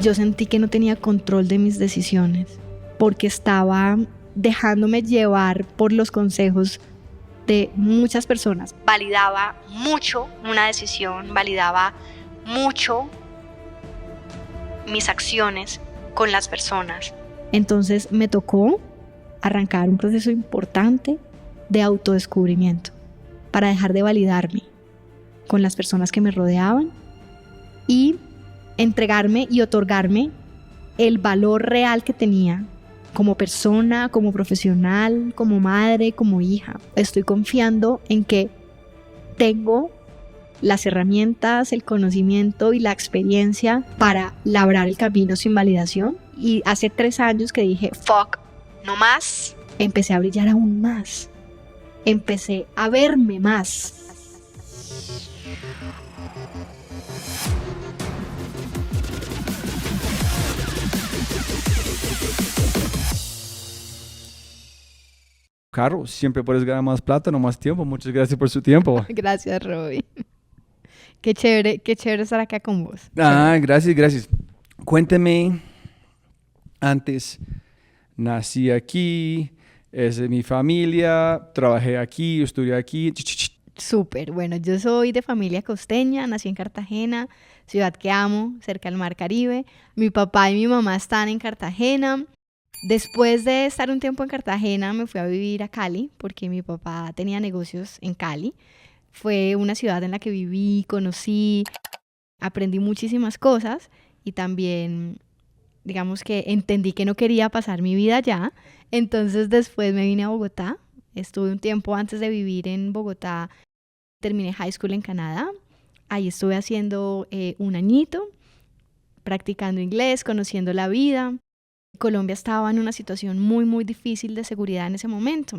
yo sentí que no tenía control de mis decisiones porque estaba dejándome llevar por los consejos de muchas personas. Validaba mucho una decisión, validaba mucho mis acciones con las personas. Entonces me tocó arrancar un proceso importante de autodescubrimiento para dejar de validarme con las personas que me rodeaban y entregarme y otorgarme el valor real que tenía como persona, como profesional, como madre, como hija. Estoy confiando en que tengo las herramientas, el conocimiento y la experiencia para labrar el camino sin validación. Y hace 3 años que dije, fuck, no más, empecé a brillar aún más. Empecé a verme más. Caro, siempre puedes ganar más plata, no más tiempo. Muchas gracias por su tiempo. Gracias, Roby. Qué chévere estar acá con vos. Gracias. Cuénteme, antes nací aquí, es de mi familia, trabajé aquí, estudié aquí. Súper, bueno, yo soy de familia costeña, nací en Cartagena, ciudad que amo, cerca del Mar Caribe. Mi papá y mi mamá están en Cartagena. Después de estar un tiempo en Cartagena, me fui a vivir a Cali, porque mi papá tenía negocios en Cali. Fue una ciudad en la que viví, conocí, aprendí muchísimas cosas y también, digamos que entendí que no quería pasar mi vida allá. Entonces después me vine a Bogotá. Estuve un tiempo antes de vivir en Bogotá. Terminé high school en Canadá. Ahí estuve haciendo 1 añito, practicando inglés, conociendo la vida. Colombia estaba en una situación muy difícil de seguridad en ese momento.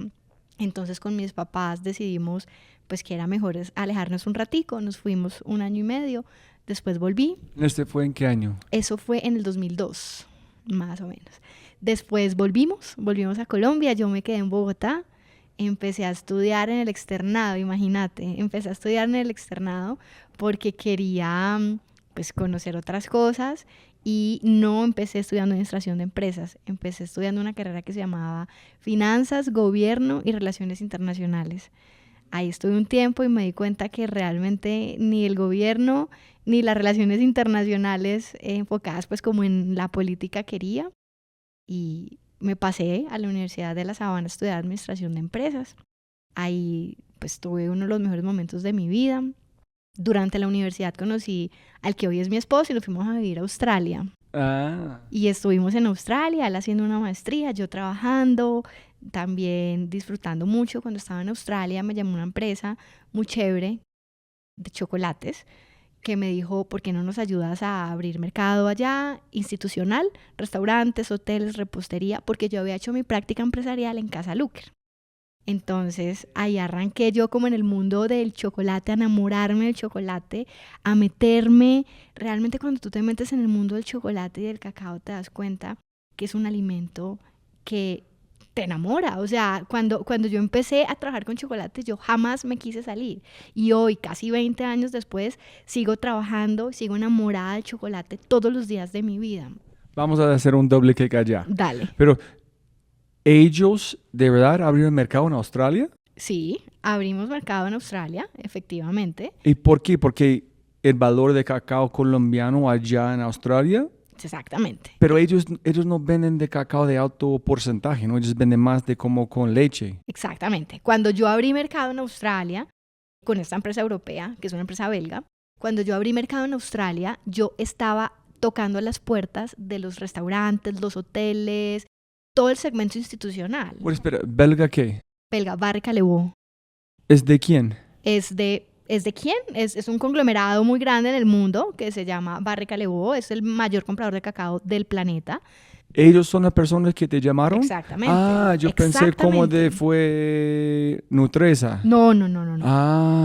Entonces con mis papás decidimos pues que era mejor alejarnos un ratico. Nos fuimos 1 año y medio. Después volví. ¿Este fue en qué año? Eso fue en el 2002, más o menos. Después volvimos a Colombia. Yo me quedé en Bogotá. Empecé a estudiar en el externado, imagínate. Empecé a estudiar en el externado porque quería pues conocer otras cosas. Y no empecé estudiando administración de empresas, empecé estudiando una carrera que se llamaba Finanzas, Gobierno y Relaciones Internacionales. Ahí estuve un tiempo y me di cuenta que realmente ni el gobierno ni las relaciones internacionales enfocadas pues como en la política quería. Y me pasé a la Universidad de La Sabana a estudiar administración de empresas. Ahí pues tuve uno de los mejores momentos de mi vida. Durante la universidad conocí al que hoy es mi esposo y nos fuimos a vivir a Australia. Y estuvimos en Australia, él haciendo una maestría, yo trabajando, también disfrutando mucho. Cuando estaba en Australia me llamó una empresa muy chévere de chocolates que me dijo, ¿por qué no nos ayudas a abrir mercado allá, institucional, restaurantes, hoteles, repostería? Porque yo había hecho mi práctica empresarial en Casa Luker. Entonces ahí arranqué yo como en el mundo del chocolate, a enamorarme del chocolate, a meterme. Realmente cuando tú te metes en el mundo del chocolate y del cacao te das cuenta que es un alimento que te enamora. O sea, cuando yo empecé a trabajar con chocolate yo jamás me quise salir. Y hoy, casi 20 años después, sigo trabajando, sigo enamorada del chocolate todos los días de mi vida. Vamos a hacer un doble clic allá. Dale. Pero ¿ellos de verdad abrieron mercado en Australia? Sí, abrimos mercado en Australia, efectivamente. ¿Y por qué? Porque el valor de cacao colombiano allá en Australia. Exactamente. Pero ellos no venden de cacao de alto porcentaje, ¿no? Ellos venden más de como con leche. Exactamente. Cuando yo abrí mercado en Australia, con esta empresa europea, que es una empresa belga, cuando yo abrí mercado en Australia, yo estaba tocando las puertas de los restaurantes, los hoteles, todo el segmento institucional. Bueno, espera, ¿belga qué? Belga, Barry Callebaut. ¿Es de quién? ¿Es de quién? Es un conglomerado muy grande en el mundo que se llama Barry Callebaut. Es el mayor comprador de cacao del planeta. ¿Ellos son las personas que te llamaron? Exactamente. Yo pensé como fue Nutresa. No.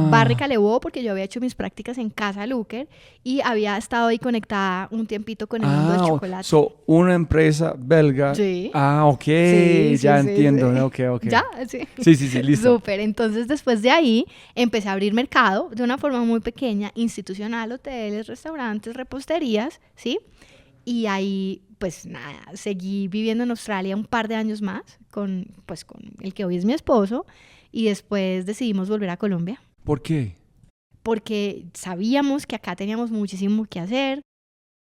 Barry Callebaut, porque yo había hecho mis prácticas en Casa Luker y había estado ahí conectada un tiempito con el mundo del chocolate. Una empresa belga. Sí. Ok, sí, ya entiendo. Sí. Ok. ¿Ya? Sí. Sí, listo. Súper. Entonces, después de ahí, empecé a abrir mercado de una forma muy pequeña, institucional, hoteles, restaurantes, reposterías, ¿sí? Y ahí, pues nada, seguí viviendo en Australia un par de años más con el que hoy es mi esposo y después decidimos volver a Colombia ¿Por qué? porque sabíamos que acá teníamos muchísimo que hacer.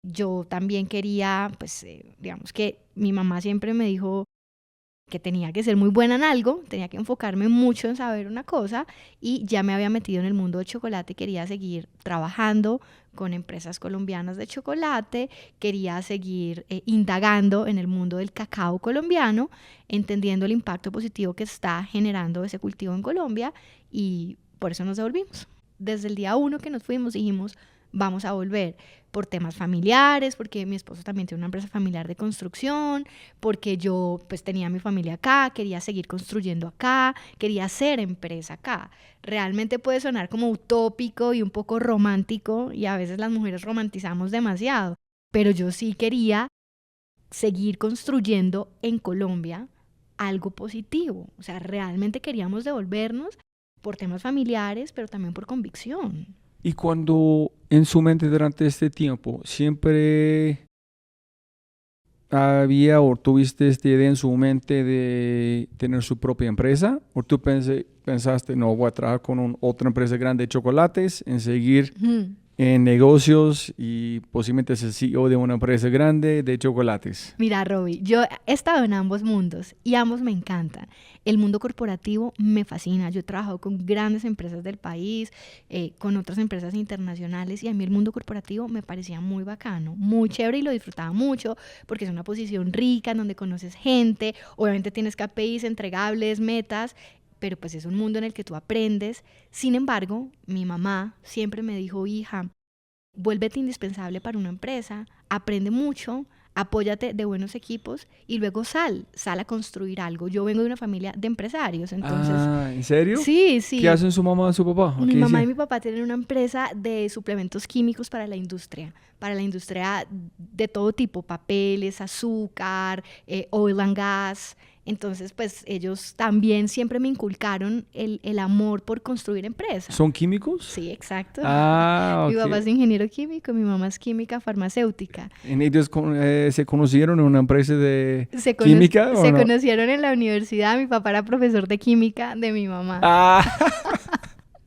Yo también quería, pues, digamos que mi mamá siempre me dijo que tenía que ser muy buena en algo, tenía que enfocarme mucho en saber una cosa y ya me había metido en el mundo del chocolate, quería seguir trabajando con empresas colombianas de chocolate, quería seguir indagando en el mundo del cacao colombiano, entendiendo el impacto positivo que está generando ese cultivo en Colombia y por eso nos devolvimos. Desde el día 1 que nos fuimos dijimos, vamos a volver por temas familiares, porque mi esposo también tiene una empresa familiar de construcción, porque yo pues tenía mi familia acá, quería seguir construyendo acá, quería hacer empresa acá. Realmente puede sonar como utópico y un poco romántico y a veces las mujeres romantizamos demasiado, pero yo sí quería seguir construyendo en Colombia algo positivo. O sea, realmente queríamos devolvernos por temas familiares, pero también por convicción. Y cuando en su mente durante este tiempo siempre había o tuviste esta idea en su mente de tener su propia empresa, o tú pensaste, no, voy a trabajar con otra empresa grande de chocolates, en seguir en negocios y posiblemente ser CEO de una empresa grande de chocolates? Mira, Robbie, yo he estado en ambos mundos y ambos me encantan. El mundo corporativo me fascina. Yo he trabajado con grandes empresas del país, con otras empresas internacionales y a mí el mundo corporativo me parecía muy bacano, muy chévere y lo disfrutaba mucho porque es una posición rica en donde conoces gente, obviamente tienes KPIs, entregables, metas, pero pues es un mundo en el que tú aprendes. Sin embargo, mi mamá siempre me dijo, hija, vuélvete indispensable para una empresa, aprende mucho, apóyate de buenos equipos y luego sal a construir algo. Yo vengo de una familia de empresarios, entonces... Ah, ¿en serio? Sí, sí. ¿Qué hacen su mamá y su papá? Mi mamá y mi papá tienen una empresa de suplementos químicos para la industria de todo tipo, papeles, azúcar, oil and gas. Entonces, pues ellos también siempre me inculcaron el amor por construir empresas. ¿Son químicos? Sí, exacto. Ah, ok. Mi papá es ingeniero químico, mi mamá es química farmacéutica. ¿En ellos se conocieron en una empresa de química o se no? conocieron en la universidad, mi papá era profesor de química de mi mamá. Ah,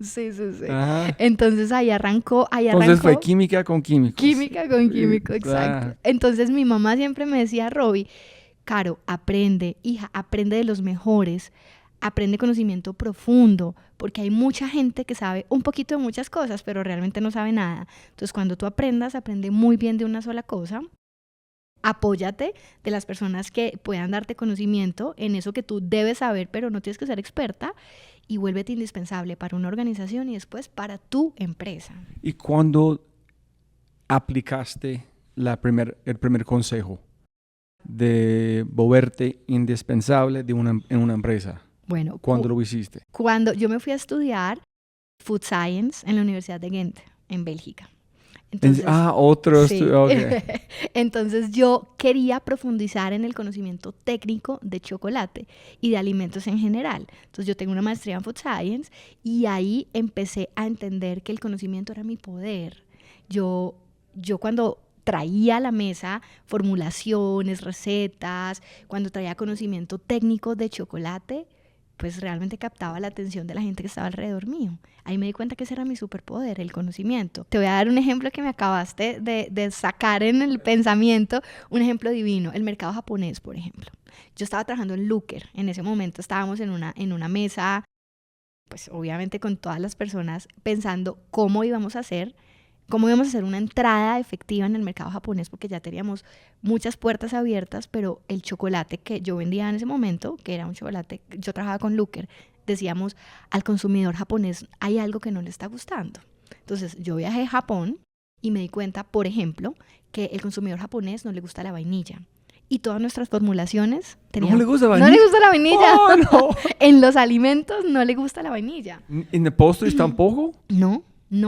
Sí, sí, sí. ajá. Entonces ahí arrancó. Entonces fue química con químicos. Química con químico, exacto. Ah. Entonces mi mamá siempre me decía, Robbie, Caro, aprende, hija, aprende de los mejores, aprende conocimiento profundo, porque hay mucha gente que sabe un poquito de muchas cosas, pero realmente no sabe nada. Entonces cuando tú aprendas, aprende muy bien de una sola cosa. Apóyate de las personas que puedan darte conocimiento en eso que tú debes saber, pero no tienes que ser experta, y vuélvete indispensable para una organización y después para tu empresa. ¿Y cuándo aplicaste el primer consejo de volverte indispensable en una empresa? Bueno, ¿Cuándo lo hiciste? cuando yo me fui a estudiar Food Science en la Universidad de Ghent, en Bélgica. Entonces, otro sí. okay. Entonces yo quería profundizar en el conocimiento técnico de chocolate y de alimentos en general. Entonces yo tengo una maestría en Food Science y ahí empecé a entender que el conocimiento era mi poder. Yo cuando traía a la mesa formulaciones, recetas, cuando traía conocimiento técnico de chocolate, pues realmente captaba la atención de la gente que estaba alrededor mío. Ahí me di cuenta que ese era mi superpoder, el conocimiento. Te voy a dar un ejemplo que me acabaste de sacar en el pensamiento, un ejemplo divino, el mercado japonés, por ejemplo. Yo estaba trabajando en Looker, en ese momento estábamos en una mesa, pues obviamente con todas las personas pensando cómo íbamos a hacer una entrada efectiva en el mercado japonés, porque ya teníamos muchas puertas abiertas, pero el chocolate que yo vendía en ese momento, que era un chocolate, yo trabajaba con Looker, decíamos, al consumidor japonés hay algo que no le está gustando. Entonces yo viajé a Japón y me di cuenta, por ejemplo, que el consumidor japonés no le gusta la vainilla. Y todas nuestras formulaciones tenían... ¿No le gusta la vainilla? No le gusta la vainilla. Oh, no. En los alimentos no le gusta la vainilla. ¿En el postres tampoco? No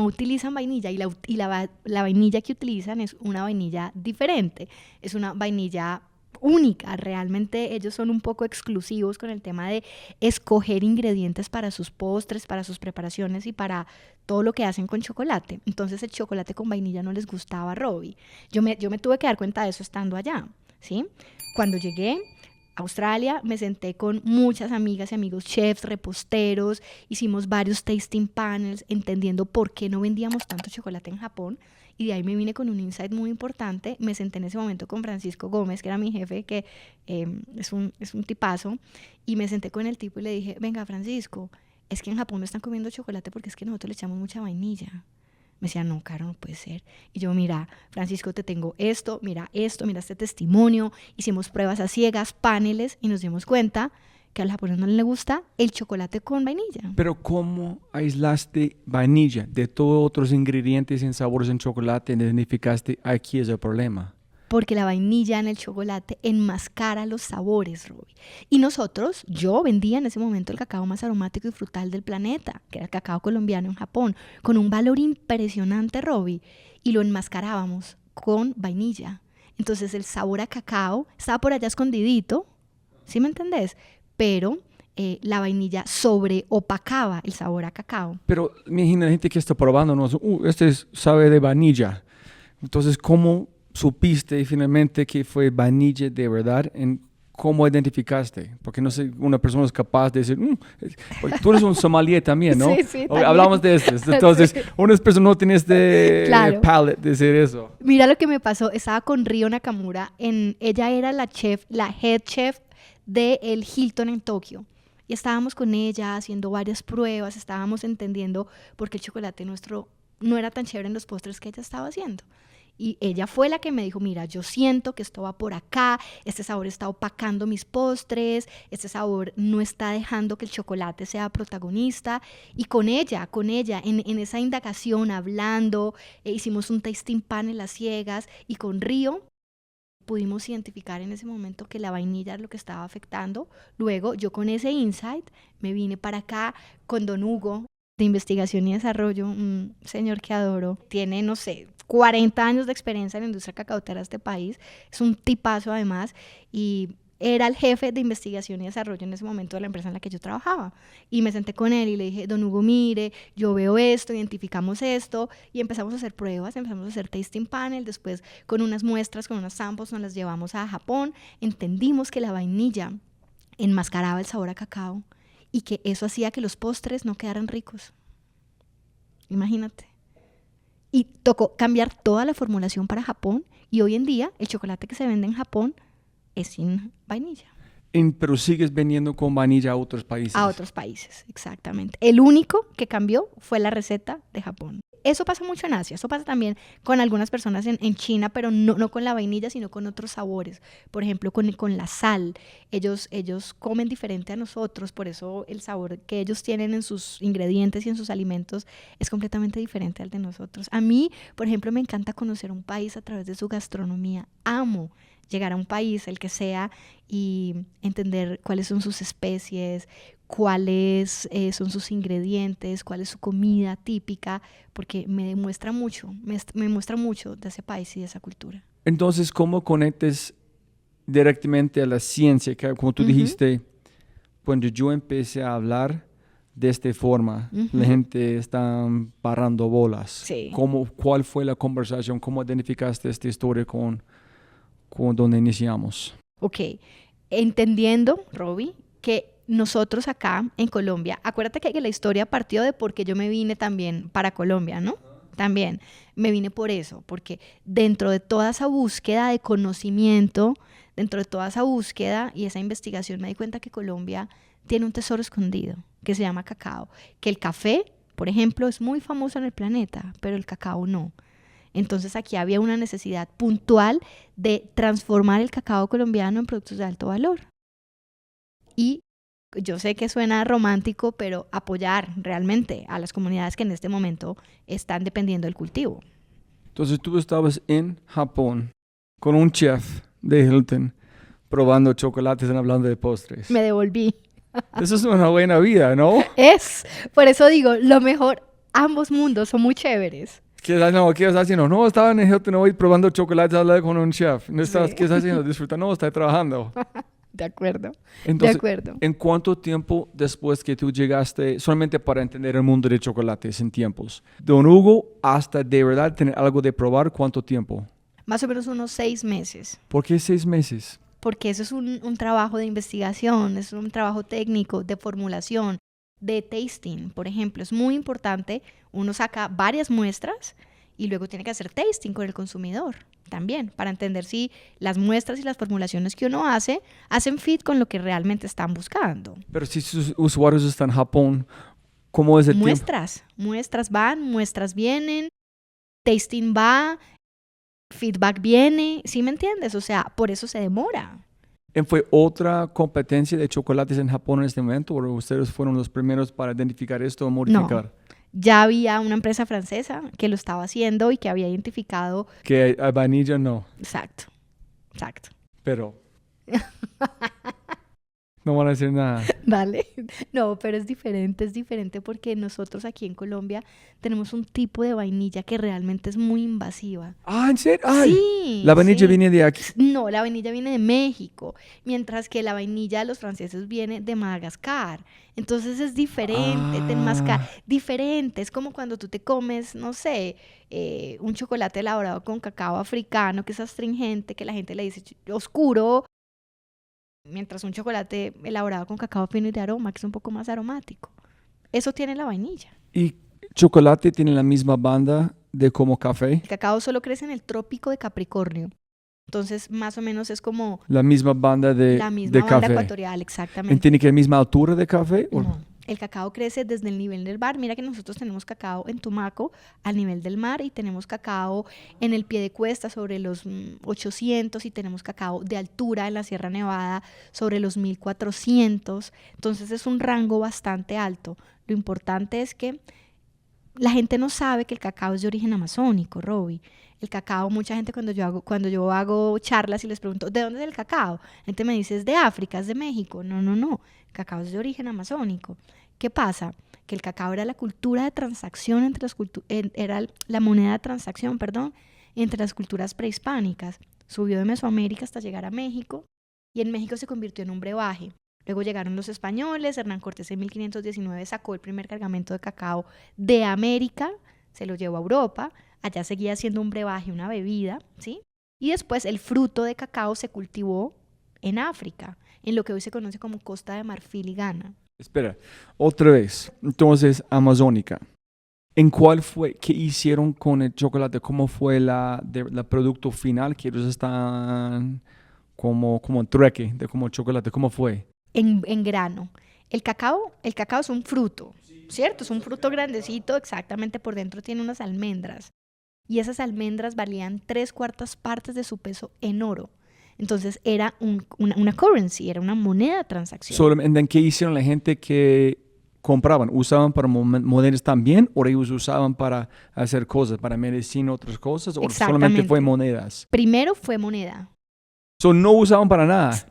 utilizan vainilla y la vainilla que utilizan es una vainilla diferente. Es una vainilla única. Realmente ellos son un poco exclusivos con el tema de escoger ingredientes para sus postres, para sus preparaciones y para todo lo que hacen con chocolate. Entonces el chocolate con vainilla no les gustaba a Robbie. Yo me tuve que dar cuenta de eso estando allá, ¿sí? Cuando llegué a Australia me senté con muchas amigas y amigos chefs, reposteros, hicimos varios tasting panels entendiendo por qué no vendíamos tanto chocolate en Japón. Y de ahí me vine con un insight muy importante. Me senté en ese momento con Francisco Gómez, que era mi jefe, que es un tipazo. Y me senté con el tipo y le dije, venga, Francisco, es que en Japón no están comiendo chocolate porque es que nosotros le echamos mucha vainilla. Me decía, no, Caro, no puede ser. Y yo, mira, Francisco, te tengo esto, mira este testimonio. Hicimos pruebas a ciegas, paneles, y nos dimos cuenta que al japonés no le gusta el chocolate con vainilla. Pero ¿cómo aislaste vainilla de todos otros ingredientes y sabores en chocolate? Identificaste, aquí es el problema. Porque la vainilla en el chocolate enmascara los sabores, Robbie. Y nosotros, yo vendía en ese momento el cacao más aromático y frutal del planeta, que era el cacao colombiano en Japón, con un valor impresionante, Robbie, y lo enmascarábamos con vainilla. Entonces el sabor a cacao estaba por allá escondidito, ¿sí me entendés? Pero la vainilla sobreopacaba el sabor a cacao. Pero imagina la gente que está probando, ¿no? Sabe de vainilla. Entonces, ¿cómo supiste finalmente que fue vainilla de verdad? ¿Cómo identificaste? Porque no sé, una persona es capaz de decir, tú eres un sommelier también, ¿no? Sí, hablamos de esto. Entonces, sí. Una persona no tiene claro. palate de decir eso. Mira lo que me pasó. Estaba con Rio Nakamura. Ella era la head chef del Hilton en Tokio. Y estábamos con ella haciendo varias pruebas, estábamos entendiendo por qué el chocolate nuestro no era tan chévere en los postres que ella estaba haciendo. Y ella fue la que me dijo, mira, yo siento que esto va por acá, este sabor está opacando mis postres, este sabor no está dejando que el chocolate sea protagonista. Y con ella, en esa indagación, hablando, hicimos un tasting panel a ciegas, y con Río pudimos identificar en ese momento que la vainilla es lo que estaba afectando. Luego, yo con ese insight me vine para acá con Don Hugo, de Investigación y Desarrollo, un señor que adoro. Tiene, no sé, 40 años de experiencia en la industria cacautera de este país. Es un tipazo además, y era el jefe de investigación y desarrollo en ese momento de la empresa en la que yo trabajaba. Y me senté con él y le dije, Don Hugo, mire, yo veo esto, identificamos esto, y empezamos a hacer pruebas, empezamos a hacer tasting panel. Después, con unas muestras, con unas samples, nos las llevamos a Japón. Entendimos que la vainilla enmascaraba el sabor a cacao y que eso hacía que los postres no quedaran ricos. Imagínate. Y tocó cambiar toda la formulación para Japón, y hoy en día el chocolate que se vende en Japón es sin vainilla. Pero sigues vendiendo con vainilla a otros países. A otros países, exactamente. El único que cambió fue la receta de Japón. Eso pasa mucho en Asia, eso pasa también con algunas personas en China, pero no con la vainilla, sino con otros sabores. Por ejemplo, con la sal. Ellos comen diferente a nosotros, por eso el sabor que ellos tienen en sus ingredientes y en sus alimentos es completamente diferente al de nosotros. A mí, por ejemplo, me encanta conocer un país a través de su gastronomía. Amo llegar a un país, el que sea, y entender cuáles son sus especies, cuáles son sus ingredientes, cuál es su comida típica, porque me muestra mucho de ese país y de esa cultura. Entonces, ¿cómo conectas directamente a la ciencia? Que, como tú dijiste, cuando yo empecé a hablar de esta forma, la gente está parando bolas. Sí. ¿Cuál fue la conversación? ¿Cómo identificaste esta historia con donde iniciamos? Ok, entendiendo, Robbie, que nosotros acá en Colombia, acuérdate que la historia partió de porque yo me vine también para Colombia, ¿no? También me vine por eso, porque dentro de toda esa búsqueda de conocimiento, dentro de toda esa búsqueda y esa investigación, me di cuenta que Colombia tiene un tesoro escondido que se llama cacao, que el café, por ejemplo, es muy famoso en el planeta, pero el cacao no. Entonces aquí había una necesidad puntual de transformar el cacao colombiano en productos de alto valor. Y yo sé que suena romántico, pero apoyar realmente a las comunidades que en este momento están dependiendo del cultivo. Entonces tú estabas en Japón con un chef de Hilton probando chocolates y hablando de postres. Me devolví. Eso es una buena vida, ¿no? Por eso digo, lo mejor, ambos mundos son muy chéveres. ¿Qué estás haciendo? No, estaba en el Hilton hoy probando chocolates, hablando con un chef. No estás, Sí. ¿qué estás haciendo? Disfruta. No, está trabajando. De acuerdo, Entonces, de acuerdo. ¿en cuánto tiempo después que tú llegaste, solamente para entender el mundo de chocolates en tiempos, Don Hugo, hasta de verdad tener algo de probar, cuánto tiempo? Más o menos unos 6 meses. ¿Por qué 6 meses? Porque eso es un trabajo de investigación, es un trabajo técnico, de formulación, de tasting, por ejemplo. Es muy importante, uno saca varias muestras y luego tiene que hacer tasting con el consumidor también, para entender si las muestras y las formulaciones que uno hace hacen fit con lo que realmente están buscando. Pero si sus usuarios están en Japón, ¿cómo es el tiempo? Muestras van, muestras vienen, tasting va, feedback viene, ¿sí me entiendes? O sea, por eso se demora. ¿Fue otra competencia de chocolates en Japón en este momento? ¿O ustedes fueron los primeros para identificar esto o modificar? Ya había una empresa francesa que lo estaba haciendo y que había identificado. Que a vainilla no, Exacto. pero no van a decir nada. Vale. No, pero es diferente porque nosotros aquí en Colombia tenemos un tipo de vainilla que realmente es muy invasiva. Ah, ¿en serio? Ay, Sí. la vainilla Sí. viene de aquí. No, la vainilla viene de México, mientras que la vainilla de los franceses viene de Madagascar. Entonces es diferente, diferente. Es como cuando tú te comes, no sé, un chocolate elaborado con cacao africano, que es astringente, que la gente le dice oscuro, mientras un chocolate elaborado con cacao fino y de aroma, que es un poco más aromático. Eso tiene la vainilla. ¿Y chocolate tiene la misma banda de como café? El cacao solo crece en el trópico de Capricornio. Entonces, más o menos es como La misma banda de la misma banda café. ecuatorial, exactamente. ¿Tiene que la misma altura de café? ¿O? No, el cacao crece desde el nivel del mar. Mira que nosotros tenemos cacao en Tumaco al nivel del mar y tenemos cacao en el pie de cuesta sobre los 800 y tenemos cacao de altura en la Sierra Nevada sobre los 1400. Entonces es un rango bastante alto. Lo importante es que la gente no sabe que el cacao es de origen amazónico, Robbie. El cacao, mucha gente cuando yo hago charlas y les pregunto, ¿de dónde es el cacao? La gente me dice, es de África, es de México. No. El cacao es de origen amazónico. ¿Qué pasa? Que el cacao era la cultura de transacción era la moneda de transacción, entre las culturas prehispánicas. Subió de Mesoamérica hasta llegar a México y en México se convirtió en un brebaje. Luego llegaron los españoles, Hernán Cortés en 1519 sacó el primer cargamento de cacao de América, se lo llevó a Europa, allá seguía siendo un brebaje, una bebida, ¿sí? Y después el fruto de cacao se cultivó en África, en lo que hoy se conoce como Costa de Marfil y Ghana. Espera, otra vez. Entonces, amazónica. ¿En cuál fue? ¿Qué hicieron con el chocolate? ¿Cómo fue la producto final que ellos están como trueque de como chocolate? ¿Cómo fue? En grano. El cacao es un fruto, ¿cierto? Es un fruto grandecito, exactamente por dentro tiene unas almendras. Y esas almendras valían 3/4 partes de su peso en oro. Entonces era una currency, era una moneda de transacción. Solamente, ¿qué hicieron la gente que compraban? ¿Usaban para monedas también o ellos usaban para hacer cosas, para medicina, otras cosas? ¿O solamente fue monedas? Primero fue moneda. No usaban para nada.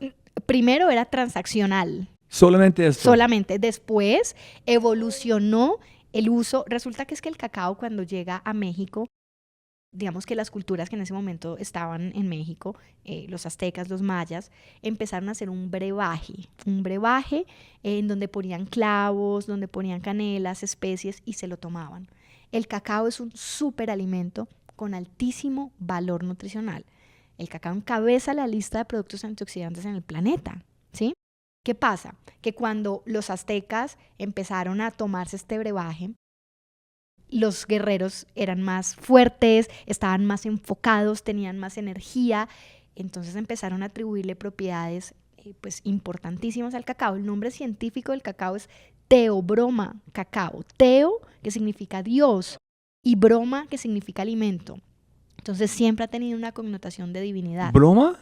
Primero era transaccional. Solamente esto. Solamente. Después evolucionó el uso. Resulta que es que el cacao cuando llega a México, digamos que las culturas que en ese momento estaban en México, los aztecas, los mayas, empezaron a hacer un brebaje en donde ponían clavos, donde ponían canelas, especies y se lo tomaban. El cacao es un superalimento con altísimo valor nutricional. El cacao encabeza la lista de productos antioxidantes en el planeta, ¿sí? ¿Qué pasa? Que cuando los aztecas empezaron a tomarse este brebaje, los guerreros eran más fuertes, estaban más enfocados, tenían más energía, entonces empezaron a atribuirle propiedades pues importantísimas al cacao. El nombre científico del cacao es Theobroma cacao. Theo, que significa Dios, y broma, que significa alimento. Entonces siempre ha tenido una connotación de divinidad. ¿Broma?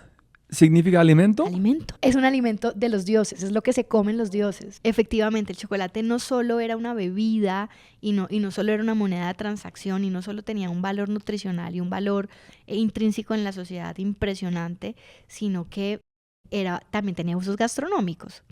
¿Significa alimento? Alimento. Es un alimento de los dioses, es lo que se comen los dioses. Efectivamente, el chocolate no solo era una bebida y no solo era una moneda de transacción y no solo tenía un valor nutricional y un valor intrínseco en la sociedad impresionante, sino que también tenía usos gastronómicos.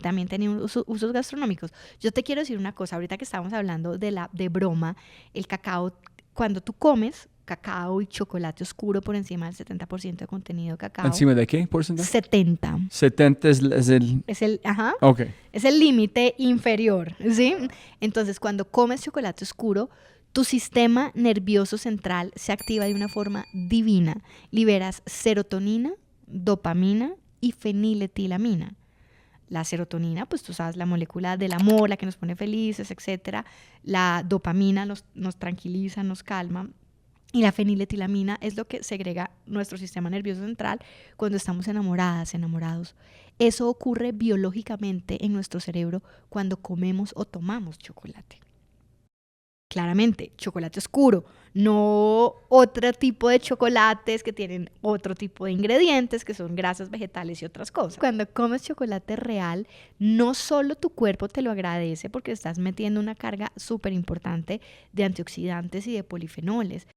Yo te quiero decir una cosa, ahorita que estábamos hablando de broma, el cacao, cuando tú comes, cacao y chocolate oscuro por encima del 70% de contenido de cacao. ¿Encima de qué porcentaje? 70. 70 es el... Ajá. Ok. Es el límite inferior, ¿sí? Entonces, cuando comes chocolate oscuro, tu sistema nervioso central se activa de una forma divina. Liberas serotonina, dopamina y feniletilamina. La serotonina, pues tú sabes, la molécula del amor, la que nos pone felices, etc. La dopamina nos tranquiliza, nos calma. Y la feniletilamina es lo que segrega nuestro sistema nervioso central cuando estamos enamoradas, enamorados. Eso ocurre biológicamente en nuestro cerebro cuando comemos o tomamos chocolate. Claramente, chocolate oscuro, no otro tipo de chocolates que tienen otro tipo de ingredientes que son grasas vegetales y otras cosas. Cuando comes chocolate real, no solo tu cuerpo te lo agradece porque estás metiendo una carga súper importante de antioxidantes y de polifenoles.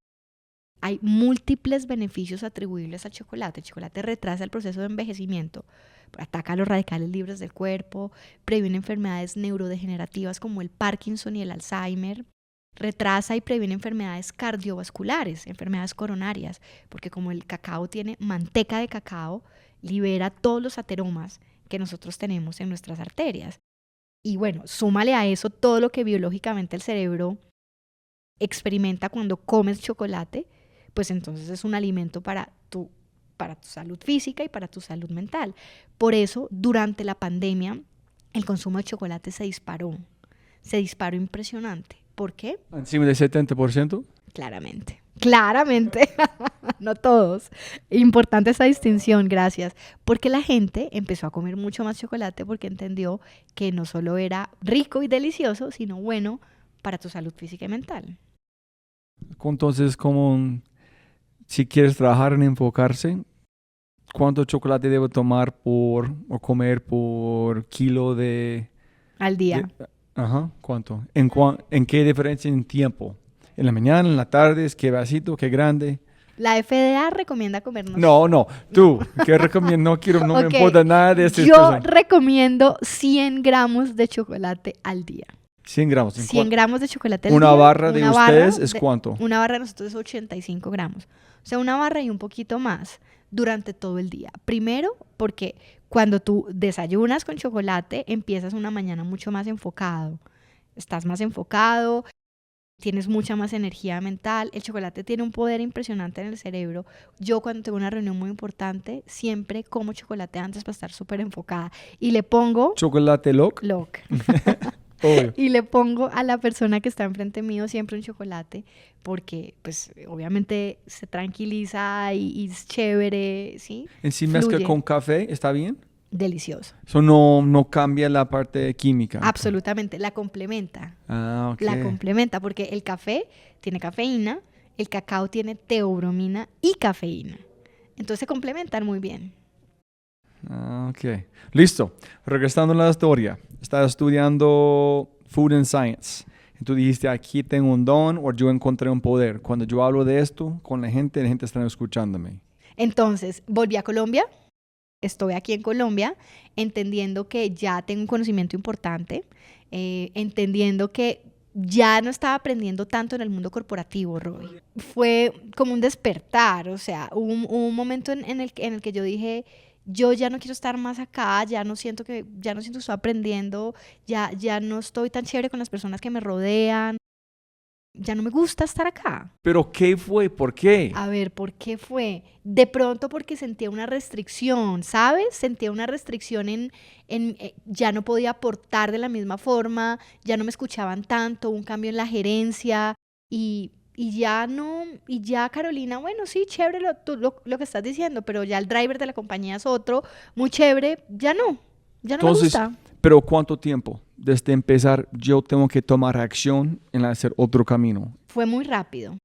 Hay múltiples beneficios atribuibles al chocolate. El chocolate retrasa el proceso de envejecimiento, ataca los radicales libres del cuerpo, previene enfermedades neurodegenerativas como el Parkinson y el Alzheimer, retrasa y previene enfermedades cardiovasculares, enfermedades coronarias, porque como el cacao tiene manteca de cacao, libera todos los ateromas que nosotros tenemos en nuestras arterias. Y bueno, súmale a eso todo lo que biológicamente el cerebro experimenta cuando comes chocolate, pues entonces es un alimento para tu salud física y para tu salud mental. Por eso, durante la pandemia, el consumo de chocolate se disparó impresionante. ¿Por qué? ¿Encima del 70%? Claramente, no todos. Importante esa distinción, gracias. Porque la gente empezó a comer mucho más chocolate porque entendió que no solo era rico y delicioso, sino bueno para tu salud física y mental. Entonces, si quieres trabajar en enfocarse, ¿cuánto chocolate debo tomar o comer por kilo de... Al día. Ajá, ¿cuánto? ¿En qué diferencia en tiempo? ¿En la mañana, en la tarde? ¿Qué vasito? ¿Qué grande? La FDA recomienda comernos... No, tú, ¿qué recomiendas? No me importa nada de este. Yo recomiendo 100 gramos de chocolate al día. 100 gramos. 100 gramos de chocolate al día. ¿Una barra de ustedes es cuánto? Una barra de nosotros es 85 gramos. O sea, una barra y un poquito más durante todo el día. Primero, porque cuando tú desayunas con chocolate, empiezas una mañana mucho más enfocado. Estás más enfocado, tienes mucha más energía mental. El chocolate tiene un poder impresionante en el cerebro. Yo cuando tengo una reunión muy importante, siempre como chocolate antes para estar súper enfocada. Y le pongo... ¿Chocolate Loc? Y le pongo a la persona que está enfrente mío siempre un chocolate porque, pues, obviamente se tranquiliza y es chévere, ¿sí? ¿En sí mezcla con café? ¿Está bien? Delicioso. Eso no cambia la parte química. Absolutamente, la complementa. Ah, ok. La complementa porque el café tiene cafeína, el cacao tiene teobromina y cafeína. Entonces se complementan muy bien. Ok. Listo. Regresando a la historia. Estás estudiando Food and Science. Y tú dijiste, aquí tengo un don o yo encontré un poder. Cuando yo hablo de esto con la gente está escuchándome. Entonces, volví a Colombia. Estoy aquí en Colombia entendiendo que ya tengo un conocimiento importante, entendiendo que ya no estaba aprendiendo tanto en el mundo corporativo, Roy. Fue como un despertar, o sea, hubo un momento en el que yo dije, yo ya no quiero estar más acá, ya no siento que estoy aprendiendo, ya no estoy tan chévere con las personas que me rodean, ya no me gusta estar acá. ¿Pero qué fue? ¿Por qué? A ver, ¿por qué fue? De pronto porque sentía una restricción, ¿sabes? Sentía una restricción ya no podía aportar de la misma forma, ya no me escuchaban tanto, un cambio en la gerencia y ya Carolina, bueno, sí, chévere lo que estás diciendo, pero ya el driver de la compañía es otro, muy chévere, ya no Entonces, me gusta. ¿pero cuánto tiempo? Desde empezar, yo tengo que tomar acción en hacer otro camino. Fue muy rápido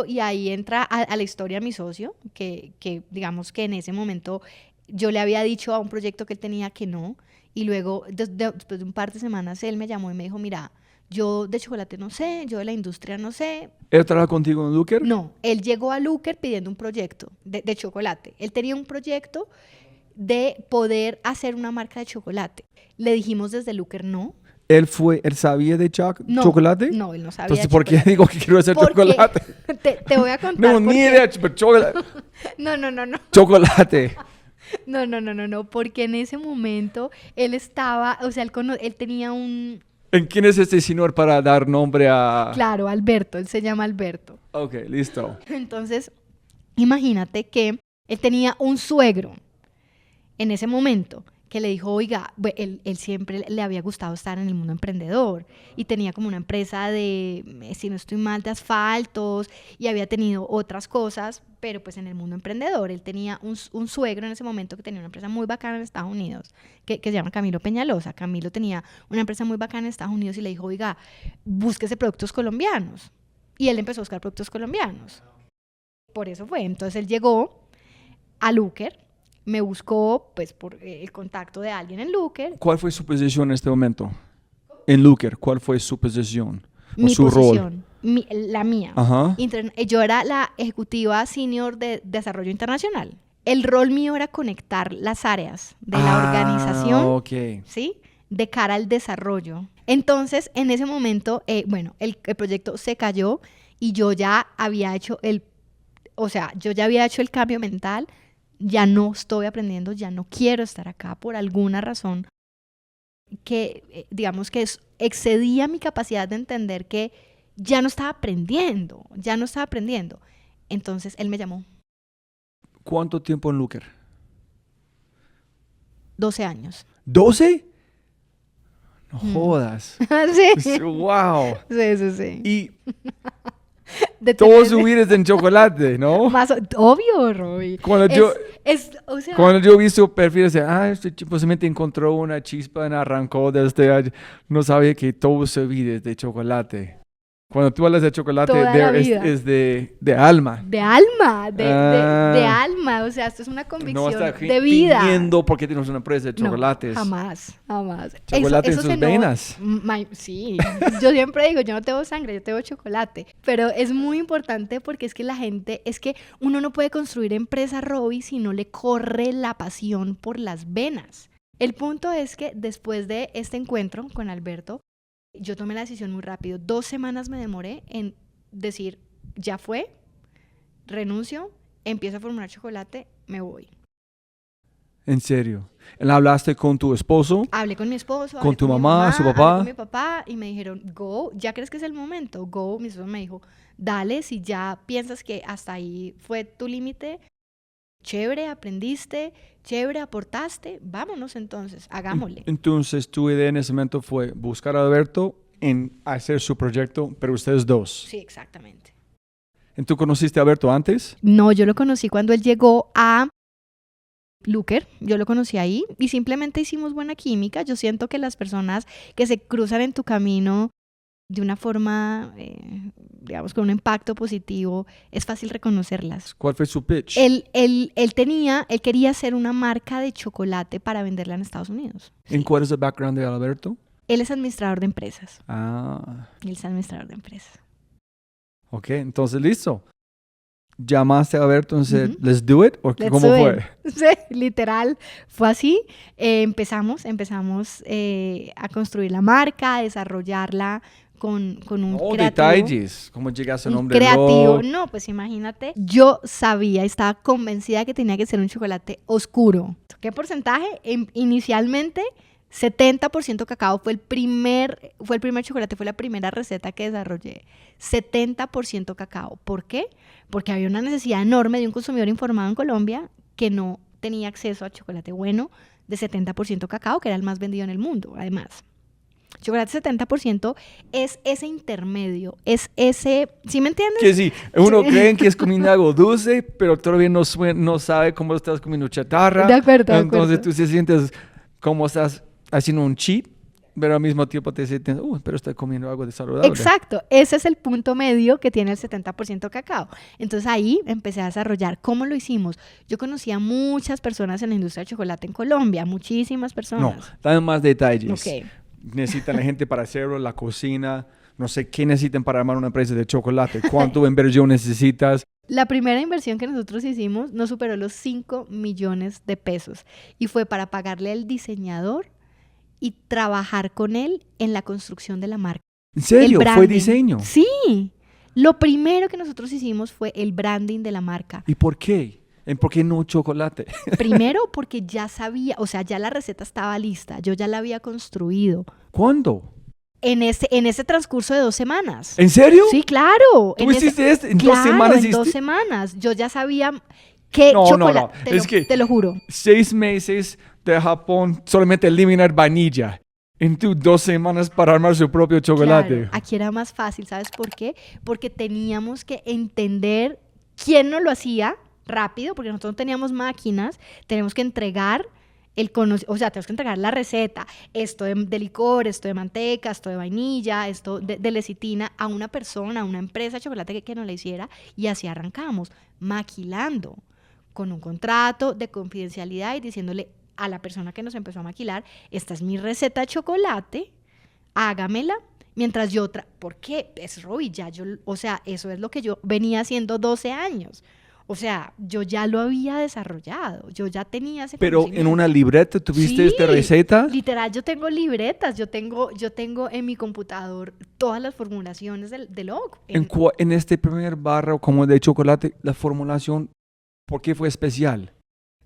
y ahí entra a la historia mi socio, que digamos que en ese momento yo le había dicho a un proyecto que él tenía que no, y luego después de un par de semanas él me llamó y me dijo, mira, yo de chocolate no sé, yo de la industria no sé. ¿Él trabaja contigo en Looker? No, él llegó a Looker pidiendo un proyecto de chocolate. Él tenía un proyecto de poder hacer una marca de chocolate. Le dijimos desde Looker no. ¿Él sabía de chocolate? No, él no sabía. Entonces, de ¿por qué chocolate. digo que quiero hacer Porque chocolate? te voy a contar. No, ni idea, pero chocolate. No. Chocolate. No, porque en ese momento él estaba, o sea, él tenía un... ¿En quién es este señor para dar nombre a...? Claro, Alberto, él se llama Alberto. Ok, listo. Entonces, imagínate que él tenía un suegro en ese momento que le dijo, oiga, él siempre le había gustado estar en el mundo emprendedor y tenía como una empresa de, si no estoy mal, de asfaltos y había tenido otras cosas, pero pues en el mundo emprendedor. Él tenía un suegro en ese momento que tenía una empresa muy bacana en Estados Unidos, que se llama Camilo Peñalosa. Camilo tenía una empresa muy bacana en Estados Unidos y le dijo, oiga, búsquese productos colombianos. Y él empezó a buscar productos colombianos. Por eso fue. Entonces él llegó a Looker, me buscó pues por el contacto de alguien en Looker. ¿Cuál fue su posición en este momento? En Looker, ¿cuál fue su posición? ¿O Mi su posición, rol? la mía. Ajá. Yo era la ejecutiva senior de desarrollo internacional. El rol mío era conectar las áreas de la organización, ok. ¿sí? De cara al desarrollo. Entonces, en ese momento, bueno, el proyecto se cayó y yo ya había hecho el cambio mental. Ya no estoy aprendiendo, ya no quiero estar acá por alguna razón que, digamos que excedía mi capacidad de entender que ya no estaba aprendiendo. Entonces él me llamó. ¿Cuánto tiempo en Looker? 12 años. ¿12? No jodas. Sí. Wow. Sí. Y De todo su vida es en chocolate, ¿no? Más obvio, Robbie. Cuando yo vi su perfil, decía, este tipo posiblemente encontró una chispa y arrancó desde... No sabía que todo su vida es de chocolate. Cuando tú hablas de chocolate, es de alma. De alma, de alma. O sea, esto es una convicción de vida. No está porque tienes una empresa de chocolates. No, jamás. Chocolate en sus venas. Sí, yo siempre digo, yo no tengo sangre, yo tengo chocolate. Pero es muy importante porque es que uno no puede construir empresa, Robbie, si no le corre la pasión por las venas. El punto es que después de este encuentro con Alberto, yo tomé la decisión muy rápido. 2 semanas me demoré en decir, ya fue, renuncio, empiezo a formular chocolate, me voy. ¿En serio? ¿Hablaste con tu esposo? Hablé con mi esposo. ¿Con tu mamá, su papá? Hablé con mi papá y me dijeron, go, ¿ya crees que es el momento? Go, mi esposo me dijo, dale, si ya piensas que hasta ahí fue tu límite, chévere, aprendiste, chévere, aportaste, vámonos entonces, hagámosle. Entonces tu idea en ese momento fue buscar a Alberto en hacer su proyecto, pero ustedes dos. Sí, exactamente. ¿Tú conociste a Alberto antes? No, yo lo conocí cuando él llegó a Looker, yo lo conocí ahí y simplemente hicimos buena química. Yo siento que las personas que se cruzan en tu camino de una forma, digamos, con un impacto positivo, es fácil reconocerlas. ¿Cuál fue su pitch? Él quería hacer una marca de chocolate para venderla en Estados Unidos. ¿En cuál es el background de Alberto? Él es administrador de empresas. Él es administrador de empresas. Ok, entonces listo. ¿Llamaste a Alberto y said, let's do it? ¿O cómo fue? Sí, literal, fue así. Empezamos a construir la marca, a desarrollarla con un creativo. Detalles. ¿Cómo llegaste al nombre? Creativo. No, pues imagínate. Yo estaba convencida que tenía que ser un chocolate oscuro. ¿Qué porcentaje? Inicialmente, 70% cacao fue el primer chocolate, fue la primera receta que desarrollé. 70% cacao. ¿Por qué? Porque había una necesidad enorme de un consumidor informado en Colombia que no tenía acceso a chocolate bueno de 70% cacao, que era el más vendido en el mundo, además. Chocolate 70% es ese intermedio, es ese, ¿sí me entiendes? Que sí, uno cree que es comiendo algo dulce, pero todavía no sabe cómo estás comiendo chatarra. De acuerdo. Entonces tú te sientes como estás haciendo un cheat, pero al mismo tiempo te sientes, pero estoy comiendo algo de saludable. Exacto, ese es el punto medio que tiene el 70% cacao. Entonces ahí empecé a desarrollar. ¿Cómo lo hicimos? Yo conocí a muchas personas en la industria del chocolate en Colombia, muchísimas personas. No, dame más detalles. Okay. Necesitan la gente para hacerlo, la cocina, no sé qué necesitan para armar una empresa de chocolate, cuánto inversión necesitas. La primera inversión que nosotros hicimos no superó los 5 millones de pesos y fue para pagarle al diseñador y trabajar con él en la construcción de la marca. ¿En serio? El ¿Fue branding. diseño? Sí. Lo primero que nosotros hicimos fue el branding de la marca. ¿Y por qué? ¿Por qué no chocolate? Primero porque ya sabía, o sea, ya la receta estaba lista, yo ya la había construido. ¿Cuándo? En ese transcurso de 2 semanas. ¿En serio? Sí, claro. ¿Tú hiciste esto? ¿En claro, 2 semanas? En 2 semanas. Yo ya sabía qué chocolate. No. Es que te lo juro. 6 meses de Japón solamente eliminar vainilla. En 2 semanas para armar su propio chocolate. Claro, aquí era más fácil, ¿sabes por qué? Porque teníamos que entender quién nos lo hacía rápido, porque nosotros no teníamos máquinas, tenemos que entregar tenemos que entregar la receta, esto de licor, esto de manteca, esto de vainilla, esto de lecitina a una persona, a una empresa de chocolate que nos la hiciera, y así arrancamos, maquilando, con un contrato de confidencialidad y diciéndole a la persona que nos empezó a maquilar, esta es mi receta de chocolate, hágamela, mientras yo ¿por qué? Es Robbie, eso es lo que yo venía haciendo 12 años. O sea, yo ya lo había desarrollado, yo ya tenía ese Pero conocimiento. en una libreta tuviste esta receta. Literal, yo tengo libretas, yo tengo en mi computador todas las formulaciones del OG. En este primer barra como de chocolate, la formulación, ¿por qué fue especial?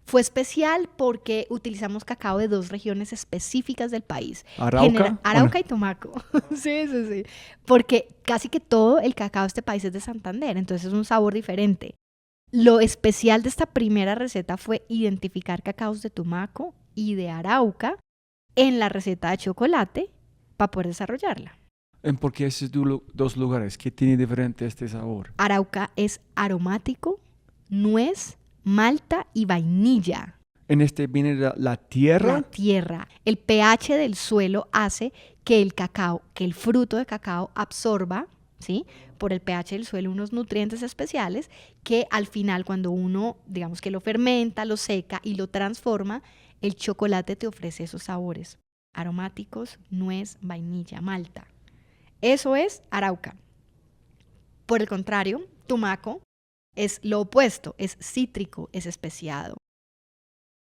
Fue especial porque utilizamos cacao de 2 regiones específicas del país. ¿Arauca? Arauca y Tumaco. Sí. Porque casi que todo el cacao de este país es de Santander, entonces es un sabor diferente. Lo especial de esta primera receta fue identificar cacaos de Tumaco y de Arauca en la receta de chocolate para poder desarrollarla. ¿Por qué esos 2 lugares? ¿Qué tiene diferente este sabor? Arauca es aromático, nuez, malta y vainilla. En este viene la tierra. La tierra. El pH del suelo hace que el fruto de cacao absorba, ¿sí?, por el pH del suelo unos nutrientes especiales que al final, cuando uno, digamos que lo fermenta, lo seca y lo transforma, el chocolate te ofrece esos sabores aromáticos, nuez, vainilla, malta. Eso es Arauca. Por el contrario, Tumaco es lo opuesto, es cítrico, es especiado,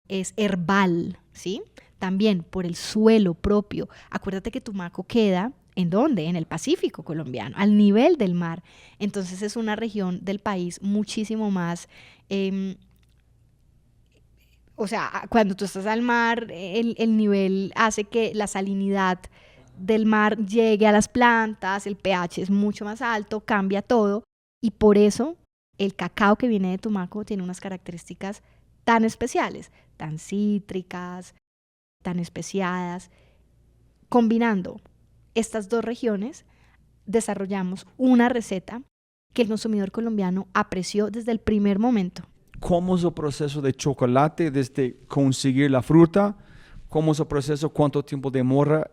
es herbal, ¿sí? También por el suelo propio. Acuérdate que Tumaco queda, ¿en dónde? En el Pacífico colombiano, al nivel del mar. Entonces es una región del país muchísimo más, cuando tú estás al mar, el nivel hace que la salinidad del mar llegue a las plantas, el pH es mucho más alto, cambia todo, y por eso el cacao que viene de Tumaco tiene unas características tan especiales, tan cítricas, tan especiadas. Combinando estas 2 regiones, desarrollamos una receta que el consumidor colombiano apreció desde el primer momento. ¿Cómo es el proceso de chocolate desde conseguir la fruta? ¿Cómo es el proceso? ¿Cuánto tiempo demora?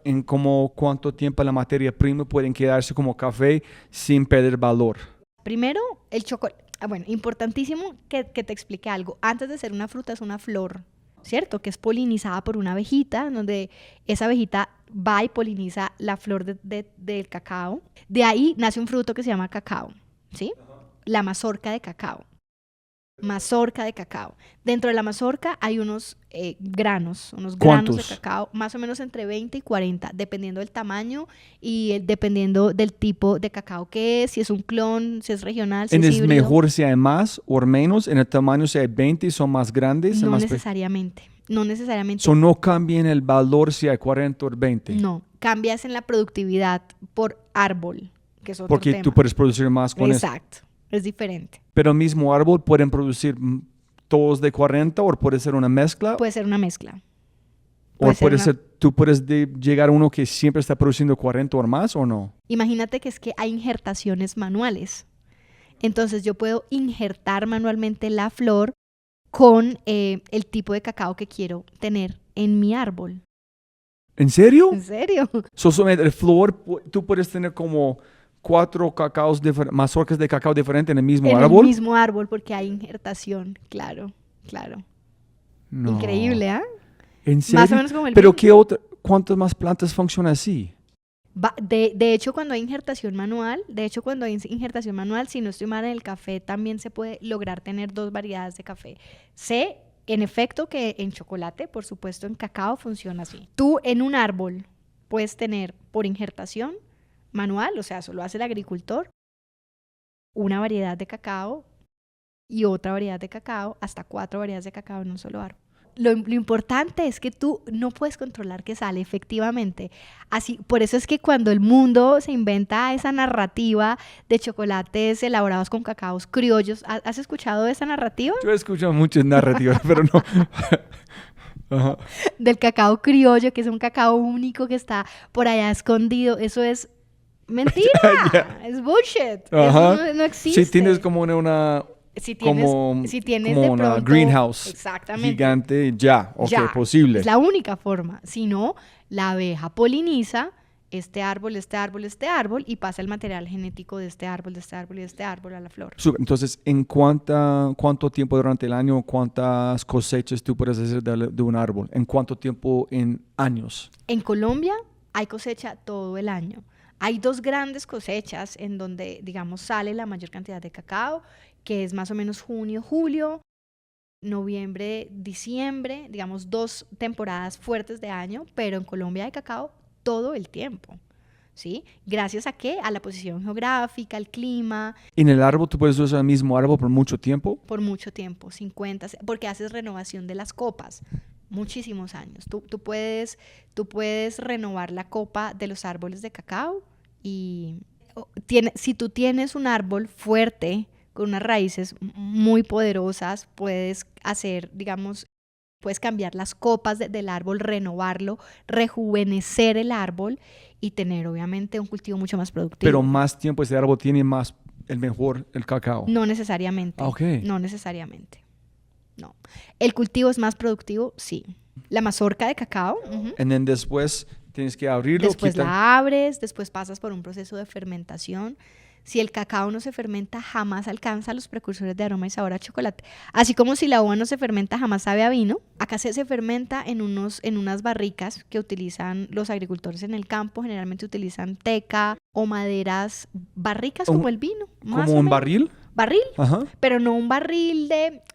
¿Cuánto tiempo la materia prima puede quedarse como café sin perder valor? Primero, el chocolate. Bueno, importantísimo que te explique algo. Antes de ser una fruta es una flor, ¿cierto? Que es polinizada por una abejita, donde esa abejita va y poliniza la flor del cacao. De ahí nace un fruto que se llama cacao, ¿sí? La mazorca de cacao. Mazorca de cacao. Dentro de la mazorca hay unos granos de cacao, más o menos entre 20 y 40, dependiendo del tamaño y dependiendo del tipo de cacao que es, si es un clon, si es regional, si es híbrido. ¿Es mejor si hay más o menos? ¿En el tamaño si hay 20 y son más grandes? No necesariamente. No necesariamente. ¿No cambia en el valor si hay 40 o 20? No, cambias en la productividad por árbol, que es otro Porque tema. tú puedes producir más con eso. Exacto, es diferente. Pero el mismo árbol pueden producir todos de 40 o puede ser una mezcla. Puede ser una mezcla. ¿Tú puedes llegar a uno que siempre está produciendo 40 o más o no? Imagínate que es que hay injertaciones manuales. Entonces yo puedo injertar manualmente la flor con el tipo de cacao que quiero tener en mi árbol. ¿En serio? ¿En serio? Solamente el flor, tú puedes tener como 4 cacaos mazorcas de cacao diferentes en el mismo árbol. En el mismo árbol, porque hay injertación, claro. No. Increíble, ¿ah? ¿En serio? Más o menos como el ¿Pero mismo. cuántas más plantas funcionan así? De hecho, cuando hay injertación manual, si no estoy mal, en el café también se puede lograr tener 2 variedades de café. Sé en efecto que en chocolate, por supuesto en cacao funciona así. Tú en un árbol puedes tener por injertación manual, o sea, solo hace el agricultor, una variedad de cacao y otra variedad de cacao, hasta 4 variedades de cacao en un solo árbol. Lo importante es que tú no puedes controlar qué sale, efectivamente. Así, por eso es que cuando el mundo se inventa esa narrativa de chocolates elaborados con cacaos criollos, ¿has escuchado esa narrativa? Yo he escuchado muchas narrativas, pero no. Ajá. Del cacao criollo, que es un cacao único que está por allá escondido. Eso es mentira, es bullshit. Ajá. Eso no existe. Si tienes como una si tienes como de una pronto, greenhouse exactamente, gigante, ok, posible. es la única forma. Si no, la abeja poliniza este árbol y pasa el material genético de este árbol a la flor. Entonces, ¿en cuánto tiempo durante el año, cuántas cosechas tú puedes hacer de un árbol? ¿En cuánto tiempo en años? En Colombia hay cosecha todo el año. Hay 2 grandes cosechas en donde, digamos, sale la mayor cantidad de cacao, que es más o menos junio, julio, noviembre, diciembre, digamos 2 temporadas fuertes de año, pero en Colombia hay cacao todo el tiempo, ¿sí? ¿Gracias a qué? A la posición geográfica, al clima. ¿En el árbol tú puedes usar el mismo árbol por mucho tiempo? Por mucho tiempo, 50, porque haces renovación de las copas. Muchísimos años. Tú puedes renovar la copa de los árboles de cacao y si tú tienes un árbol fuerte con unas raíces muy poderosas, puedes hacer, digamos, puedes cambiar las copas del árbol, renovarlo, rejuvenecer el árbol y tener obviamente un cultivo mucho más productivo. Pero más tiempo ese árbol tiene el cacao. No necesariamente. Okay. No necesariamente. No. ¿El cultivo es más productivo? Sí. La mazorca de cacao. Y después tienes que abrirlo. Después la abres, después pasas por un proceso de fermentación. Si el cacao no se fermenta, jamás alcanza los precursores de aroma y sabor a chocolate. Así como si la uva no se fermenta, jamás sabe a vino. Acá se fermenta en unas barricas que utilizan los agricultores en el campo. Generalmente utilizan teca o maderas, barricas como el vino. ¿Como un barril? Barril, ajá, pero no un barril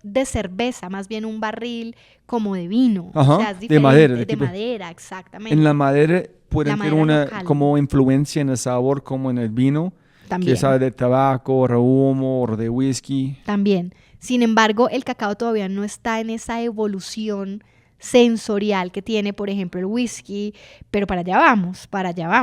de cerveza, más bien un barril como de vino. Ajá, o sea, es de madera. De madera, exactamente. En la madera pueden tener una local. como influencia en el sabor como en el vino. También. Que sabe de tabaco, o de humo, o de whisky. También. Sin embargo, el cacao todavía no está en esa evolución sensorial que tiene, por ejemplo, el whisky, pero para allá vamos.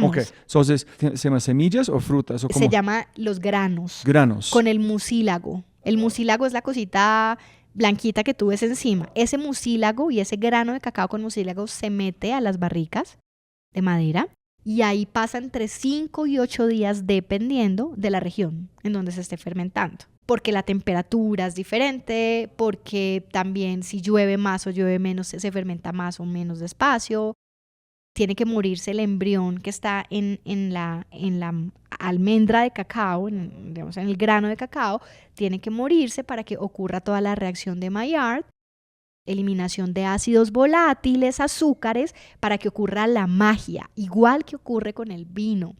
Ok, entonces, ¿se llama semillas o frutas? ¿O cómo? Se llama los granos. Granos. Con el mucílago. El mucílago es la cosita blanquita que tú ves encima. Ese mucílago y ese grano de cacao con mucílago se mete a las barricas de madera y ahí pasa entre 5 y 8 días dependiendo de la región en donde se esté fermentando. Porque la temperatura es diferente, porque también si llueve más o llueve menos se fermenta más o menos despacio. Tiene que morirse el embrión que está en la almendra de cacao, digamos, en el grano de cacao, tiene que morirse para que ocurra toda la reacción de Maillard, eliminación de ácidos volátiles, azúcares, para que ocurra la magia, igual que ocurre con el vino.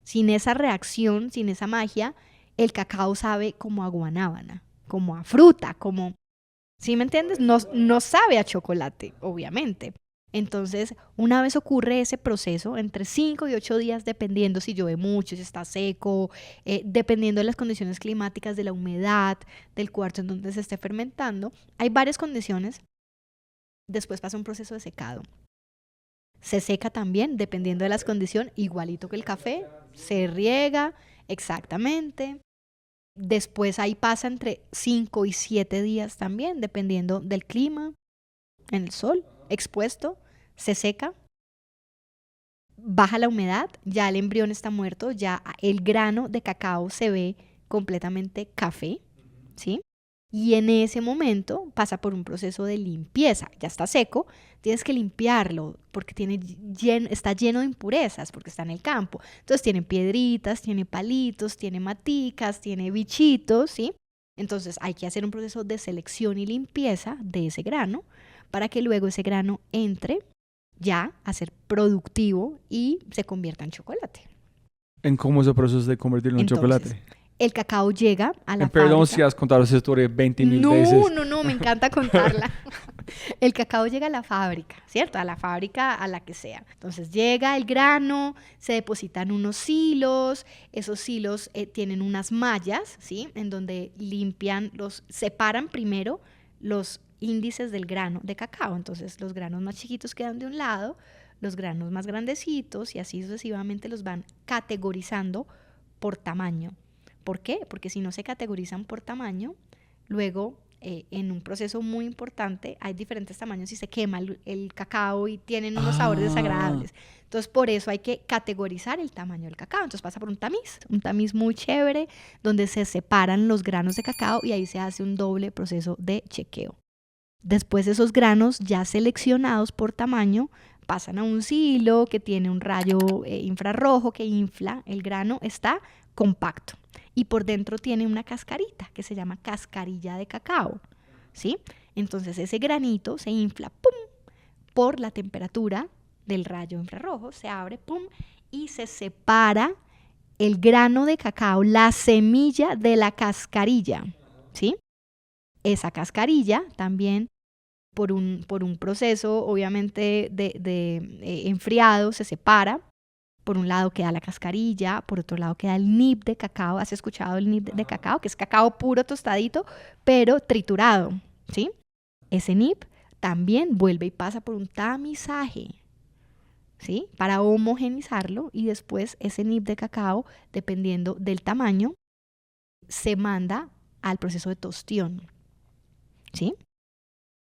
Sin esa reacción, sin esa magia, el cacao sabe como a guanábana, como a fruta, como, ¿sí me entiendes? No sabe a chocolate, obviamente. Entonces, una vez ocurre ese proceso, entre 5 y 8 días, dependiendo si llueve mucho, si está seco, dependiendo de las condiciones climáticas, de la humedad, del cuarto en donde se esté fermentando, hay varias condiciones. Después pasa un proceso de secado. Se seca también, dependiendo de las condiciones, igualito que el café, se riega, exactamente. Después ahí pasa entre 5 y 7 días también, dependiendo del clima, en el sol, expuesto. Se seca, baja la humedad, ya el embrión está muerto, ya el grano de cacao se ve completamente café, ¿sí? Y en ese momento pasa por un proceso de limpieza, ya está seco, tienes que limpiarlo porque está lleno de impurezas, porque está en el campo. Entonces tiene piedritas, tiene palitos, tiene maticas, tiene bichitos, ¿sí? Entonces hay que hacer un proceso de selección y limpieza de ese grano para que luego ese grano entre ya a ser productivo y se convierta en chocolate. ¿En cómo es el proceso de convertirlo en chocolate? El cacao llega a la Perdón fábrica. si has contado esa historia 20,000 veces. No, me encanta contarla. El cacao llega a la fábrica, ¿cierto? A la fábrica, a la que sea. Entonces llega el grano, se depositan unos hilos, esos hilos tienen unas mallas, ¿sí? En donde separan primero los índices del grano de cacao. Entonces los granos más chiquitos quedan de un lado, los granos más grandecitos y así sucesivamente los van categorizando por tamaño. ¿Por qué? Porque si no se categorizan por tamaño, luego en un proceso muy importante hay diferentes tamaños y se quema el cacao y tienen unos sabores desagradables. Entonces por eso hay que categorizar el tamaño del cacao. Entonces pasa por un tamiz muy chévere donde se separan los granos de cacao y ahí se hace un doble proceso de chequeo. Después esos granos ya seleccionados por tamaño pasan a un silo que tiene un rayo infrarrojo que infla. El grano está compacto y por dentro tiene una cascarita que se llama cascarilla de cacao, ¿sí? Entonces ese granito se infla, ¡pum!, por la temperatura del rayo infrarrojo, se abre, ¡pum!, y se separa el grano de cacao, la semilla de la cascarilla, ¿sí? Esa cascarilla también por un proceso obviamente de enfriado se separa. Por un lado queda la cascarilla, por otro lado queda el nib de cacao. ¿Has escuchado el nib de cacao? Que es cacao puro tostadito, pero triturado, ¿sí? Ese nib también vuelve y pasa por un tamizaje, ¿sí? Para homogenizarlo y después ese nib de cacao, dependiendo del tamaño, se manda al proceso de tostión, ¿sí?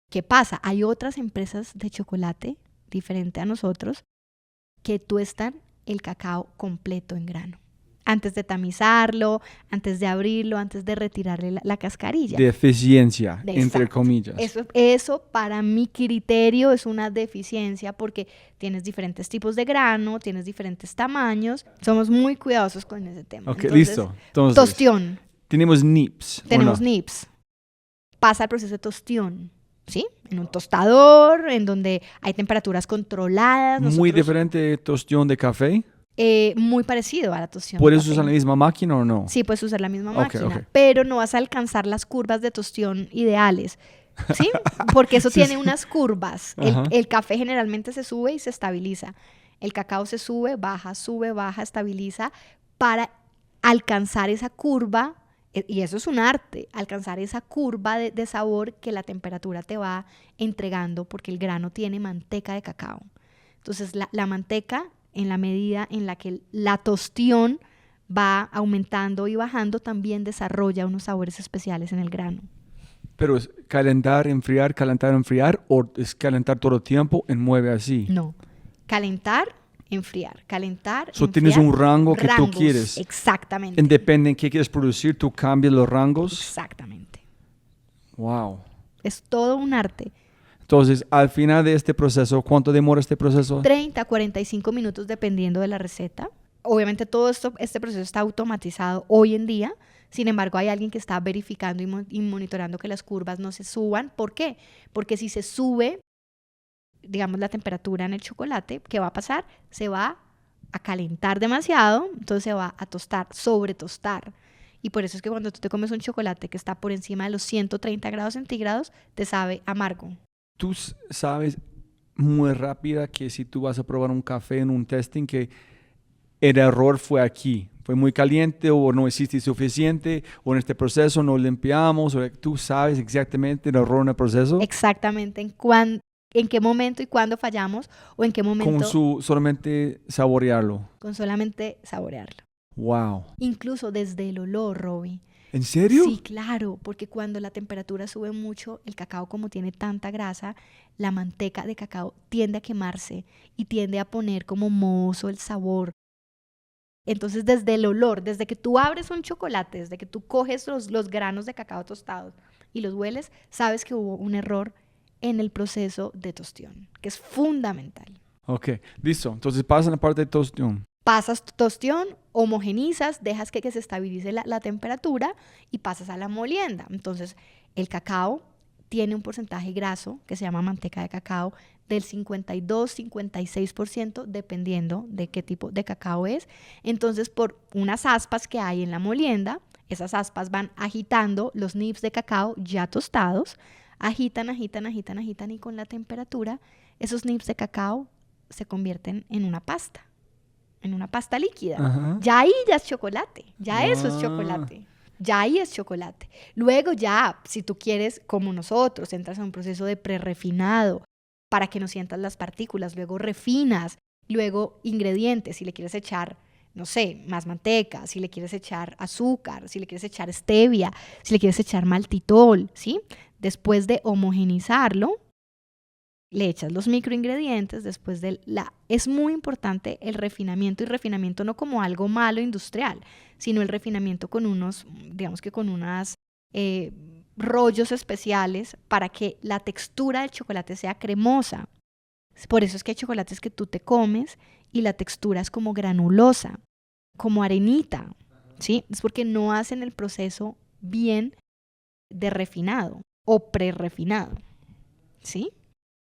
¿Qué pasa? Hay otras empresas de chocolate, diferente a nosotros, que tuestan el cacao completo en grano. Antes de tamizarlo, antes de abrirlo, antes de retirarle la cascarilla. Deficiencia, entre comillas. Eso para mi criterio es una deficiencia porque tienes diferentes tipos de grano, tienes diferentes tamaños. Somos muy cuidadosos con ese tema. Ok, listo. Entonces, tostión. Tenemos nips. Tenemos nips. Pasa el proceso de tostión, ¿sí? En un tostador, en donde hay temperaturas controladas. Muy diferente de tostión de café. Muy parecido a la tostión. ¿Puedes usar la misma máquina o no? Sí, puedes usar la misma máquina, pero no vas a alcanzar las curvas de tostión ideales, ¿sí? Porque eso tiene unas curvas. El café generalmente se sube y se estabiliza. El cacao se sube, baja, estabiliza para alcanzar esa curva. Y eso es un arte, alcanzar esa curva de sabor que la temperatura te va entregando porque el grano tiene manteca de cacao. Entonces la manteca, en la medida en la que la tostión va aumentando y bajando, también desarrolla unos sabores especiales en el grano. ¿Pero es calentar, enfriar, o es calentar todo el tiempo y mueve así? No, calentar, enfriar. Tienes un rango que tú quieres. Exactamente. Depende en qué quieres producir, tú cambias los rangos. Exactamente. Wow. Es todo un arte. Entonces, al final de este proceso, ¿cuánto demora este proceso? 30 a 45 minutos dependiendo de la receta. Obviamente todo este proceso está automatizado hoy en día. Sin embargo, hay alguien que está verificando y monitorando que las curvas no se suban. ¿Por qué? Porque si se sube, digamos, la temperatura en el chocolate, ¿qué va a pasar? Se va a calentar demasiado, entonces se va a tostar, sobretostar. Y por eso es que cuando tú te comes un chocolate que está por encima de los 130 grados centígrados, te sabe amargo. Tú sabes muy rápida que si tú vas a probar un café en un testing, que el error fue aquí. Fue muy caliente o no hiciste suficiente o en este proceso no limpiamos. Tú sabes exactamente el error en el proceso. Exactamente. En qué momento y cuándo fallamos o en qué momento. Solamente saborearlo. Con solamente saborearlo. Wow. Incluso desde el olor, Robbie. ¿En serio? Sí, claro, porque cuando la temperatura sube mucho, el cacao, como tiene tanta grasa, la manteca de cacao tiende a quemarse y tiende a poner como mohoso el sabor. Entonces, desde el olor, desde que tú abres un chocolate, desde que tú coges los granos de cacao tostados y los hueles, sabes que hubo un error en el proceso de tostión, que es fundamental. Ok, listo. Entonces pasa la parte de tostión. Pasas tostión, homogenizas, dejas que se estabilice la temperatura y pasas a la molienda. Entonces, el cacao tiene un porcentaje graso que se llama manteca de cacao del 52-56%, dependiendo de qué tipo de cacao es. Entonces, por unas aspas que hay en la molienda, esas aspas van agitando los nibs de cacao ya tostados agitan, agitan, agitan, agitan, y con la temperatura esos nibs de cacao se convierten en una pasta líquida. Ajá. Ya ahí ya es chocolate, ya eso es Ah. chocolate. Ya ahí es chocolate. Luego ya, si tú quieres, como nosotros, entras a un proceso de prerrefinado para que no sientas las partículas, luego refinas, luego ingredientes, si le quieres echar, no sé, más manteca, si le quieres echar azúcar, si le quieres echar stevia, si le quieres echar maltitol, ¿sí? Después de homogenizarlo, le echas los microingredientes. Después es muy importante el refinamiento, y refinamiento no como algo malo industrial, sino el refinamiento con unos, digamos que con unas rollos especiales para que la textura del chocolate sea cremosa. Por eso es que hay chocolates que tú te comes y la textura es como granulosa, como arenita, ¿sí? Es porque no hacen el proceso bien de refinado o prerrefinado, ¿sí?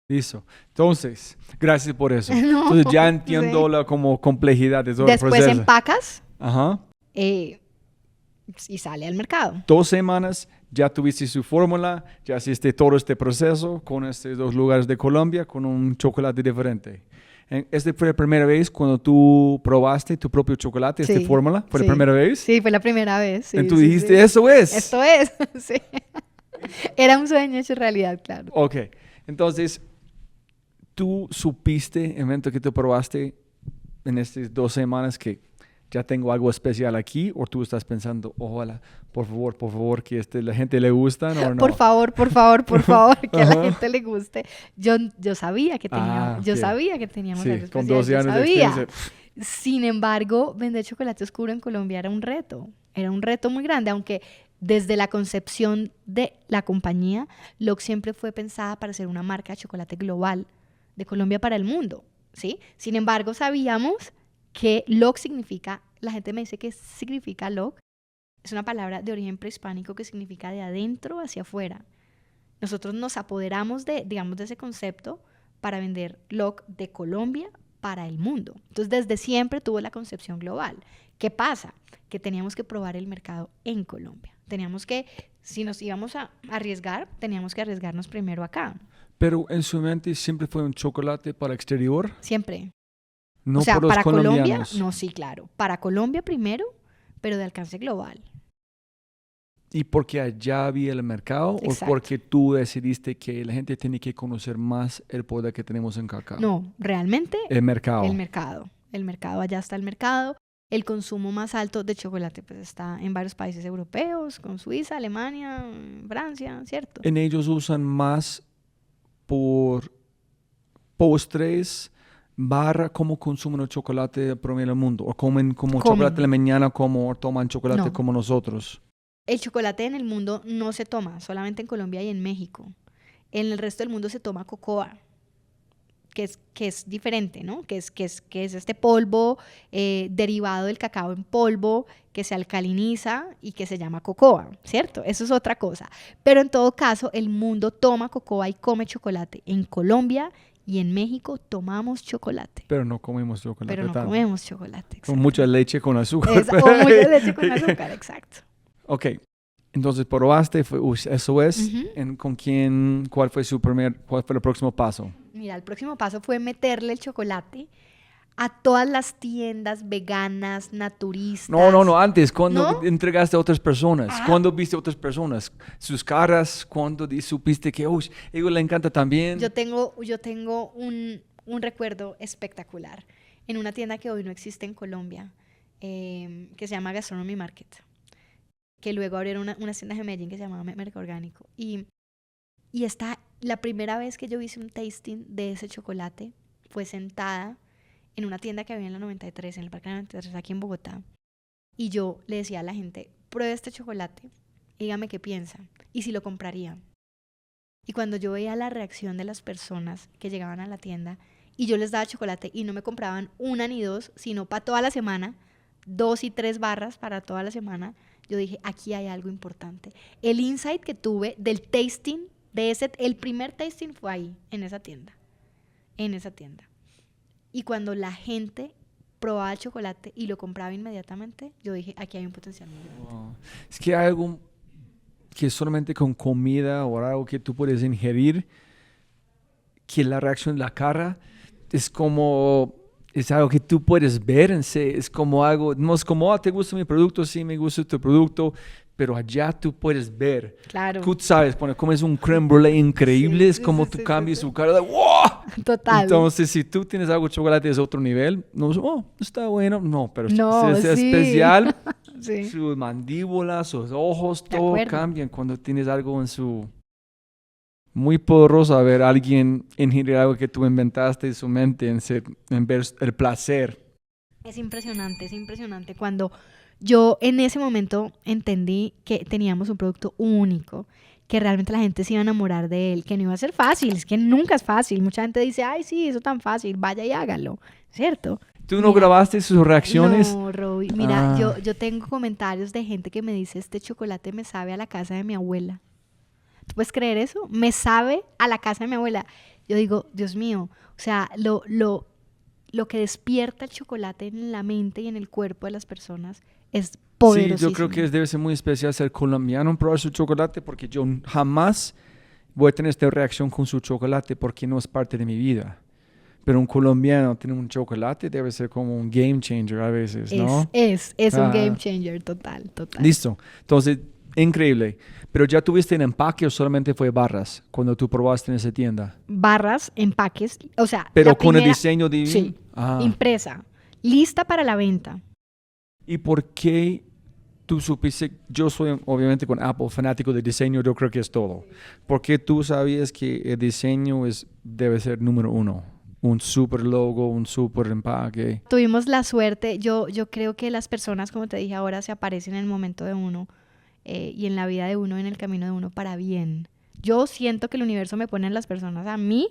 Listo. Entonces, gracias por eso. No, Entonces ya entiendo sí. la como complejidad de todo el Después proceso. empacas Ajá. y sale al mercado. 2 semanas, ya tuviste su fórmula, ya hiciste todo este proceso con estos 2 lugares de Colombia con un chocolate diferente. ¿Esta fue la primera vez cuando tú probaste tu propio chocolate, esta Sí, fórmula? ¿Fue sí. la primera vez? Sí, fue la primera vez. Sí, Y tú sí, dijiste, sí. eso es. Esto es, sí. Era un sueño hecho realidad, claro. Ok, entonces, ¿tú supiste, en el momento que tú probaste en estas 2 semanas, que ya tengo algo especial aquí? ¿O tú estás pensando, ojalá, por favor, que la gente le gusta, o no? Por favor, que a la gente le guste. Yo sabía que teníamos, ok. sabía que teníamos algo Sí, con especial, 12 yo años de sabía. experiencia. Sin embargo, vender chocolate oscuro en Colombia era un reto muy grande, aunque desde la concepción de la compañía, LOC siempre fue pensada para ser una marca de chocolate global de Colombia para el mundo, ¿sí? Sin embargo, sabíamos que LOC significa, la gente me dice que significa LOC, es una palabra de origen prehispánico que significa de adentro hacia afuera. Nosotros nos apoderamos de ese concepto para vender LOC de Colombia para el mundo. Entonces, desde siempre tuvo la concepción global. ¿Qué pasa? Que teníamos que probar el mercado en Colombia. Teníamos que, si nos íbamos a arriesgar, teníamos que arriesgarnos primero acá. Pero en su mente siempre fue un chocolate para exterior. Siempre. No o sea, por los para colombianos. Colombia, no, sí, claro. Para Colombia primero, pero de alcance global. ¿Y porque allá había el mercado? Exacto. ¿O porque tú decidiste que la gente tiene que conocer más el poder que tenemos en cacao? No, realmente El mercado. El mercado, allá está el mercado. El consumo más alto de chocolate pues está en varios países europeos, con Suiza, Alemania, Francia, ¿cierto? En ellos usan más por postres, ¿cómo consumen el chocolate promedio del mundo? ¿O comen como chocolate en la mañana o toman chocolate No. como nosotros? El chocolate en el mundo no se toma, solamente en Colombia y en México. En el resto del mundo se toma cocoa, que es diferente, ¿no? Que es este polvo derivado del cacao en polvo que se alcaliniza y que se llama cocoa, ¿cierto? Eso es otra cosa. Pero en todo caso, el mundo toma cocoa y come chocolate. En Colombia y en México tomamos chocolate. Pero no comemos chocolate comemos chocolate. Con mucha leche con azúcar. O mucha leche con azúcar, exacto. Ok, entonces probaste, eso es. ¿Con quién? ¿Cuál fue el próximo paso? Mira, el próximo paso fue meterle el chocolate a todas las tiendas veganas, naturistas. No, antes, ¿cuándo ¿No? entregaste a otras personas? ¿Cuándo viste a otras personas? Sus caras, ¿cuándo supiste que, ellos le encanta también? Yo tengo un recuerdo espectacular en una tienda que hoy no existe en Colombia, que se llama Gastronomy Market, que luego abrieron unas tiendas de Medellín que se llamaba Mercado Orgánico. Y la primera vez que yo hice un tasting de ese chocolate fue sentada en una tienda que había en la 93, en el Parque 93, aquí en Bogotá. Y yo le decía a la gente, pruebe este chocolate, dígame qué piensa y si lo compraría. Y cuando yo veía la reacción de las personas que llegaban a la tienda y yo les daba chocolate y no me compraban una ni dos, sino para toda la semana, 2 y 3 barras para toda la semana, yo dije, aquí hay algo importante. El insight que tuve del tasting, el primer tasting fue ahí, en esa tienda. Y cuando la gente probaba el chocolate y lo compraba inmediatamente, yo dije, aquí hay un potencial muy grande. Wow. Es que hay algo que solamente con comida o algo que tú puedes ingerir, que la reacción de la cara es como, es algo que tú puedes ver, es como algo, no es como, ¿te gusta mi producto? Sí, me gusta tu producto, pero allá tú puedes ver. Claro. Tú sabes, cuando comes un crème brûlée increíble, es como tú cambias su cara de ¡wow! Total. Entonces, si tú tienes algo de chocolate es otro nivel, no, está bueno, no, pero No, si es sí. especial, Sí. sus mandíbulas, sus ojos, De todo acuerdo. cambian cuando tienes algo en su... Muy poderoso ver a alguien ingerir algo que tú inventaste en su mente, en ver el placer. Es impresionante cuando yo en ese momento entendí que teníamos un producto único, que realmente la gente se iba a enamorar de él, que no iba a ser fácil, es que nunca es fácil. Mucha gente dice, ay, sí, eso tan fácil, vaya y hágalo, ¿cierto? ¿Tú no grabaste sus reacciones? No, Roby, mira, yo tengo comentarios de gente que me dice, este chocolate me sabe a la casa de mi abuela. ¿Tú puedes creer eso? Me sabe a la casa de mi abuela. Yo digo, Dios mío, o sea, lo que despierta el chocolate en la mente y en el cuerpo de las personas es poderosísimo. Sí, yo creo que debe ser muy especial ser colombiano probar su chocolate porque yo jamás voy a tener esta reacción con su chocolate porque no es parte de mi vida. Pero un colombiano tiene un chocolate, debe ser como un game changer a veces, ¿no? Es un game changer total. Listo. Entonces, increíble. Pero ¿ya tuviste en empaque o solamente fue barras cuando tú probaste en esa tienda? Barras, empaques, o sea... Pero con el diseño divino. Sí, impresa, lista para la venta. ¿Y por qué tú supiste? Yo soy obviamente con Apple fanático de diseño, yo creo que es todo. ¿Por qué tú sabías que el diseño debe ser número uno? Un super logo, un super empaque. Tuvimos la suerte, yo creo que las personas, como te dije ahora, se aparecen en el momento de uno y en la vida de uno, en el camino de uno para bien. Yo siento que el universo me pone en las personas a mí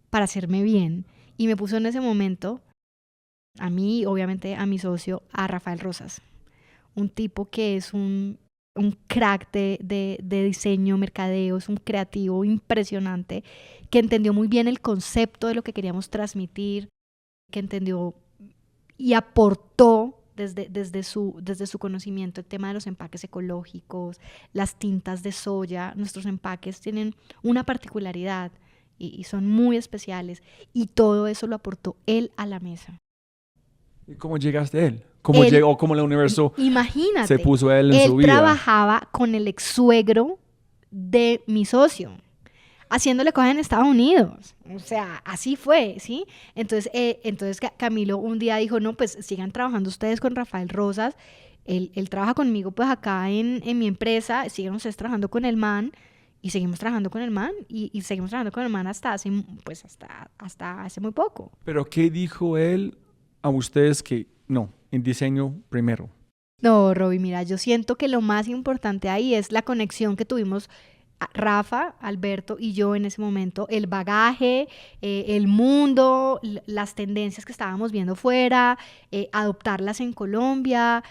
para hacerme bien y me puso en ese momento a mí, obviamente a mi socio, a Rafael Rosas, un tipo que es un crack de diseño, mercadeo, es un creativo impresionante, que entendió muy bien el concepto de lo que queríamos transmitir, que entendió y aportó desde su conocimiento el tema de los empaques ecológicos, las tintas de soya. Nuestros empaques tienen una particularidad y son muy especiales y todo eso lo aportó él a la mesa. ¿Y cómo llegaste a él? ¿Cómo llegó? ¿Cómo el universo se puso a él en su vida? Él trabajaba con el ex suegro de mi socio, haciéndole cosas en Estados Unidos. O sea, así fue, ¿sí? Entonces Camilo un día dijo, no, pues sigan trabajando ustedes con Rafael Rosas. Él trabaja conmigo pues acá en mi empresa, sigan ustedes trabajando con el man. Y seguimos trabajando con el man y seguimos trabajando con el man hasta hace muy poco. ¿Pero qué dijo él a ustedes que no, en diseño primero? No, Roby, mira, yo siento que lo más importante ahí es la conexión que tuvimos Rafa, Alberto y yo en ese momento, el bagaje, el mundo, las tendencias que estábamos viendo fuera, adoptarlas en Colombia.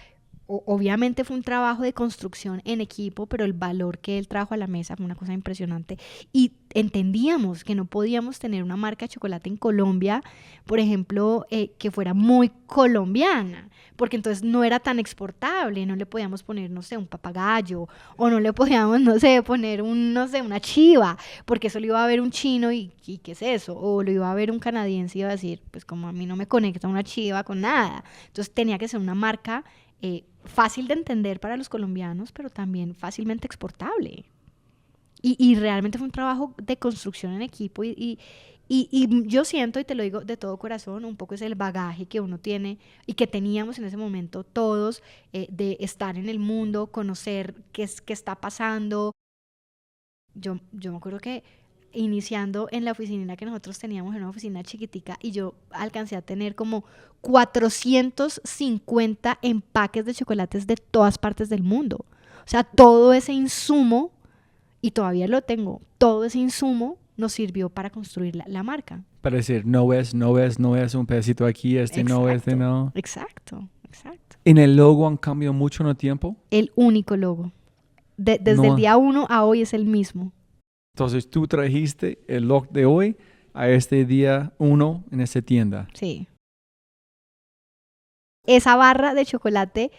Obviamente fue un trabajo de construcción en equipo, pero el valor que él trajo a la mesa fue una cosa impresionante. Y entendíamos que no podíamos tener una marca de chocolate en Colombia, por ejemplo, que fuera muy colombiana, porque entonces no era tan exportable, no le podíamos poner, no sé, un papagayo, o no le podíamos, no sé, poner una chiva, porque eso lo iba a ver un chino y ¿qué es eso? O lo iba a ver un canadiense y iba a decir, pues como a mí no me conecta una chiva con nada. Entonces tenía que ser una marca fácil de entender para los colombianos, pero también fácilmente exportable. Y realmente fue un trabajo de construcción en equipo y yo siento, y te lo digo de todo corazón, un poco es el bagaje que uno tiene y que teníamos en ese momento todos de estar en el mundo, conocer qué está pasando. Yo me acuerdo que iniciando en la oficina que nosotros teníamos, en una oficina chiquitica, y yo alcancé a tener como 450 empaques de chocolates de todas partes del mundo. O sea, todo ese insumo, y todavía lo tengo, todo ese insumo nos sirvió para construir la marca. Para decir, no es un pedacito aquí, no, no. Exacto. ¿En el logo han cambiado mucho en el tiempo? El único logo. Desde el día 1 a hoy es el mismo. Entonces tú trajiste el look de hoy a este día 1 en esta tienda. Sí. Esa barra de chocolate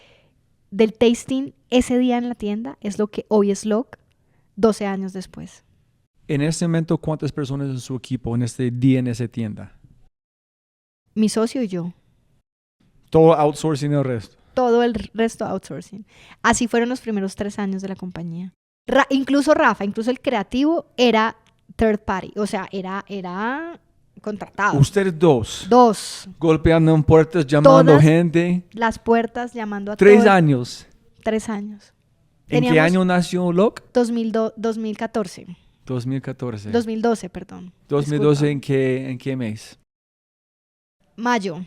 del tasting ese día en la tienda es lo que hoy es Log 12 años después. En ese momento, ¿cuántas personas en su equipo en este día en esa tienda? Mi socio y yo. Todo outsourcing y el resto. Todo el resto outsourcing. Así fueron los primeros 3 años de la compañía. Incluso Rafa, incluso el creativo era third party, o sea, era contratado. Ustedes dos. Dos. Golpeando en puertas, llamando Todas gente. las puertas, llamando a 3 todos. años. 3 años. ¿En qué año nació Log? 2014. 2014. 2012, perdón. 2012, Disculpa. ¿en qué mes? Mayo.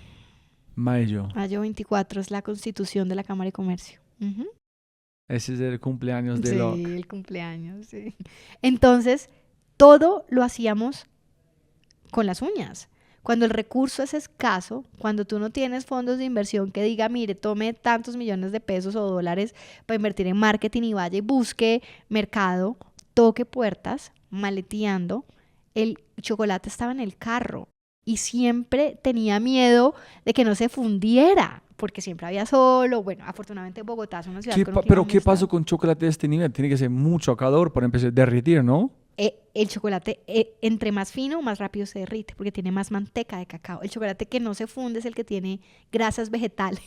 Mayo. Mayo 24 es la constitución de la Cámara de Comercio. Uh-huh. Ese es el cumpleaños de Sí, Log. el cumpleaños, sí. Entonces, todo lo hacíamos con las uñas. Cuando el recurso es escaso, cuando tú no tienes fondos de inversión que diga, mire, tome tantos millones de pesos o dólares para invertir en marketing y vaya y busque mercado, toque puertas, maleteando, el chocolate estaba en el carro y siempre tenía miedo de que no se fundiera, porque siempre había sol, o bueno, afortunadamente Bogotá es una ciudad con un clima ¿Pero muy qué pasó estable. con chocolate de este nivel? Tiene que ser mucho calor para empezar a derretir, ¿no? El chocolate, entre más fino, más rápido se derrite, porque tiene más manteca de cacao. El chocolate que no se funde es el que tiene grasas vegetales.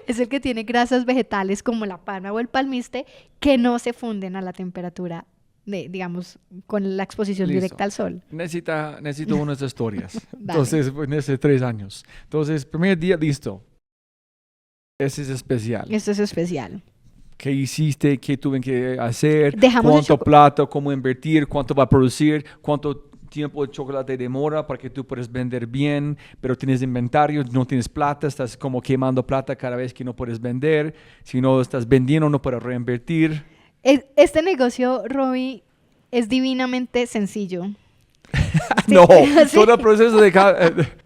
Es el que tiene grasas vegetales como la pana o el palmiste que no se funden a la temperatura, digamos, con la exposición Listo. directa al sol. Necesito unas historias. Dale. Entonces, en ese 3 años. Entonces, primer día, listo. Ese es especial. Esto es especial. ¿Qué hiciste? ¿Qué tuve que hacer? Dejamos el ¿Cuánto plata? ¿Cómo invertir? ¿Cuánto va a producir? ¿Cuánto tiempo el chocolate demora para que tú puedas vender bien? Pero tienes inventario, no tienes plata, estás como quemando plata cada vez que no puedes vender. Si no estás vendiendo, no puedes reinvertir. Este negocio, Robbie, es divinamente sencillo. No, Sí. todo el proceso de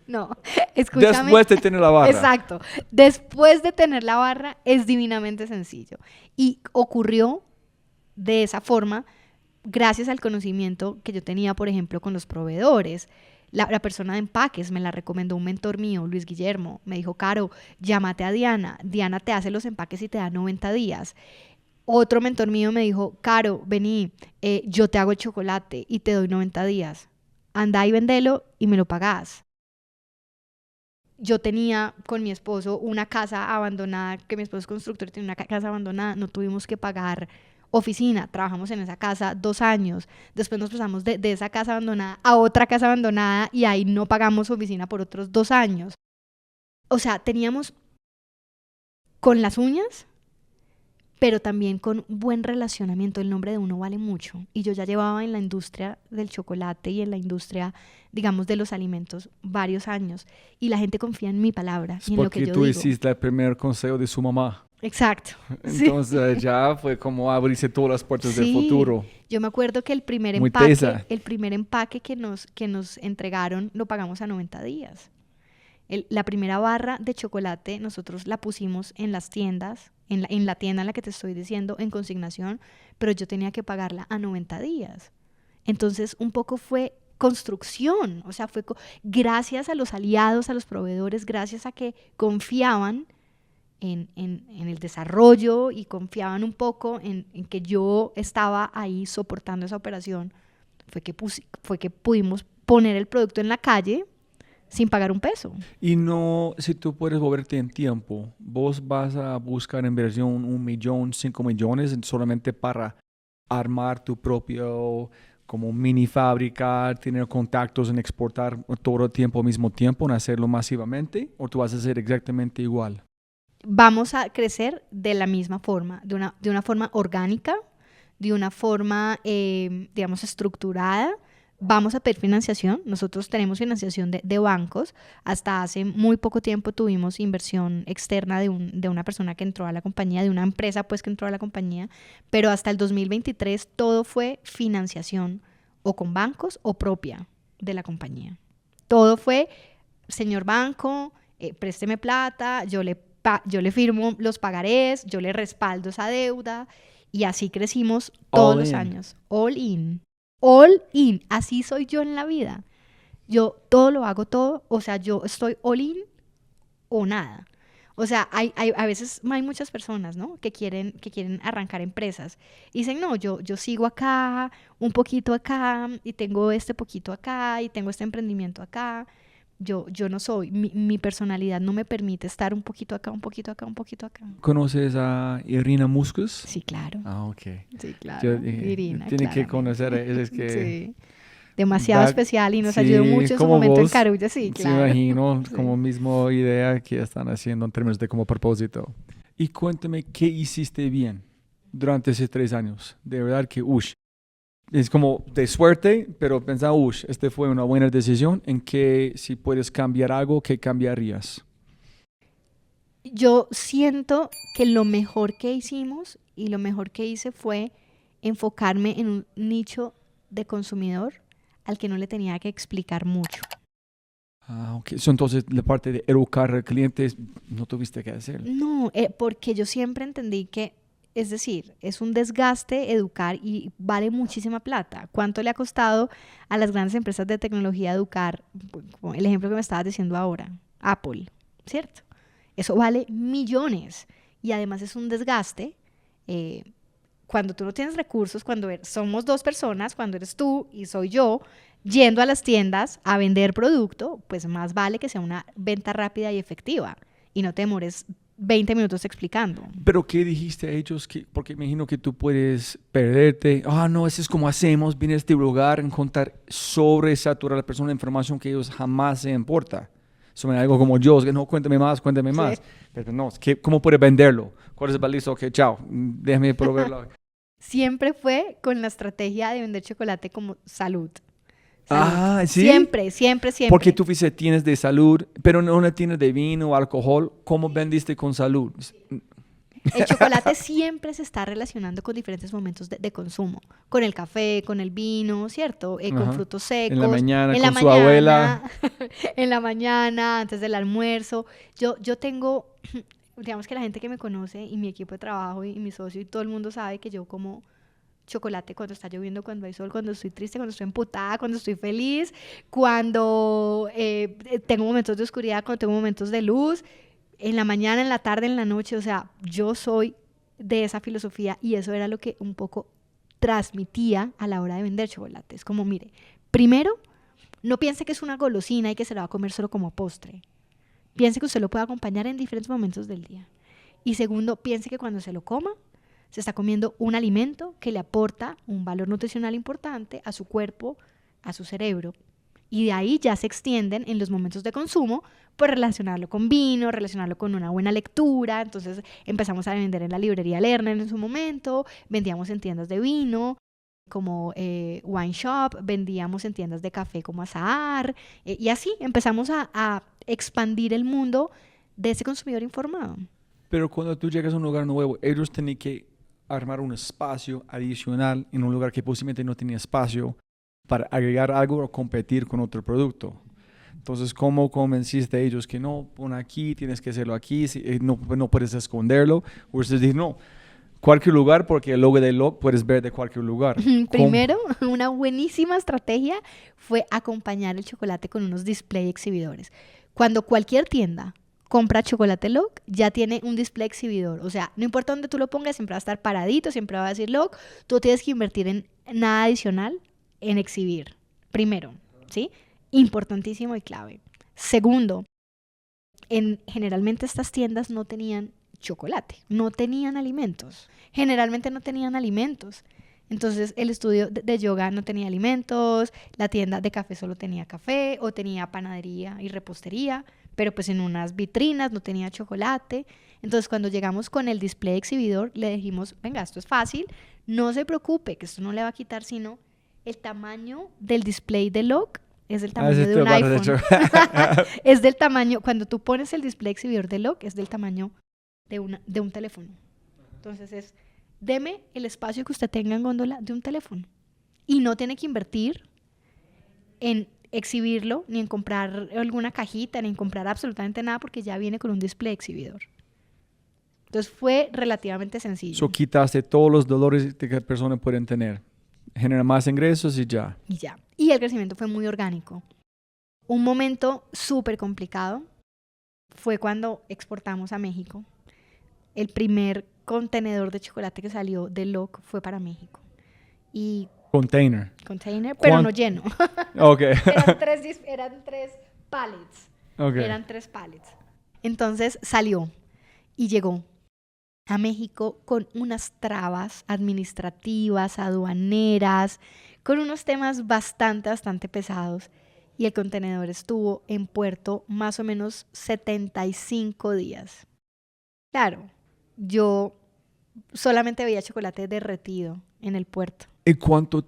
No, escúchame. después de tener la barra. Exacto. Después de tener la barra es divinamente sencillo. Y ocurrió de esa forma gracias al conocimiento que yo tenía, por ejemplo, con los proveedores. La persona de empaques me la recomendó un mentor mío, Luis Guillermo. Me dijo, Caro, llámate a Diana. Diana te hace los empaques y te da 90 días. Otro mentor mío me dijo, Caro, vení, yo te hago el chocolate y te doy 90 días. Anda y vendelo y me lo pagás. Yo tenía con mi esposo una casa abandonada, que mi esposo es constructor, tiene una casa abandonada, no tuvimos que pagar oficina, trabajamos en esa casa 2 años, después nos pasamos de esa casa abandonada a otra casa abandonada y ahí no pagamos oficina por otros 2 años. O sea, teníamos con las uñas, pero también con buen relacionamiento. El nombre de uno vale mucho. Y yo ya llevaba en la industria del chocolate y en la industria, digamos, de los alimentos varios años. Y la gente confía en mi palabra y en lo que Porque yo tú digo. hiciste el primer consejo de su mamá. Exacto. Sí. Entonces ya fue como abrirse todas las puertas del futuro. Yo me acuerdo que el primer Muy tesa. empaque que nos entregaron lo pagamos a 90 días. La primera barra de chocolate nosotros la pusimos en las tiendas, en la tienda en la que te estoy diciendo, en consignación, pero yo tenía que pagarla a 90 días. Entonces un poco fue construcción, o sea, fue gracias a los aliados, a los proveedores, gracias a que confiaban en el desarrollo y confiaban un poco en que yo estaba ahí soportando esa operación, fue que pudimos poner el producto en la calle sin pagar un peso. Y no, si tú puedes moverte en tiempo, vos vas a buscar inversión 1 millón, 5 millones solamente para armar tu propio como mini fábrica, tener contactos en exportar todo el tiempo al mismo tiempo, en hacerlo masivamente, o tú vas a hacer exactamente igual. Vamos a crecer de la misma forma, de una forma orgánica, de una forma, digamos, estructurada. Vamos a pedir financiación. Nosotros tenemos financiación de bancos. Hasta hace muy poco tiempo tuvimos inversión externa de una persona que entró a la compañía, de una empresa pues que entró a la compañía. Pero hasta el 2023 todo fue financiación o con bancos o propia de la compañía. Todo fue, señor banco, présteme plata, yo le firmo los pagarés, yo le respaldo esa deuda. Y así crecimos todos los años. All in. All in, así soy yo en la vida. Yo todo lo hago todo, o sea, yo estoy all in o nada. O sea, a veces hay muchas personas, ¿no? Que quieren arrancar empresas. Y dicen, no, yo sigo acá, un poquito acá, y tengo este poquito acá, y tengo este emprendimiento acá. Yo no soy, mi personalidad no me permite estar un poquito acá, un poquito acá, un poquito acá. ¿Conoces a Irina Muscus? Sí, claro. Ah, ok. Sí, claro. Yo, Irina, tiene que claramente. conocer, es que... Sí. Demasiado da- especial y nos sí, ayudó mucho en su como momento en vos, Carulla, sí, se claro. imagino, Sí. como mismo idea que están haciendo en términos de como propósito. Y cuéntame, ¿qué hiciste bien durante esos 3 años? De verdad que, es como de suerte, pero pensaba, esta fue una buena decisión. En que si puedes cambiar algo, ¿qué cambiarías? Yo siento que lo mejor que hicimos y lo mejor que hice fue enfocarme en un nicho de consumidor al que no le tenía que explicar mucho. Ah, ok. Entonces, la parte de educar al cliente no tuviste que hacer. No, porque yo siempre entendí que, es decir, es un desgaste educar y vale muchísima plata. ¿Cuánto le ha costado a las grandes empresas de tecnología educar? Como el ejemplo que me estabas diciendo ahora, Apple, ¿cierto? Eso vale millones y además es un desgaste. Cuando tú no tienes recursos, cuando somos 2 personas, cuando eres tú y soy yo, yendo a las tiendas a vender producto, pues más vale que sea una venta rápida y efectiva y no te demores 20 minutos explicando. ¿Pero qué dijiste a ellos? Porque me imagino que tú puedes perderte. No, eso es como hacemos, viene a este lugar, encontrar sobresaturar a la persona de información que ellos jamás se importa. Sobre algo como yo, que no, cuéntame más. Sí. Pero no, ¿cómo puede venderlo? ¿Cuál es el valor? Ok, chao, déjame probarlo. Siempre fue con la estrategia de vender chocolate como salud. Salud. ¿Sí? Siempre, siempre, siempre. Porque tú fuiste, tienes de salud, pero no una tienes de vino o alcohol. ¿Cómo vendiste con salud? El chocolate siempre se está relacionando con diferentes momentos de consumo. Con el café, con el vino, ¿cierto? Con Ajá. frutos secos. En la mañana, En con la su abuela. en la mañana, antes del almuerzo. Yo tengo, digamos que la gente que me conoce y mi equipo de trabajo y mi socio y todo el mundo sabe que yo como chocolate cuando está lloviendo, cuando hay sol, cuando estoy triste, cuando estoy emputada, cuando estoy feliz, cuando tengo momentos de oscuridad, cuando tengo momentos de luz, en la mañana, en la tarde, en la noche. O sea, yo soy de esa filosofía y eso era lo que un poco transmitía a la hora de vender chocolate. Es como, mire, primero, no piense que es una golosina y que se la va a comer solo como postre. Piense que usted lo puede acompañar en diferentes momentos del día. Y segundo, piense que cuando se lo coma, se está comiendo un alimento que le aporta un valor nutricional importante a su cuerpo, a su cerebro. Y de ahí ya se extienden en los momentos de consumo, pues relacionarlo con vino, relacionarlo con una buena lectura. Entonces empezamos a vender en la librería Lerner en su momento, vendíamos en tiendas de vino como Wine Shop, vendíamos en tiendas de café como Azahar, y así empezamos a expandir el mundo de ese consumidor informado. Pero cuando tú llegas a un lugar nuevo, ellos tienen que armar un espacio adicional en un lugar que posiblemente no tenía espacio para agregar algo o competir con otro producto. Entonces, ¿cómo convenciste a ellos que no, pon aquí, tienes que hacerlo aquí, no puedes esconderlo? O ustedes dicen, no, cualquier lugar, porque el logo del log puedes ver de cualquier lugar. Primero, una buenísima estrategia fue acompañar el chocolate con unos display exhibidores. Cuando cualquier tienda compra chocolate Log, ya tiene un display exhibidor. O sea, no importa dónde tú lo pongas, siempre va a estar paradito, siempre va a decir Log. Tú tienes que invertir en nada adicional en exhibir. Primero, ¿sí? Importantísimo y clave. Segundo, generalmente estas tiendas no tenían chocolate, no tenían alimentos. Generalmente no tenían alimentos. Entonces el estudio de yoga no tenía alimentos, la tienda de café solo tenía café o tenía panadería y repostería, pero pues en unas vitrinas no tenía chocolate. Entonces cuando llegamos con el display exhibidor le dijimos, venga, esto es fácil, no se preocupe, que esto no le va a quitar sino el tamaño del display de Log. Es del tamaño de un iPhone. Es del tamaño, cuando tú pones el display exhibidor de Log, es del tamaño de un teléfono. Entonces deme el espacio que usted tenga en góndola de un teléfono. Y no tiene que invertir en exhibirlo, ni en comprar alguna cajita, ni en comprar absolutamente nada, porque ya viene con un display exhibidor. Entonces fue relativamente sencillo. Quitaste todos los dolores que personas pueden tener. Genera más ingresos y ya. Y ya. Y el crecimiento fue muy orgánico. Un momento súper complicado fue cuando exportamos a México. El primer contenedor de chocolate que salió de LOC fue para México. Y Container, pero no lleno. Okay. eran tres pallets. Okay. Eran 3 pallets. Entonces salió y llegó a México con unas trabas administrativas, aduaneras, con unos temas bastante pesados. Y el contenedor estuvo en puerto más o menos 75 días. Claro, yo solamente veía chocolate derretido en el puerto. ¿Y cuánto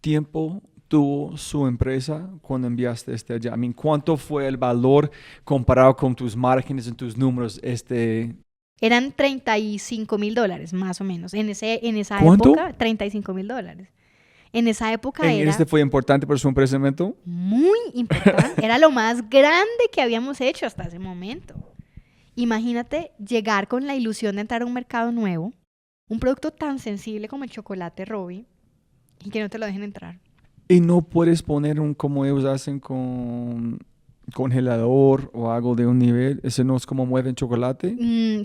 tiempo tuvo su empresa cuando enviaste allá? ¿Cuánto fue el valor comparado con tus márgenes en tus números? Eran $35,000 más o menos. En esa ¿Cuánto? época, $35,000. En esa época era... ¿Fue importante para su emprendimiento? Muy importante. Era lo más grande que habíamos hecho hasta ese momento. Imagínate llegar con la ilusión de entrar a un mercado nuevo, un producto tan sensible como el chocolate Robbie, y que no te lo dejen entrar. ¿Y no puedes poner como ellos hacen con congelador o algo de un nivel? ¿Ese no es como mueven chocolate?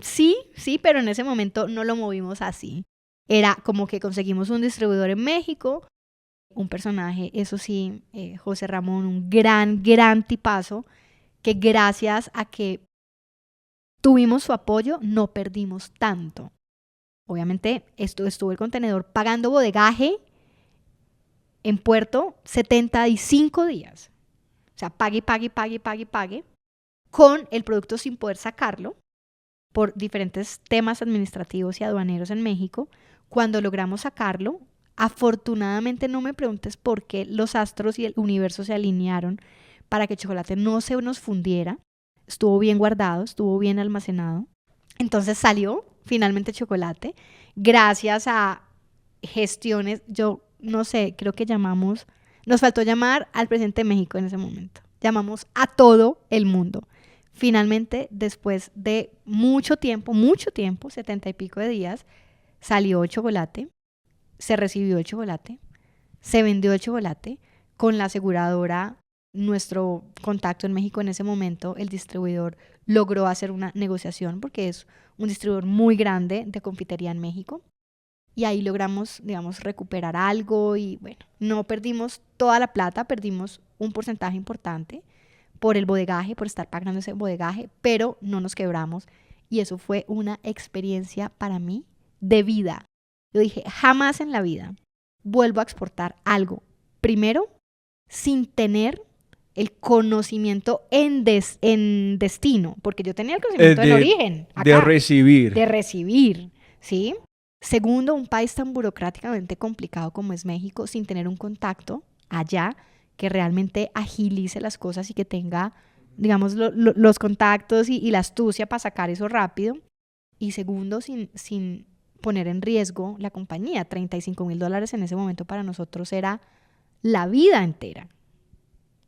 Sí, pero en ese momento no lo movimos así. Era como que conseguimos un distribuidor en México, un personaje, eso sí, José Ramón, un gran tipazo, que gracias a que tuvimos su apoyo, no perdimos tanto. Obviamente, estuvo el contenedor pagando bodegaje en puerto 75 días. O sea, pague, con el producto sin poder sacarlo por diferentes temas administrativos y aduaneros en México. Cuando logramos sacarlo, afortunadamente, no me preguntes por qué los astros y el universo se alinearon para que el chocolate no se nos fundiera. Estuvo bien guardado, estuvo bien almacenado. Entonces salió finalmente chocolate gracias a gestiones. Yo no sé, creo que nos faltó llamar al presidente de México en ese momento. Llamamos a todo el mundo. Finalmente, después de mucho tiempo, 70 y pico de días, salió el chocolate, se recibió el chocolate, se vendió el chocolate con la aseguradora. Nuestro contacto en México en ese momento, el distribuidor logró hacer una negociación porque es un distribuidor muy grande de confitería en México. Y ahí logramos, digamos, recuperar algo y bueno, no perdimos toda la plata, perdimos un porcentaje importante por el bodegaje, por estar pagando ese bodegaje, pero no nos quebramos y eso fue una experiencia para mí de vida. Yo dije, jamás en la vida vuelvo a exportar algo, primero, sin tener el conocimiento en destino, porque yo tenía el conocimiento en origen, acá, de recibir, ¿sí? Segundo, un país tan burocráticamente complicado como es México, sin tener un contacto allá que realmente agilice las cosas y que tenga, digamos, los contactos y la astucia para sacar eso rápido. Y segundo, sin poner en riesgo la compañía. $35,000 en ese momento para nosotros era la vida entera.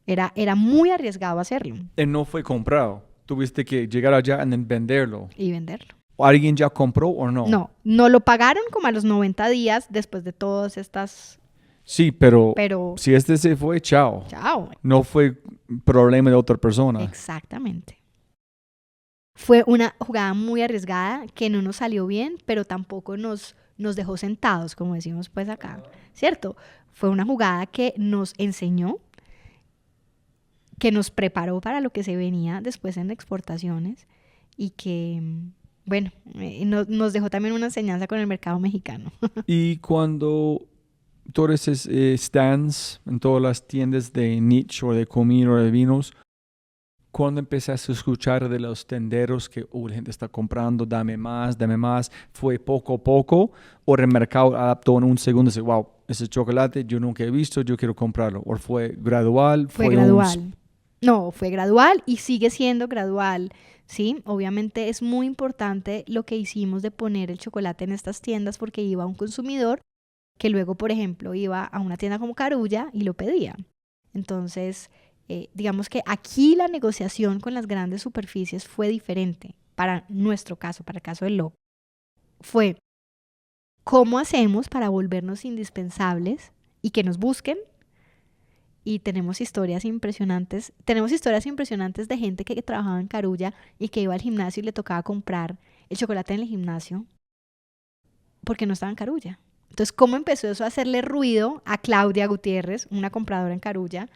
Era muy arriesgado hacerlo. No fue comprado. Tuviste que llegar allá y venderlo. Y venderlo. ¿Alguien ya compró o no? No lo pagaron como a los 90 días después de todas estas... Sí, pero si se fue, chao. No fue problema de otra persona. Exactamente. Fue una jugada muy arriesgada que no nos salió bien, pero tampoco nos dejó sentados, como decimos pues acá, ¿cierto? Fue una jugada que nos enseñó, que nos preparó para lo que se venía después en exportaciones y que, bueno, nos dejó también una enseñanza con el mercado mexicano. Y cuando todos esos stands en todas las tiendas de niche o de comida o de vinos, cuando empezaste a escuchar de los tenderos que la gente está comprando, dame más, ¿fue poco a poco o el mercado adaptó en un segundo y dice, wow, ese chocolate yo nunca he visto, yo quiero comprarlo? ¿O fue gradual? Fue gradual. No, fue gradual y sigue siendo gradual, ¿sí? Obviamente es muy importante lo que hicimos de poner el chocolate en estas tiendas porque iba a un consumidor que luego, por ejemplo, iba a una tienda como Carulla y lo pedía. Entonces, digamos que aquí la negociación con las grandes superficies fue diferente para nuestro caso, para el caso del LOC. Fue, ¿cómo hacemos para volvernos indispensables y que nos busquen? y tenemos historias impresionantes. Tenemos historias impresionantes de gente que trabajaba en Carulla y que iba al gimnasio y le tocaba comprar el chocolate en el gimnasio porque no estaba en Carulla. Entonces, ¿cómo empezó eso a hacerle ruido a Claudia Gutiérrez, una compradora en Carulla?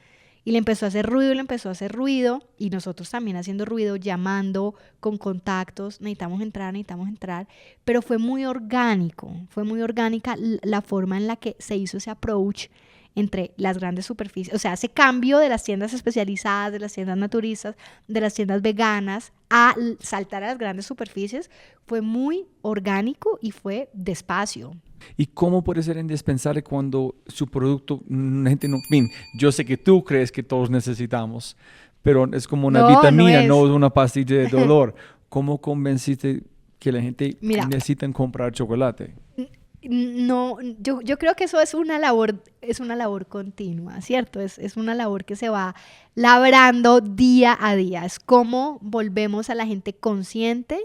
Y le empezó a hacer ruido, y le empezó a hacer ruido, y nosotros también haciendo ruido, llamando con contactos, necesitamos entrar, pero fue muy orgánico, fue muy orgánica la forma en la que se hizo ese approach entre las grandes superficies, o sea, ese cambio de las tiendas especializadas, de las tiendas naturistas, de las tiendas veganas, a saltar a las grandes superficies, fue muy orgánico y fue despacio. ¿Y cómo puede ser indispensable cuando su producto, la gente no... Bien, yo sé que tú crees que todos necesitamos, pero es como una vitamina, no es una pastilla de dolor. ¿Cómo convenciste que la gente necesita comprar chocolate? No, yo creo que eso es una labor continua, ¿cierto? Es una labor que se va labrando día a día. Es cómo volvemos a la gente consciente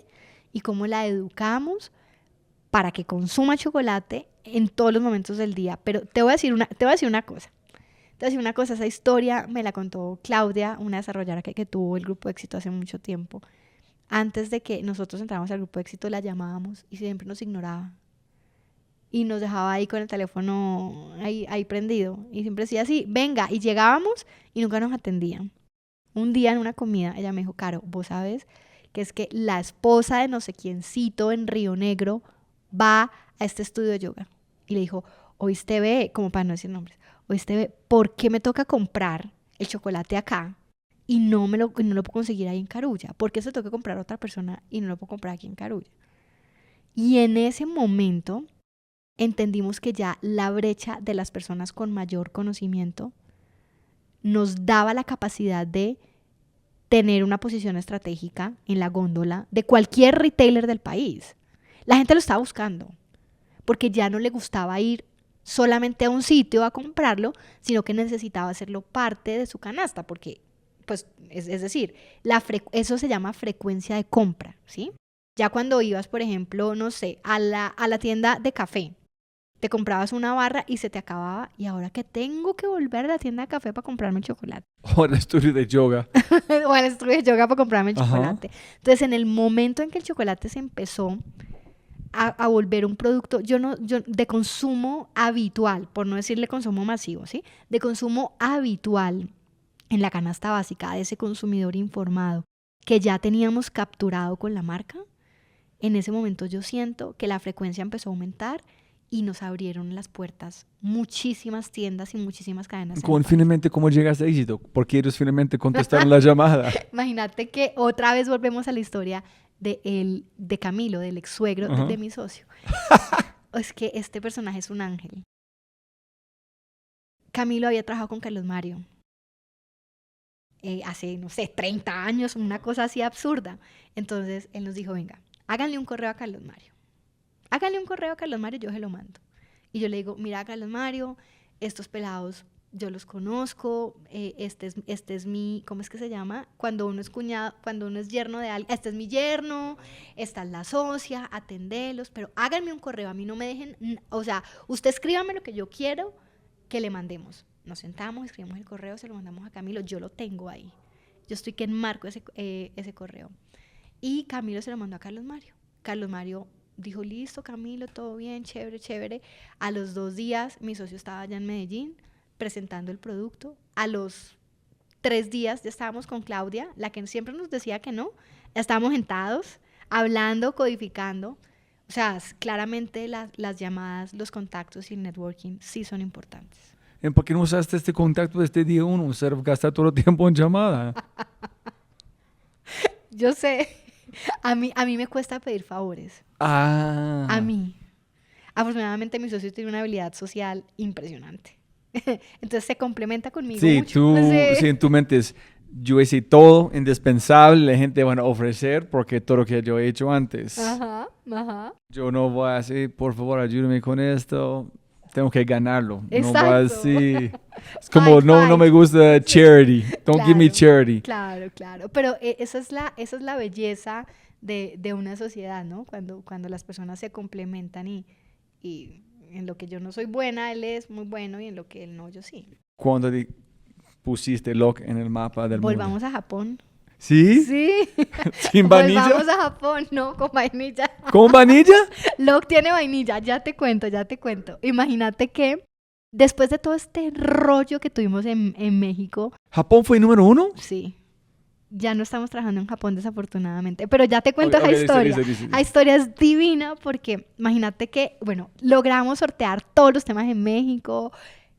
y cómo la educamos para que consuma chocolate en todos los momentos del día. Pero te voy a decir una cosa. Esa historia me la contó Claudia, una desarrolladora que tuvo el Grupo de Éxito hace mucho tiempo. Antes de que nosotros entráramos al Grupo de Éxito, la llamábamos y siempre nos ignoraba. Y nos dejaba ahí con el teléfono ahí prendido. Y siempre decía así, venga. Y llegábamos y nunca nos atendían. Un día en una comida, ella me dijo, Caro, vos sabes que es que la esposa de no sé quiéncito en Río Negro va a este estudio de yoga. Y le dijo, oíste ve, como para no decir nombres, oíste ve, ¿por qué me toca comprar el chocolate acá y no lo puedo conseguir ahí en Carulla? ¿Por qué se toca comprar a otra persona y no lo puedo comprar aquí en Carulla? Y en ese momento entendimos que ya la brecha de las personas con mayor conocimiento nos daba la capacidad de tener una posición estratégica en la góndola de cualquier retailer del país. La gente lo estaba buscando porque ya no le gustaba ir solamente a un sitio a comprarlo, sino que necesitaba hacerlo parte de su canasta, porque, pues, es decir, eso se llama frecuencia de compra, ¿sí? Ya cuando ibas, por ejemplo, no sé, a la tienda de café, te comprabas una barra y se te acababa, y ahora que tengo que volver a la tienda de café para comprarme el chocolate. O al estudio de yoga. O al estudio de yoga para comprarme el chocolate. Entonces, en el momento en que el chocolate se empezó a volver un producto yo de consumo habitual, por no decirle consumo masivo, ¿sí? De consumo habitual en la canasta básica de ese consumidor informado que ya teníamos capturado con la marca, en ese momento yo siento que la frecuencia empezó a aumentar y nos abrieron las puertas muchísimas tiendas y muchísimas cadenas. Finalmente, ¿cómo llegaste a éxito? ¿Por qué ellos finalmente contestaron la llamada? Imagínate que otra vez volvemos a la historia de Camilo, del ex suegro de mi socio. Es que este personaje es un ángel. Camilo había trabajado con Carlos Mario hace, no sé, 30 años, una cosa así absurda. Entonces, él nos dijo, venga, háganle un correo a Carlos Mario. Háganle un correo a Carlos Mario, yo se lo mando. Y yo le digo, mira, Carlos Mario, estos pelados yo los conozco, este es mi, ¿cómo es que se llama? Cuando uno es cuñado, cuando uno es yerno de alguien, este es mi yerno, esta es la socia, atendelos, pero háganme un correo, a mí no me dejen, o sea, usted escríbame lo que yo quiero que le mandemos. Nos sentamos, escribimos el correo, se lo mandamos a Camilo, yo lo tengo ahí. Yo estoy que enmarco ese correo. Y Camilo se lo mandó a Carlos Mario. Carlos Mario dijo, listo, Camilo, todo bien, chévere, chévere. A los 2 días, mi socio estaba allá en Medellín presentando el producto. A los 3 días ya estábamos con Claudia, la que siempre nos decía que no. Ya estábamos sentados, hablando, codificando. O sea, claramente las llamadas, los contactos y el networking sí son importantes. ¿Por qué no usaste este contacto desde día 1? Usted gasta todo el tiempo en llamada. Yo sé. A mí me cuesta pedir favores. A mí. Afortunadamente mi socio tiene una habilidad social impresionante. Entonces se complementa conmigo mucho. Sí, en tu mente es, yo hice todo indispensable, la gente va a ofrecer porque todo lo que yo he hecho antes. Ajá. Yo no voy a decir, por favor, ayúdame con esto. Tengo que ganarlo. Exacto. No voy a decir, es como, no me gusta charity. Don't give me charity. Claro. Pero esa es la belleza de una sociedad, ¿no? Cuando las personas se complementan y en lo que yo no soy buena, él es muy bueno y en lo que él no, yo sí. Cuando pusiste LOC en el mapa del mundo? Volvamos a Japón. ¿Sí? Sí. ¿Sin vainilla? Volvamos a Japón, no, con vainilla. ¿Con vainilla? LOC tiene vainilla, ya te cuento. Imagínate que después de todo este rollo que tuvimos en México. ¿Japón fue número 1? Sí. Ya no estamos trabajando en Japón, desafortunadamente. Pero ya te cuento esa historia. Listo. La historia es divina porque imagínate que, bueno, logramos sortear todos los temas en México.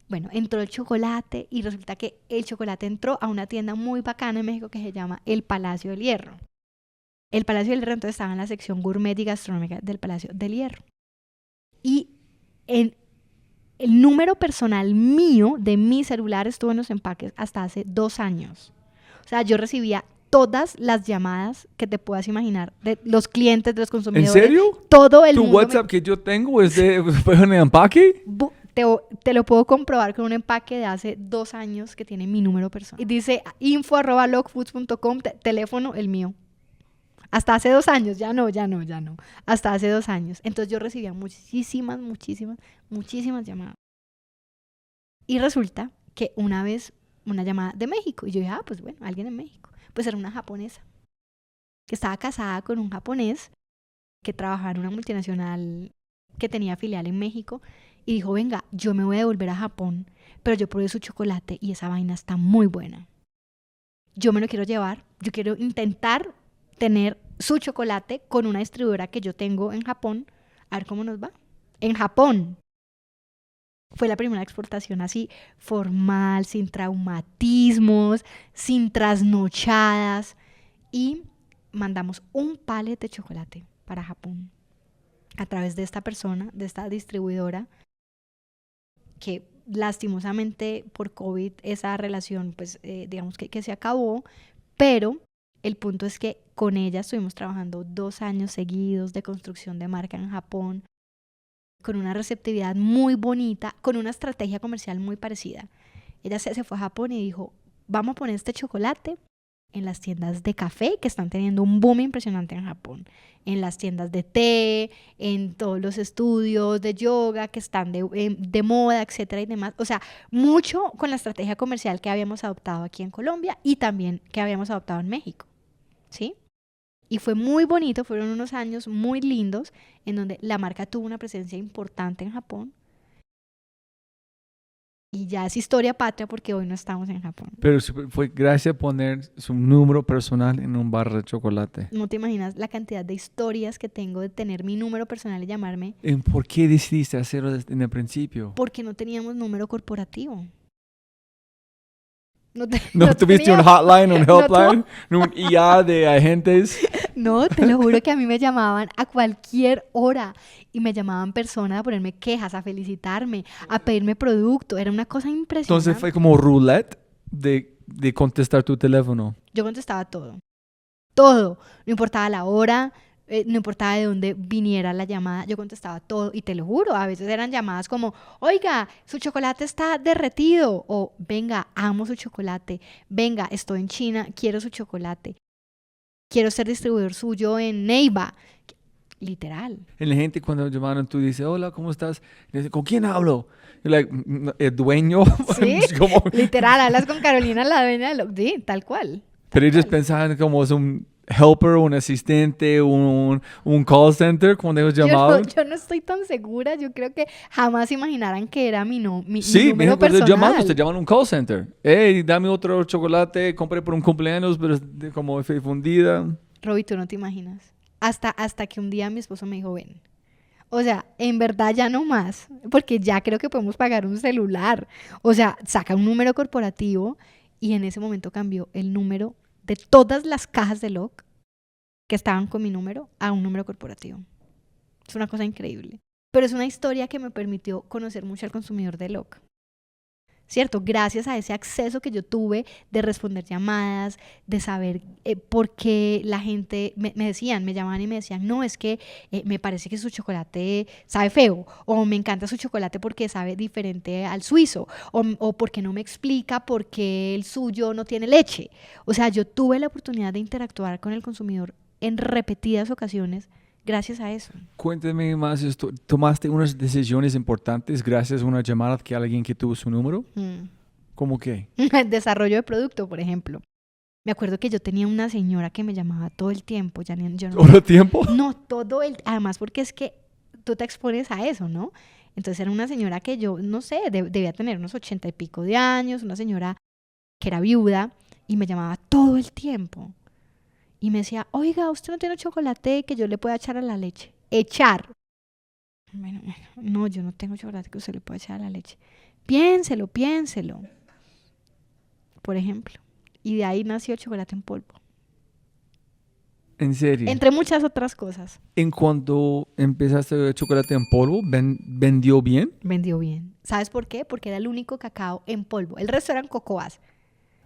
Bueno, entró el chocolate y resulta que el chocolate entró a una tienda muy bacana en México que se llama el Palacio del Hierro. El Palacio del Hierro entonces estaba en la sección gourmet y gastronómica del Palacio del Hierro. Y el número personal mío de mi celular estuvo en los empaques hasta hace 2 años. O sea, yo recibía todas las llamadas que te puedas imaginar de los clientes, de los consumidores. ¿En serio? Todo el ¿Tu mundo. WhatsApp que yo tengo fue un empaque? Te lo puedo comprobar con un empaque de hace 2 años que tiene mi número personal. Y dice info@locfoods.com, teléfono el mío. Hasta hace 2 años, ya no. Hasta hace 2 años. Entonces yo recibía muchísimas llamadas. Y resulta que una vez una llamada de México. Y yo dije, pues bueno, alguien en México. Pues era una japonesa que estaba casada con un japonés que trabajaba en una multinacional que tenía filial en México. Y dijo, venga, yo me voy a devolver a Japón, pero yo probé su chocolate y esa vaina está muy buena. Yo me lo quiero llevar. Yo quiero intentar tener su chocolate con una distribuidora que yo tengo en Japón. A ver cómo nos va. En Japón. Fue la primera exportación así formal, sin traumatismos, sin trasnochadas. Y mandamos un pallet de chocolate para Japón a través de esta persona, de esta distribuidora, que lastimosamente por COVID esa relación pues digamos que se acabó. Pero el punto es que con ella estuvimos trabajando 2 años seguidos de construcción de marca en Japón, con una receptividad muy bonita, con una estrategia comercial muy parecida. Ella se fue a Japón y dijo, vamos a poner este chocolate en las tiendas de café, que están teniendo un boom impresionante en Japón, en las tiendas de té, en todos los estudios de yoga que están de moda, etcétera y demás. O sea, mucho con la estrategia comercial que habíamos adoptado aquí en Colombia y también que habíamos adoptado en México, ¿sí? Y fue muy bonito, fueron unos años muy lindos en donde la marca tuvo una presencia importante en Japón. Y ya es historia patria porque hoy no estamos en Japón. Pero fue gracias a poner su número personal en un bar de chocolate. No te imaginas la cantidad de historias que tengo de tener mi número personal y llamarme. ¿Por qué decidiste hacerlo en el principio? Porque no teníamos número corporativo. ¿No tuviste un hotline, un helpline, un IA de agentes? No, te lo juro que a mí me llamaban a cualquier hora y me llamaban personas a ponerme quejas, a felicitarme, a pedirme producto. Era una cosa impresionante. Entonces fue como roulette de contestar tu teléfono. Yo contestaba todo. Todo. No importaba la hora, no importaba de dónde viniera la llamada, yo contestaba todo. Y te lo juro, a veces eran llamadas como, oiga, su chocolate está derretido. O, venga, amo su chocolate. Venga, estoy en China, quiero su chocolate. Quiero ser distribuidor suyo en Neiva. Literal. Y la gente cuando llamaron, tú dices, hola, ¿cómo estás? Y dice, ¿con quién hablo? Y like, ¿el dueño? Sí, como... literal, hablas con Carolina, la dueña de sí, tal cual. Pero ellos pensaban como es un helper, un asistente, un call center, cuando ellos llamaban. Yo no estoy tan segura, yo creo que jamás imaginaran que era mi número personal. Sí, te llaman un call center. Hey, dame otro chocolate, compré por un cumpleaños, pero como fundida. Roby, tú no te imaginas. Hasta que un día mi esposo me dijo, ven. O sea, en verdad ya no más, porque ya creo que podemos pagar un celular. O sea, saca un número corporativo y en ese momento cambió el número de todas las cajas de LOC que estaban con mi número a un número corporativo. Es una cosa increíble. Pero es una historia que me permitió conocer mucho al consumidor de LOC. ¿Cierto? Gracias a ese acceso que yo tuve de responder llamadas, de saber por qué la gente me llamaban y me decían, no, es que me parece que su chocolate sabe feo, o me encanta su chocolate porque sabe diferente al suizo, o porque no me explica por qué el suyo no tiene leche. O sea, yo tuve la oportunidad de interactuar con el consumidor en repetidas ocasiones gracias a eso. Cuéntame más esto. ¿Tomaste unas decisiones importantes gracias a una llamada que alguien que tuvo su número? ¿Cómo qué? Desarrollo de producto, por ejemplo. Me acuerdo que yo tenía una señora que me llamaba todo el tiempo. Yo no, ¿Todo el tiempo? no, todo el... Además, porque es que tú te expones a eso, ¿no? Entonces era una señora que yo, no sé, debía tener unos 80 y pico de años, una señora que era viuda y me llamaba todo el tiempo. Y me decía, oiga, ¿usted no tiene chocolate que yo le pueda echar a la leche? Echar. Bueno, no, yo no tengo chocolate que usted le pueda echar a la leche. Piénselo, piénselo. Por ejemplo. Y de ahí nació el chocolate en polvo. ¿En serio? Entre muchas otras cosas. En cuanto empezaste el chocolate en polvo, ¿vendió bien? Vendió bien. ¿Sabes por qué? Porque era el único cacao en polvo. El resto eran cocoas.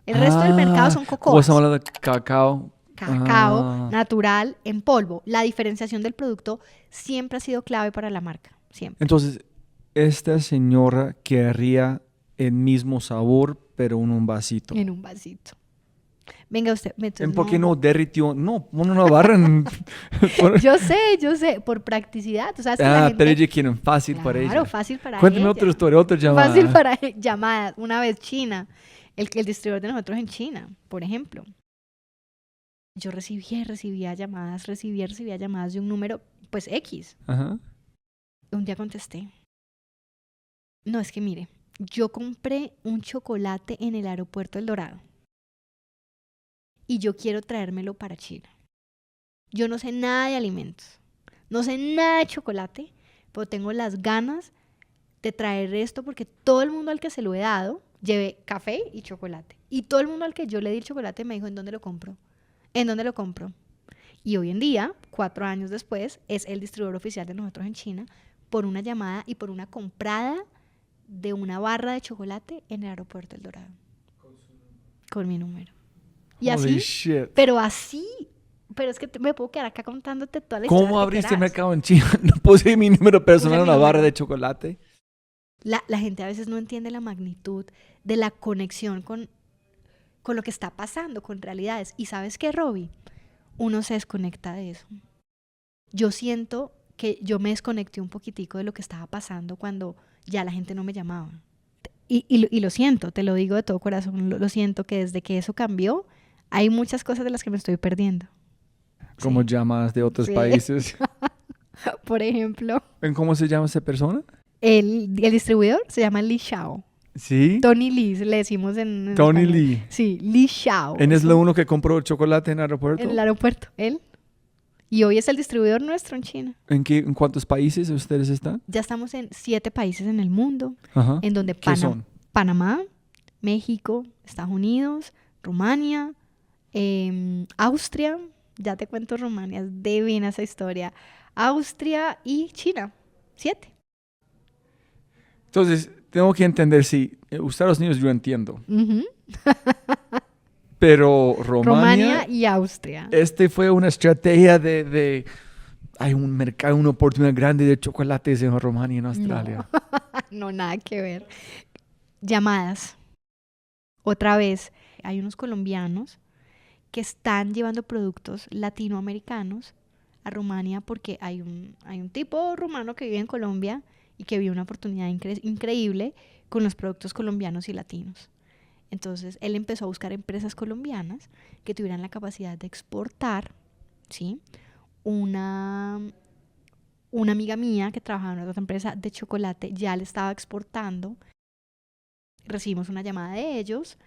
El resto del mercado son ¿Cómo cocoas. estamos hablando de cacao? Cacao natural en polvo. La diferenciación del producto siempre ha sido clave para la marca. Siempre. Entonces, esta señora querría el mismo sabor, pero en un vasito. En un vasito. Venga usted. ¿Por qué no derritió? No, pon una barra en... Yo sé, por practicidad. Tú sabes que la gente... pero ella quiere fácil para ella. Claro, fácil para Cuéntame ella. otra historia, otra llamada. Fácil para llamadas. Una vez China, el distribuidor de nosotros en China, por ejemplo. Yo recibía llamadas de un número, pues X. Ajá. Un día contesté. No, es que mire, yo compré un chocolate en el aeropuerto El Dorado. Y yo quiero traérmelo para China. Yo no sé nada de alimentos. No sé nada de chocolate, pero tengo las ganas de traer esto porque todo el mundo al que se lo he dado, llevé café y chocolate. Y todo el mundo al que yo le di el chocolate me dijo, ¿en dónde lo compro? ¿En dónde lo compro? Y hoy en día, 4 años después, es el distribuidor oficial de nosotros en China por una llamada y por una comprada de una barra de chocolate en el aeropuerto El Dorado. Con mi número. Y Holy así, shit. pero es que me puedo quedar acá contándote toda la historia. ¿Cómo que abriste el quieras. mercado en China? No puse mi número personal en mi una barra número. de chocolate. La gente a veces no entiende la magnitud de la conexión con lo que está pasando, con realidades. ¿Y sabes qué, Robbie? Uno se desconecta de eso. Yo siento que yo me desconecté un poquitico de lo que estaba pasando cuando ya la gente no me llamaba. Y lo siento, te lo digo de todo corazón, lo siento que desde que eso cambió, hay muchas cosas de las que me estoy perdiendo. Como Sí. llamadas de otros Sí. países. Por ejemplo, ¿En cómo se llama esa persona? el distribuidor se llama Li Xiao. Sí. Tony Lee, le decimos en Tony español. Lee. Sí, Li Xiao. ¿Él es lo uno que compró el chocolate en el aeropuerto? En el aeropuerto, él. Y hoy es el distribuidor nuestro en China. ¿En cuántos países ustedes están? Ya estamos en 7 países en el mundo, Ajá. en donde ¿Qué son? Panamá, México, Estados Unidos, Rumania, Austria, ya te cuento Rumania, es divina esa historia, Austria y China, 7. Entonces, tengo que entender si Estados Unidos yo entiendo, Ujú. pero Rumania y Austria. fue una estrategia de hay un mercado, una oportunidad grande de chocolates en Rumania y en Australia. No, nada que ver. Llamadas. Otra vez, hay unos colombianos que están llevando productos latinoamericanos a Rumania porque hay un tipo rumano que vive en Colombia y que vio una oportunidad increíble con los productos colombianos y latinos. Entonces, él empezó a buscar empresas colombianas que tuvieran la capacidad de exportar, ¿sí? Una amiga mía que trabajaba en otra empresa de chocolate ya le estaba exportando. Recibimos una llamada de ellos,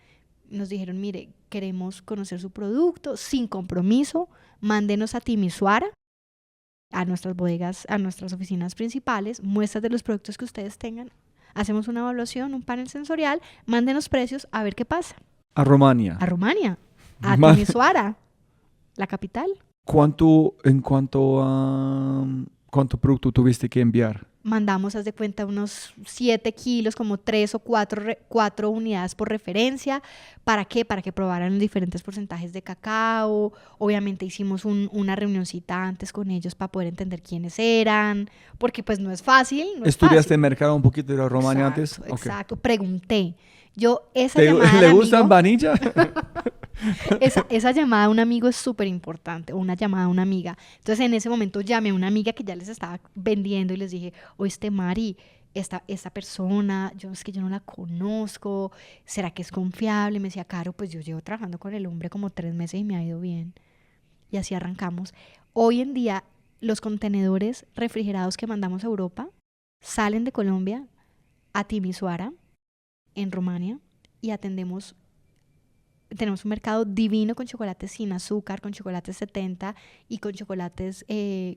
nos dijeron, mire, queremos conocer su producto sin compromiso, mándenos a Timisoara, a nuestras bodegas, a nuestras oficinas principales, muestras de los productos que ustedes tengan, hacemos una evaluación, un panel sensorial, mándenos precios, a ver qué pasa. A Rumania. A Rumania, a Ma- Timisoara, la capital. ¿Cuánto producto tuviste que enviar? Mandamos, haz de cuenta, unos 7 kilos, como 3 o 4 unidades por referencia. ¿Para qué? Para que probaran los diferentes porcentajes de cacao. Obviamente hicimos una reunioncita antes con ellos para poder entender quiénes eran, porque pues no es fácil. No es ¿Estudiaste fácil. el mercado un poquito de la Rumania antes? Exacto, pregunté. Yo esa ¿Le llamada al gustan amigo, vanilla? esa llamada a un amigo es súper importante, o una llamada a una amiga. Entonces en ese momento llamé a una amiga que ya les estaba vendiendo y les dije, oíste Mari, esta persona, es que yo no la conozco, ¿será que es confiable? Me decía, Caro, pues yo llevo trabajando con el hombre como 3 meses y me ha ido bien. Y así arrancamos. Hoy en día, los contenedores refrigerados que mandamos a Europa salen de Colombia a Timisoara, en Rumania, y tenemos un mercado divino con chocolates sin azúcar, con chocolates 70 y con chocolates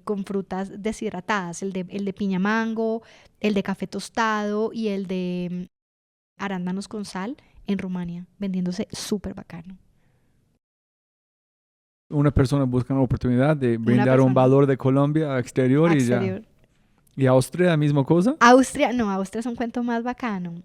con frutas deshidratadas, el de piña mango, el de café tostado y el de arándanos con sal en Rumania, vendiéndose súper bacano. Una persona busca una oportunidad de brindar un valor de Colombia a exterior. Y ya. ¿Y Austria, la misma cosa? Austria es un cuento más bacano.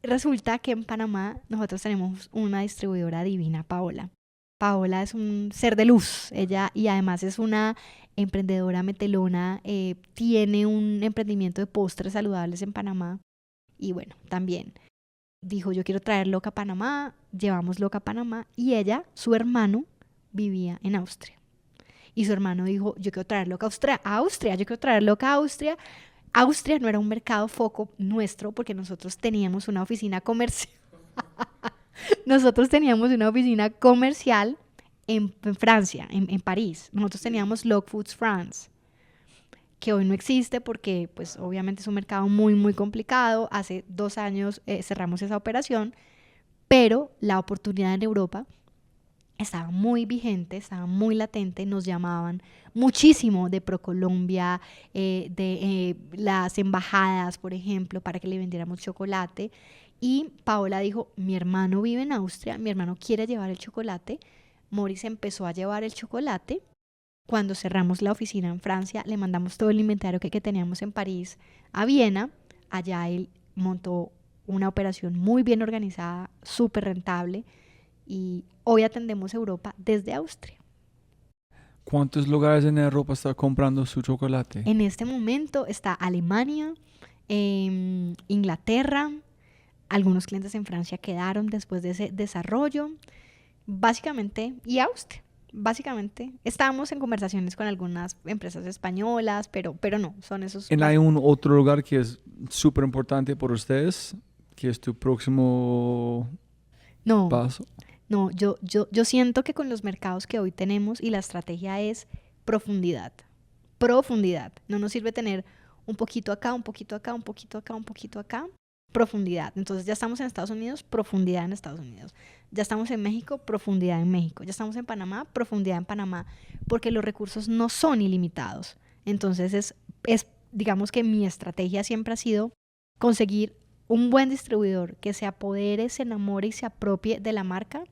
Resulta que en Panamá nosotros tenemos una distribuidora divina, Paola. Paola es un ser de luz, ella, y además es una emprendedora metelona, tiene un emprendimiento de postres saludables en Panamá. Y bueno, también dijo, yo quiero traer Loca a Panamá, llevamos Loca a Panamá, y su hermano, vivía en Austria. Y su hermano dijo, yo quiero traer Loca a Austria, yo quiero traer Loca a Austria. Austria no era un mercado foco nuestro porque nosotros teníamos una oficina comercial. Nosotros teníamos una oficina comercial en Francia, en París. Nosotros teníamos Log Foods France, que hoy no existe porque pues obviamente es un mercado muy, muy complicado. Hace 2 años cerramos esa operación, pero la oportunidad en Europa estaba muy vigente, estaba muy latente, nos llamaban muchísimo de ProColombia, de las embajadas, por ejemplo, para que le vendiéramos chocolate. Y Paola dijo, mi hermano vive en Austria, mi hermano quiere llevar el chocolate. Morris empezó a llevar el chocolate. Cuando cerramos la oficina en Francia, le mandamos todo el inventario que teníamos en París a Viena. Allá él montó una operación muy bien organizada, súper rentable. Y hoy atendemos Europa desde Austria. ¿Cuántos lugares en Europa está comprando su chocolate? En este momento está Alemania, Inglaterra, algunos clientes en Francia quedaron después de ese desarrollo, básicamente, y Austria. Básicamente, estábamos en conversaciones con algunas empresas españolas, pero no, son esos. ¿Hay un otro lugar que es súper importante por ustedes, que es tu próximo paso? No, yo siento que con los mercados que hoy tenemos y la estrategia es profundidad. Profundidad. No nos sirve tener un poquito acá, un poquito acá, un poquito acá, un poquito acá. Profundidad. Entonces ya estamos en Estados Unidos, profundidad en Estados Unidos. Ya estamos en México, profundidad en México. Ya estamos en Panamá, profundidad en Panamá. Porque los recursos no son ilimitados. Entonces digamos que mi estrategia siempre ha sido conseguir un buen distribuidor que se apodere, se enamore y se apropie de la marca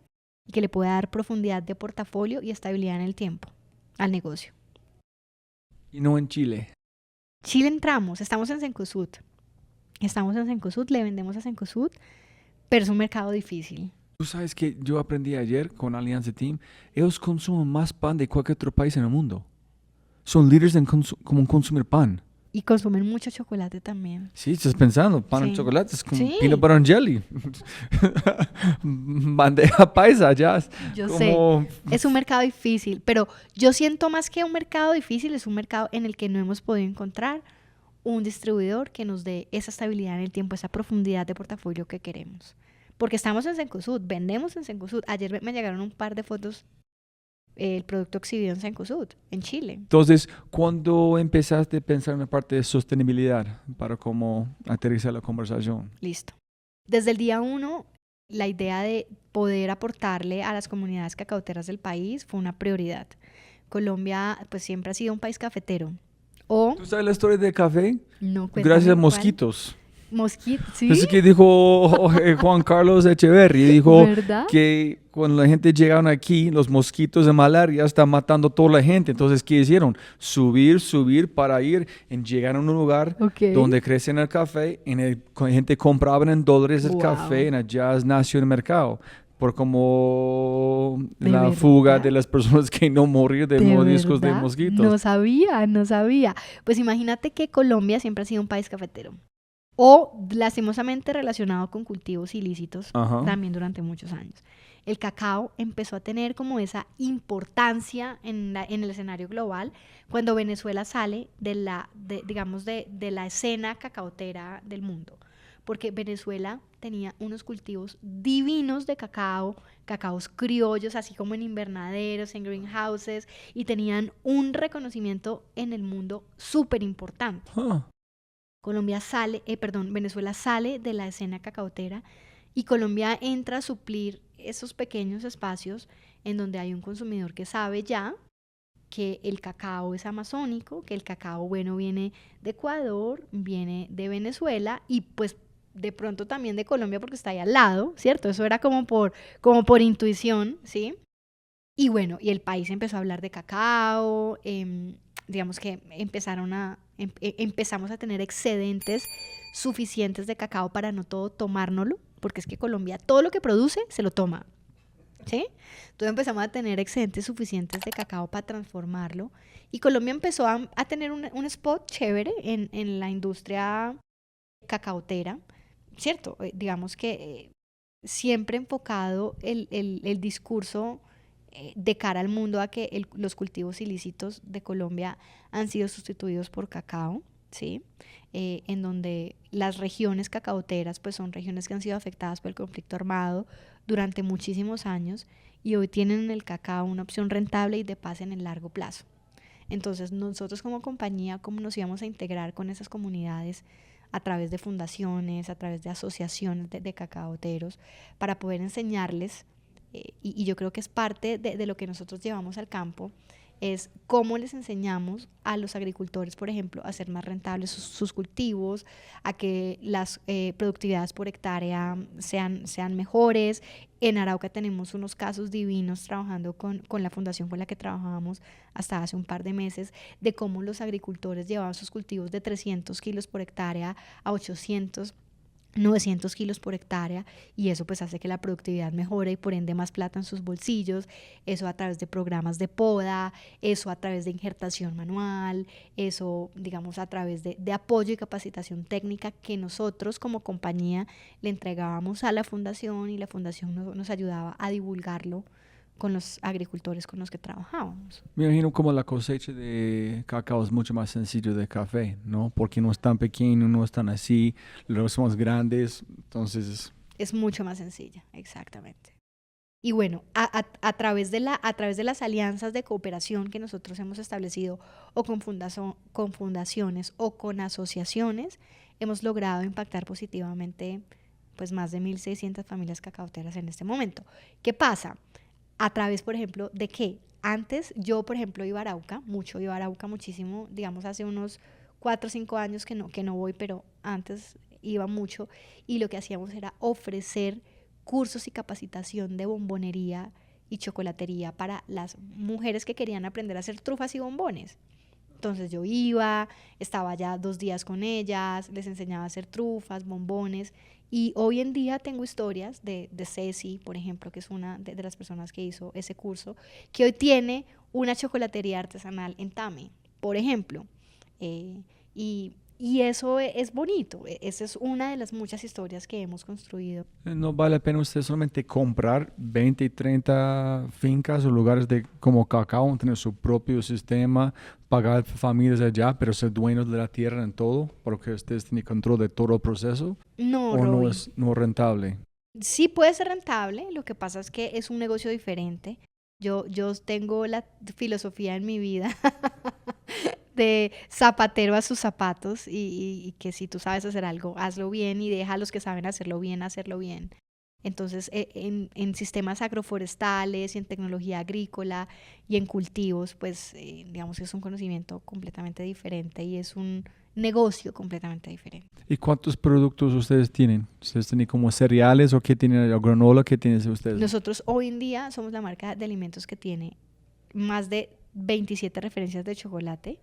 y que le pueda dar profundidad de portafolio y estabilidad en el tiempo al negocio. ¿Y no en Chile? Chile estamos en Cencosud. Le vendemos a Cencosud, pero es un mercado difícil. Tú sabes que yo aprendí ayer con Alianza Team, ellos consumen más pan de cualquier otro país en el mundo. Son líderes en como consumir pan. Y consumen mucho chocolate también. Sí, estás pensando, pan y chocolate es como peanut butter and jelly. Bandeja paisa, ya. Yo sé, es un mercado difícil, pero yo siento más que un mercado difícil, es un mercado en el que no hemos podido encontrar un distribuidor que nos dé esa estabilidad en el tiempo, esa profundidad de portafolio que queremos. Porque estamos en Cencosud, vendemos en Cencosud. Ayer me llegaron un par de fotos, el producto exhibido en Cencosud, en Chile. Entonces, ¿cuándo empezaste a pensar en la parte de sostenibilidad para cómo aterrizar la conversación? Listo. Desde el día 1, la idea de poder aportarle a las comunidades cacauteras del país fue una prioridad. Colombia, pues siempre ha sido un país cafetero. ¿Tú sabes la historia del café? No, cuéntame. Gracias a mosquitos. Mosquitos, sí. Eso que dijo Juan Carlos Echeverry, dijo ¿verdad? Que cuando la gente llegaron aquí, los mosquitos de malaria están matando a toda la gente. Entonces, ¿qué hicieron? Subir para ir en llegar a un lugar donde crecen el café, la gente compraba en dólares el café, y allá nació el mercado. Por como la fuga de las personas que no morir de mordiscos de mosquitos. No sabía. Pues imagínate que Colombia siempre ha sido un país cafetero. o lastimosamente relacionado con cultivos ilícitos Ajá. también durante muchos años. El cacao empezó a tener como esa importancia en el escenario global cuando Venezuela sale digamos, de la escena cacaotera del mundo. Porque Venezuela tenía unos cultivos divinos de cacao, cacaos criollos, así como en invernaderos, en greenhouses, y tenían un reconocimiento en el mundo súper importante. Huh. Venezuela sale de la escena cacaotera y Colombia entra a suplir esos pequeños espacios en donde hay un consumidor que sabe ya que el cacao es amazónico, que el cacao bueno viene de Ecuador, viene de Venezuela y pues de pronto también de Colombia porque está ahí al lado, ¿cierto? Eso era como por intuición, ¿sí? Y bueno, y el país empezó a hablar de cacao, digamos que empezamos a tener excedentes suficientes de cacao para no todo tomárnoslo, porque es que Colombia todo lo que produce se lo toma, ¿sí? Entonces empezamos a tener excedentes suficientes de cacao para transformarlo y Colombia empezó a tener un spot chévere en la industria cacaotera, ¿cierto? Digamos que siempre enfocado el discurso de cara al mundo a que los cultivos ilícitos de Colombia han sido sustituidos por cacao, ¿sí? En donde las regiones cacaoteras pues son regiones que han sido afectadas por el conflicto armado durante muchísimos años y hoy tienen en el cacao una opción rentable y de paz en el largo plazo. Entonces nosotros como compañía, ¿cómo nos íbamos a integrar con esas comunidades? A través de fundaciones, a través de asociaciones de cacaoteros, para poder enseñarles, y yo creo que es parte de lo que nosotros llevamos al campo, es cómo les enseñamos a los agricultores, por ejemplo, a hacer más rentables sus cultivos, a que las productividades por hectárea sean mejores. En Arauca tenemos unos casos divinos trabajando con la fundación con la que trabajábamos hasta hace un par de meses, de cómo los agricultores llevaban sus cultivos de 300 kilos por hectárea a 800 900 kilos por hectárea y eso pues hace que la productividad mejore y por ende más plata en sus bolsillos, eso a través de programas de poda, eso a través de injertación manual, eso digamos a través de apoyo y capacitación técnica que nosotros como compañía le entregábamos a la fundación y la fundación nos ayudaba a divulgarlo con los agricultores con los que trabajábamos. Me imagino como la cosecha de cacao es mucho más sencillo de café, ¿no? Porque no es tan pequeño, no es tan así, los son más grandes, entonces... Es mucho más sencilla, exactamente. Y bueno, a través de las alianzas de cooperación que nosotros hemos establecido o con fundaciones o con asociaciones, hemos logrado impactar positivamente pues más de 1.600 familias cacaoteras en este momento. ¿Qué pasa? A través, por ejemplo, de que antes yo, por ejemplo, iba a Arauca muchísimo, digamos hace unos 4 o 5 años que no voy, pero antes iba mucho y lo que hacíamos era ofrecer cursos y capacitación de bombonería y chocolatería para las mujeres que querían aprender a hacer trufas y bombones. Entonces yo estaba ya 2 días con ellas, les enseñaba a hacer trufas, bombones y hoy en día tengo historias de Ceci, por ejemplo, que es una de las personas que hizo ese curso, que hoy tiene una chocolatería artesanal en Tame, por ejemplo. Y eso es bonito, esa es una de las muchas historias que hemos construido. No vale la pena usted solamente comprar 20 y 30 fincas o lugares de como cacao, tener su propio sistema, pagar familias allá, pero ser dueños de la tierra en todo, porque ustedes tienen control de todo el proceso. No, ¿O Roy. no es rentable? Sí puede ser rentable, lo que pasa es que es un negocio diferente. Yo tengo la filosofía en mi vida de zapatero a sus zapatos y que si tú sabes hacer algo, hazlo bien y deja a los que saben hacerlo bien. Entonces, en sistemas agroforestales y en tecnología agrícola y en cultivos, pues digamos que es un conocimiento completamente diferente y es un negocio completamente diferente. ¿Y cuántos productos ustedes tienen? ¿Ustedes tienen como cereales o qué tienen? ¿O granola? ¿Qué tienen ustedes? Nosotros hoy en día somos la marca de alimentos que tiene más de 27 referencias de chocolate.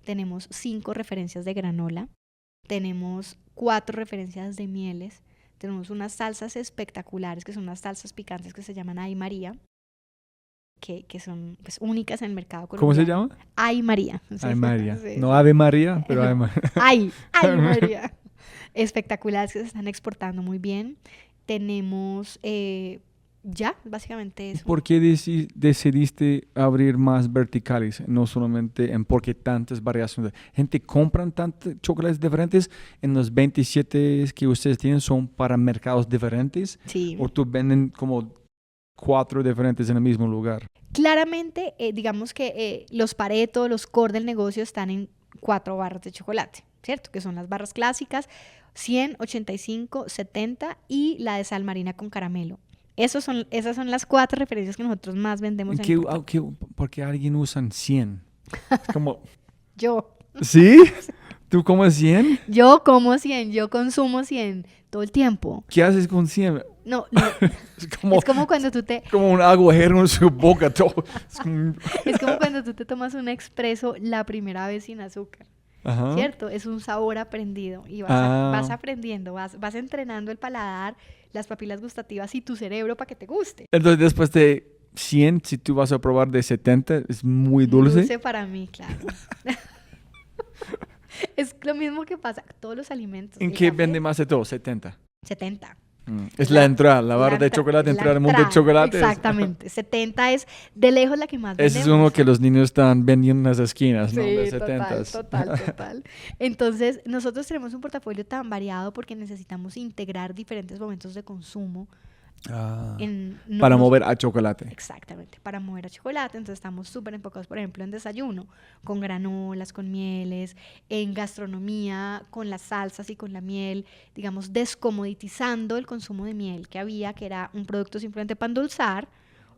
Tenemos 5 referencias de granola. Tenemos 4 referencias de mieles. Tenemos unas salsas espectaculares, que son unas salsas picantes que se llaman Ay María, que son pues, únicas en el mercado colombiano. ¿Cómo se llama? Ay María. Ay María. Sí, No sí. Ave María, pero Ay María. Ay María. espectaculares que se están exportando muy bien. Tenemos ya, básicamente eso. ¿Por qué decidiste abrir más verticales? No solamente en porque tantas variaciones. Gente compran tantos chocolates diferentes en los 27 que ustedes tienen son para mercados diferentes. Sí. ¿O tú venden como 4 diferentes en el mismo lugar? Claramente, digamos que los Pareto, los core del negocio están en 4 barras de chocolate, ¿cierto? Que son las barras clásicas, 100, 85, 70 y la de sal marina con caramelo. Esas son las 4 referencias que nosotros más vendemos en ¿Por qué alguien usa 100? Es como... Yo. ¿Sí? ¿Tú comes 100? Yo como 100, yo consumo 100 todo el tiempo. ¿Qué haces con 100? No. Es como cuando tú te... Como un agujero en su boca. Todo. Es como cuando tú te tomas un expreso la primera vez sin azúcar. Ajá. ¿Cierto? Es un sabor aprendido y vas aprendiendo, vas entrenando el paladar, las papilas gustativas y tu cerebro para que te guste. Entonces, después de 100, si tú vas a probar de 70, es muy dulce. Dulce para mí, claro. Es lo mismo que pasa con todos los alimentos. ¿En qué vende más de todo? 70. 70. Es la entrada, la barra de chocolate, entrar al mundo del chocolate. Exactamente. 70 es de lejos la que más vendemos. Ese es uno que los niños están vendiendo en las esquinas, ¿no? Sí, De 70. total. Entonces, nosotros tenemos un portafolio tan variado porque necesitamos integrar diferentes momentos de consumo. Para mover a chocolate. Exactamente, para mover a chocolate. Entonces estamos súper enfocados, por ejemplo, en desayuno, con granolas, con mieles, en gastronomía, con las salsas y con la miel, digamos, descomoditizando el consumo de miel que había, que era un producto simplemente para endulzar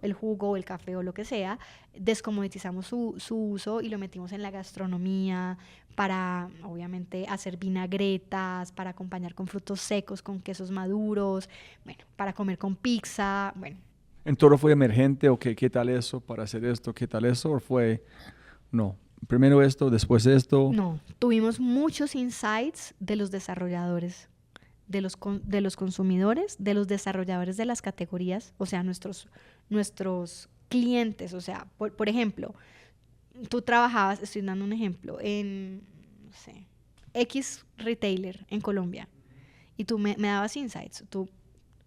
el jugo o el café o lo que sea. Descomoditizamos su uso y lo metimos en la gastronomía para, obviamente, hacer vinagretas, para acompañar con frutos secos, con quesos maduros, bueno, para comer con pizza, bueno. ¿En todo fue emergente o qué tal eso para hacer esto, qué tal eso? ¿O fue, no, primero esto, después esto? No, tuvimos muchos insights de los desarrolladores, de los consumidores, de los desarrolladores de las categorías, o sea, nuestros clientes, o sea, por ejemplo, tú trabajabas, estoy dando un ejemplo, en, no sé, X retailer en Colombia y tú me dabas insights, tú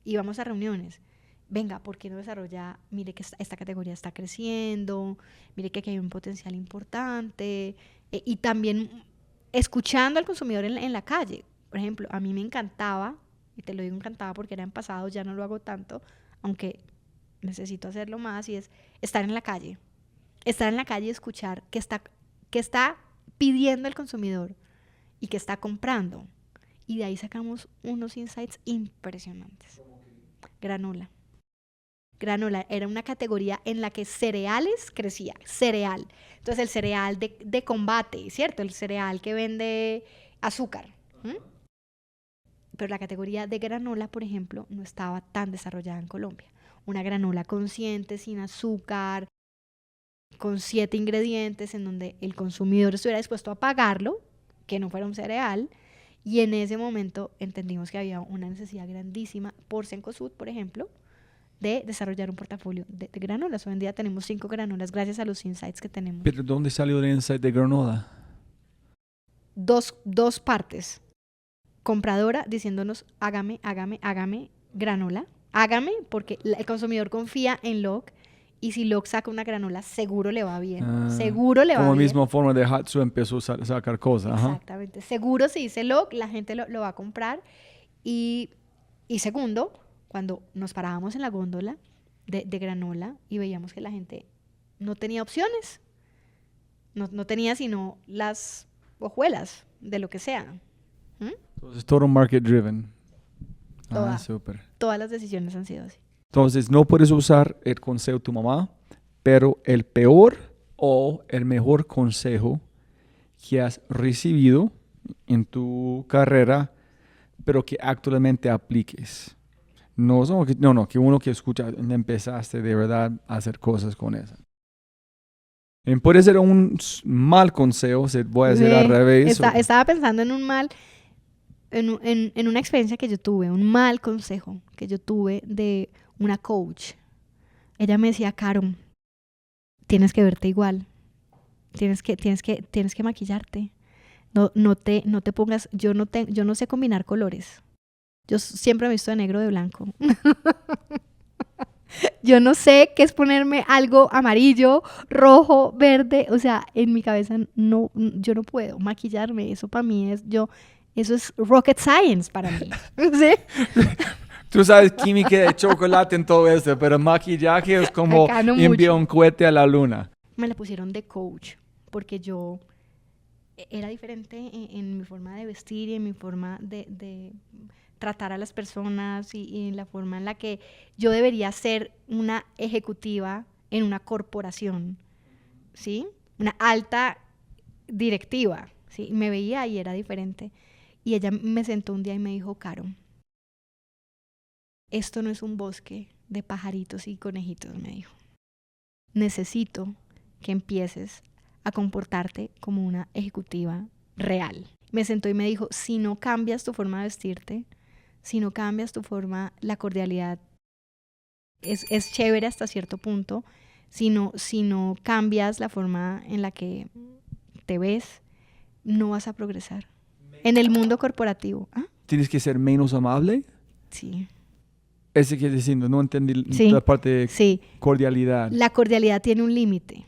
íbamos a reuniones, venga, ¿por qué no desarrolla? Mire que esta categoría está creciendo, mire que aquí hay un potencial importante, y también escuchando al consumidor en la calle. Por ejemplo, a mí me encantaba, y te lo digo encantaba porque era en pasado, ya no lo hago tanto, aunque necesito hacerlo más, y es estar en la calle y escuchar qué está pidiendo el consumidor y qué está comprando. Y de ahí sacamos unos insights impresionantes. Granola era una categoría en la que cereales crecía, cereal. Entonces el cereal de combate, ¿cierto? El cereal que vende azúcar. Pero la categoría de granola, por ejemplo, no estaba tan desarrollada en Colombia. Una granola consciente, sin azúcar, con 7 ingredientes, en donde el consumidor estuviera dispuesto a pagarlo, que no fuera un cereal, y en ese momento entendimos que había una necesidad grandísima por Cencosud, por ejemplo, de desarrollar un portafolio de granolas. Hoy en día tenemos 5 granolas gracias a los insights que tenemos. ¿Pero dónde salió el insight de granola? Dos partes. Compradora diciéndonos, hágame granola. Hágame, porque el consumidor confía en LOC, y si LOC saca una granola, seguro le va bien. Seguro le va bien. Como misma forma de Hatsu empezó a sacar cosas. Exactamente. Ajá. Seguro si dice LOC, la gente lo va a comprar. Y segundo, cuando nos parábamos en la góndola de granola y veíamos que la gente no tenía opciones. No tenía sino las hojuelas de lo que sea. Entonces, todo market driven. Súper. Todas las decisiones han sido así. Entonces, no puedes usar el consejo de tu mamá, pero el peor o el mejor consejo que has recibido en tu carrera, pero que actualmente apliques. No, que uno que escucha, empezaste de verdad a hacer cosas con eso. Puede ser un mal consejo, voy a decir al revés. Estaba pensando en un mal, en una experiencia que yo tuve, un mal consejo que yo tuve de una coach. Ella me decía, Caro, tienes que verte igual, tienes que maquillarte, no te pongas, yo no sé combinar colores. Yo siempre me he visto de negro o de blanco. Yo no sé qué es ponerme algo amarillo, rojo, verde. O sea, en mi cabeza no, yo no puedo maquillarme. Eso para mí eso es rocket science para mí. ¿Sí? Tú sabes química de chocolate en todo esto, pero maquillaje es como Acá no enviar mucho. un cohete a la luna. Me la pusieron de coach porque yo era diferente en mi forma de vestir y en mi forma de tratar a las personas y en la forma en la que yo debería ser una ejecutiva en una corporación, ¿sí? Una alta directiva, ¿sí? Me veía y era diferente. Y ella me sentó un día y me dijo, Caro, esto no es un bosque de pajaritos y conejitos, me dijo. Necesito que empieces a comportarte como una ejecutiva real. Me sentó y me dijo, si no cambias tu forma de vestirte, si no cambias tu forma, la cordialidad es chévere hasta cierto punto, si no cambias la forma en la que te ves, no vas a progresar. En el mundo corporativo. ¿Ah? ¿Tienes que ser menos amable? Sí. Ese que diciendo, no entendí Sí, la parte de sí. cordialidad, La cordialidad tiene un límite,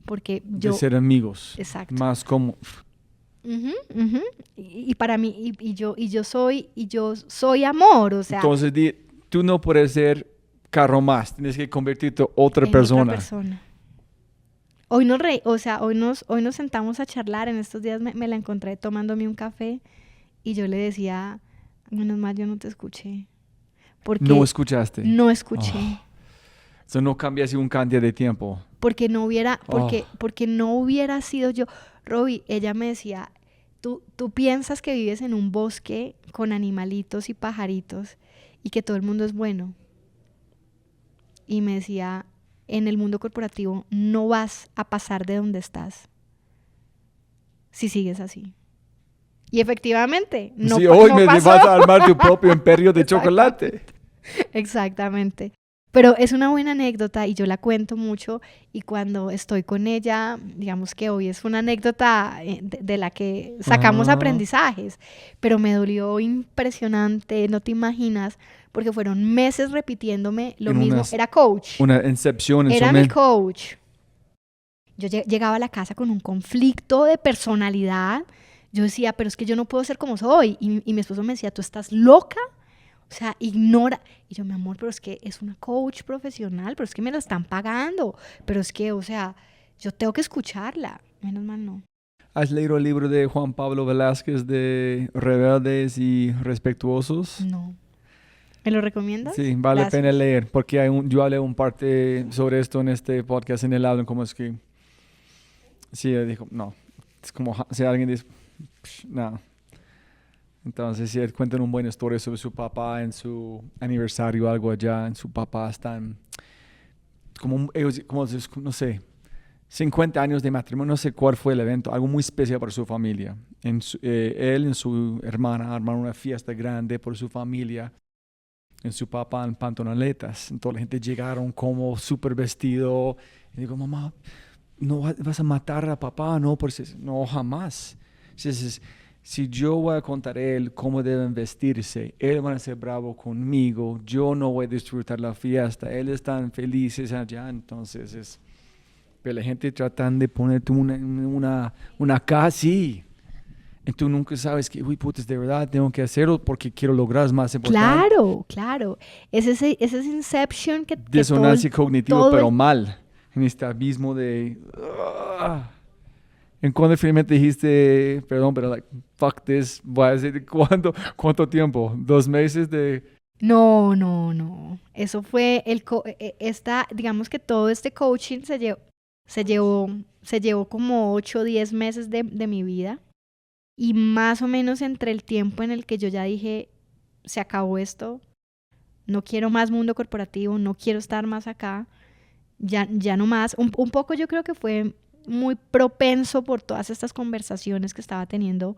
porque de ser amigos. Exacto. Más como... Uh-huh, uh-huh. Y para mí, y yo soy amor, o sea, Entonces, tú no puedes ser Caro más, tienes que convertirte en otra en persona. otra persona. Hoy nos sentamos a charlar, en estos días me la encontré tomándome un café y yo le decía, menos mal yo no te escuché, porque No escuchaste. no escuché, Eso no cambia así un cantidad de tiempo. porque no hubiera sido yo. Robbie, ella me decía, tú piensas que vives en un bosque con animalitos y pajaritos y que todo el mundo es bueno. Y me decía, en el mundo corporativo no vas a pasar de donde estás si sigues así. Y efectivamente, no, sí, hoy no me pasó. vas a armar tu propio imperio de chocolate. Exactamente. Pero es una buena anécdota y yo la cuento mucho y cuando estoy con ella, digamos que hoy es una anécdota de la que sacamos aprendizajes, pero me dolió impresionante, no te imaginas, porque fueron meses repitiéndome lo mismo. Era coach. Una incepción en Era su mi mente. coach. Yo llegaba a la casa con un conflicto de personalidad. Yo decía, pero es que yo no puedo ser como soy. Y mi esposo me decía, ¿tú estás loca? O sea, ignora. Y yo, mi amor, pero es que es una coach profesional, pero es que me la están pagando. Pero es que, o sea, yo tengo que escucharla. Menos mal no. ¿Has leído el libro de Juan Pablo Velázquez de Rebeldes y Respetuosos? No. ¿Me lo recomiendas? Sí, vale la Gracias. pena leer, porque yo hablé un parte sobre esto en este podcast en el audio, como es que... Sí, él dijo, no, es como si alguien dice, no. Entonces, si cuentan una buena historia sobre su papá en su aniversario, algo allá, en su papá están como ellos, como no sé, 50 años de matrimonio, no sé cuál fue el evento, algo muy especial para su familia. Él y su hermana armaron una fiesta grande por su familia, en su papá en pantalonetas. Entonces la gente llegaron como súper vestido. Y digo, mamá, no vas a matar a papá, no, pues no, jamás. Entonces, si yo voy a contar a él cómo deben vestirse, él va a ser bravo conmigo, yo no voy a disfrutar la fiesta, él están felices allá, entonces pero la gente tratan de ponerte una caja así. Y tú nunca sabes que, uy, putas, de verdad tengo que hacerlo porque quiero lograr más importante. Claro, claro. Es ese Inception que Disonancia cognitiva, todo pero mal. En este abismo de... En cuando finalmente dijiste, perdón, pero like, fuck this, voy a decir, ¿cuánto tiempo? 2 meses de... No. Eso fue digamos que todo este coaching se llevó como 8 o 10 meses de mi vida. Y más o menos entre el tiempo en el que yo ya dije, se acabó esto, no quiero más mundo corporativo, no quiero estar más acá, ya no más. Un poco yo creo que fue muy propenso por todas estas conversaciones que estaba teniendo.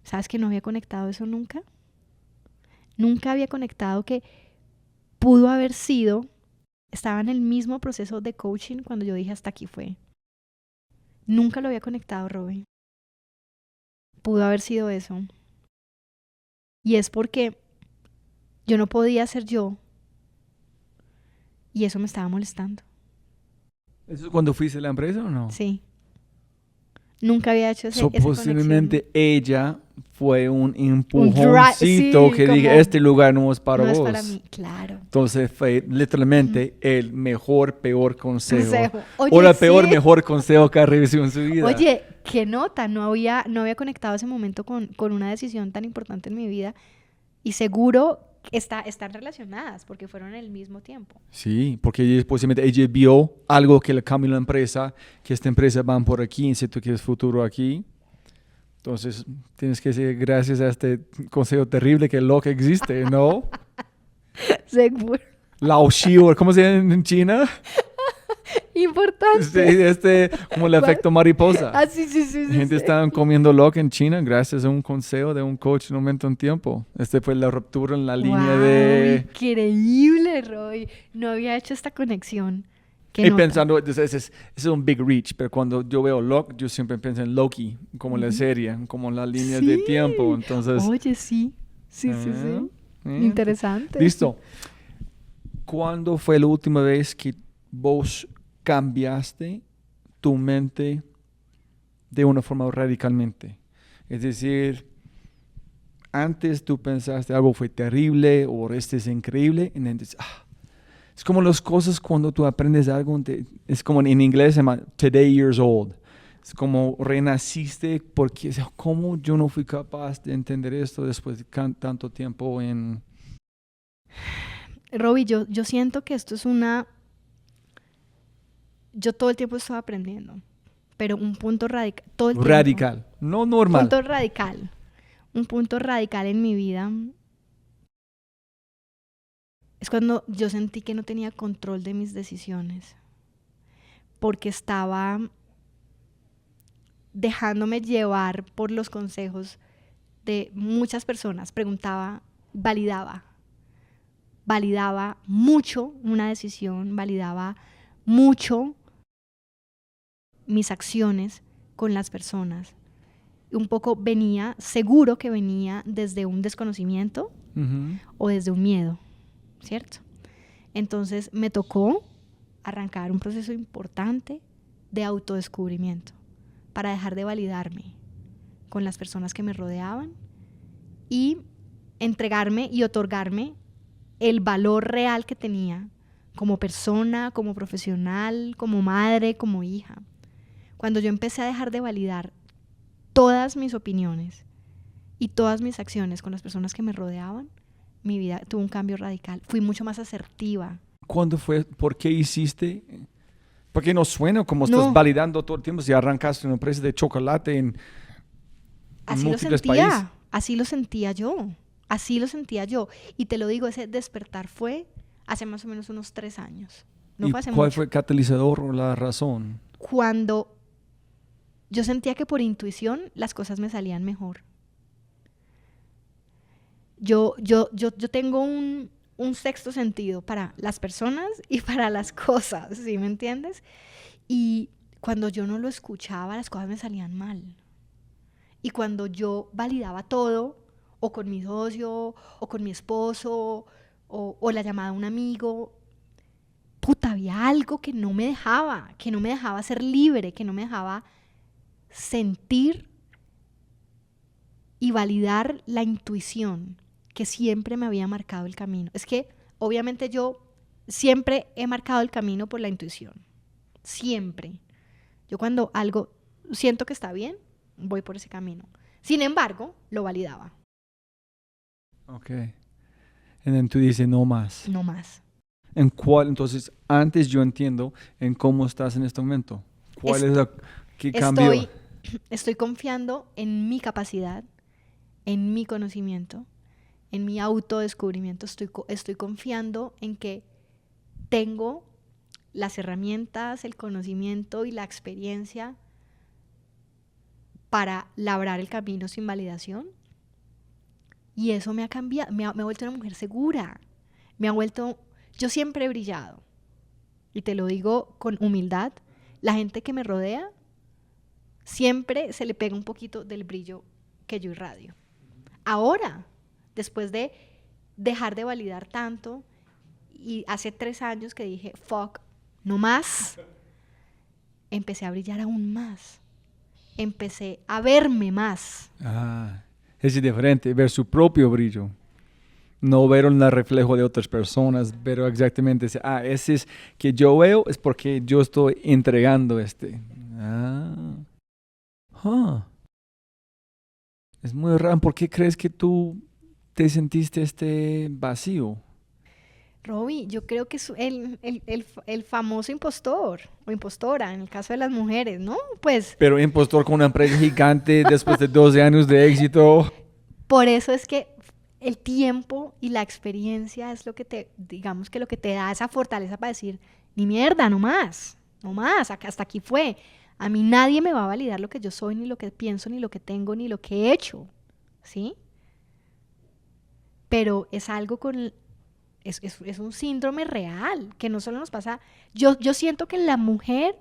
¿Sabes que no había conectado eso nunca? Nunca había conectado que pudo haber sido, estaba en el mismo proceso de coaching cuando yo dije hasta aquí fue. Nunca lo había conectado, Robin. pudo haber sido eso. Y es porque yo no podía ser yo. Y eso me estaba molestando. ¿Eso es cuando fuiste a la empresa o no? Sí. Nunca había hecho esa posiblemente conexión. ella fue un Sí, empujoncito que como, dije, este lugar no es para no vos. es para mí, claro. Entonces fue literalmente el mejor, peor consejo. Oye, O el sí. peor, mejor consejo que ha recibido en su vida. Oye, qué nota, no había conectado ese momento con una decisión tan importante en mi vida. Y seguro están relacionadas porque fueron en el mismo tiempo. Sí, porque posiblemente ella vio algo que le cambió la empresa, que esta empresa va por aquí, si tú quieres futuro aquí. Entonces, tienes que decir gracias a este consejo terrible que lo que existe, ¿no? Seguro. Lao Shiur, ¿cómo se llama en China? Importante. Como el efecto mariposa. Ah, sí. Gente estaban comiendo loca en China gracias a un consejo de un coach en un momento en tiempo. Fue la ruptura en la línea de... Increíble, Roy. No había hecho esta conexión. Y pensando, ese es un big reach, pero cuando yo veo Loki, yo siempre pienso en Loki, como la serie, como las líneas de tiempo. Entonces, oye, sí. Interesante. Listo. ¿Cuándo fue la última vez que vos cambiaste tu mente de una forma radicalmente? Es decir, antes tú pensaste algo fue terrible o este es increíble, y entonces, es como las cosas cuando tú aprendes algo, es como en inglés se llama today years old. Es como renaciste porque, ¿cómo yo no fui capaz de entender esto después de tanto tiempo en... Robbie, yo siento que esto es yo todo el tiempo estoy aprendiendo, pero un punto radical, todo el tiempo. Radical, no normal. Un punto radical en mi vida es cuando yo sentí que no tenía control de mis decisiones, porque estaba dejándome llevar por los consejos de muchas personas. Preguntaba, validaba mucho una decisión, validaba mucho mis acciones con las personas. Un poco seguro que venía desde un desconocimiento o desde un miedo, ¿cierto? Entonces me tocó arrancar un proceso importante de autodescubrimiento para dejar de validarme con las personas que me rodeaban y entregarme y otorgarme el valor real que tenía como persona, como profesional, como madre, como hija. Cuando yo empecé a dejar de validar todas mis opiniones y todas mis acciones con las personas que me rodeaban, mi vida tuvo un cambio radical. Fui mucho más asertiva. ¿Cuándo fue? ¿Por qué hiciste? Porque no suena como estás validando todo el tiempo si arrancaste una empresa de chocolate en múltiples países. Así lo sentía yo. Y te lo digo, ese despertar fue hace más o menos unos 3 años. No fue hace mucho. ¿Cuál fue el catalizador o la razón? Cuando yo sentía que por intuición las cosas me salían mejor. Yo tengo un sexto sentido para las personas y para las cosas, ¿sí me entiendes? Y cuando yo no lo escuchaba, las cosas me salían mal. Y cuando yo validaba todo, o con mi socio, o con mi esposo, o la llamada de un amigo, había algo que no me dejaba ser libre, que no me dejaba sentir y validar la intuición que siempre me había marcado el camino. Es que obviamente yo siempre he marcado el camino por la intuición. Siempre. Yo cuando algo siento que está bien, voy por ese camino. Sin embargo, lo validaba. Ok. Y tú dices, no más. No más. ¿En cuál? Entonces, antes yo entiendo en cómo estás en este momento. ¿Cuál es la que cambió? Estoy confiando en mi capacidad, en mi conocimiento, en mi autodescubrimiento. Estoy confiando en que tengo las herramientas, el conocimiento y la experiencia para labrar el camino sin validación. Y eso me ha cambiado, me ha vuelto una mujer segura. Yo siempre he brillado. Y te lo digo con humildad. La gente que me rodea siempre se le pega un poquito del brillo que yo irradio. Ahora, después de dejar de validar tanto, y hace 3 años que dije, fuck, no más, empecé a brillar aún más. Empecé a verme más. Es diferente, ver su propio brillo. No ver un reflejo de otras personas, pero exactamente, ese es que yo veo, es porque yo estoy entregando este. Es muy raro. ¿Por qué crees que tú te sentiste este vacío? Robbie, yo creo que es el famoso impostor o impostora, en el caso de las mujeres, ¿no? Pues... Pero impostor con una empresa gigante después de 12 años de éxito. Por eso es que el tiempo y la experiencia es lo que te da esa fortaleza para decir, ni mierda, no más, hasta aquí fue. A mí nadie me va a validar lo que yo soy, ni lo que pienso, ni lo que tengo, ni lo que he hecho, ¿sí? Pero es algo es un síndrome real, que no solo nos pasa. Yo siento que en la mujer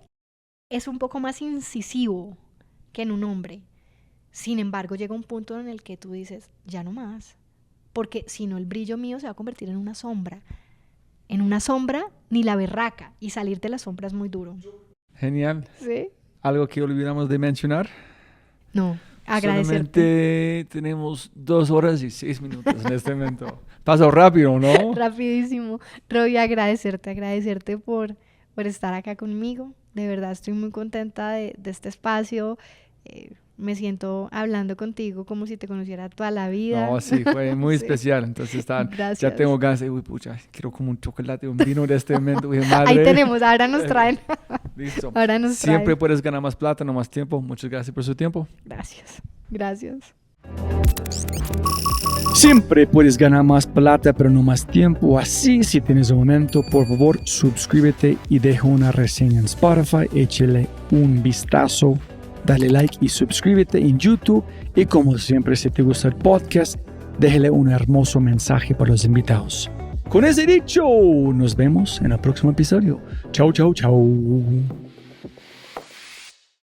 es un poco más incisivo que en un hombre. Sin embargo, llega un punto en el que tú dices, ya no más. Porque si no, el brillo mío se va a convertir en una sombra. En una sombra, ni la berraca. Y salir de la sombra es muy duro. Genial. ¿Sí? ¿Algo que olvidamos de mencionar? No, agradecerte. Solamente tenemos 2 horas y 6 minutos en este momento. Pasó rápido, ¿no? Rapidísimo. Robbie, agradecerte por estar acá conmigo. De verdad estoy muy contenta de este espacio. Me siento hablando contigo como si te conociera toda la vida. No, sí, fue muy Sí. especial. Entonces Gracias. ya tengo ganas de, pucha, quiero como un chocolate, un vino de este momento. Madre. Ahí tenemos, ahora nos traen. Listo. Ahora nos Siempre traen. puedes ganar más plata, no más tiempo. Muchas gracias por su tiempo. Gracias. Siempre puedes ganar más plata, pero no más tiempo. Así, si tienes un momento, por favor, suscríbete y deja una reseña en Spotify. Échale un vistazo. Dale like y suscríbete en YouTube. Y como siempre, si te gusta el podcast, déjale un hermoso mensaje para los invitados. Con ese dicho, nos vemos en el próximo episodio. Chau, chau, chau.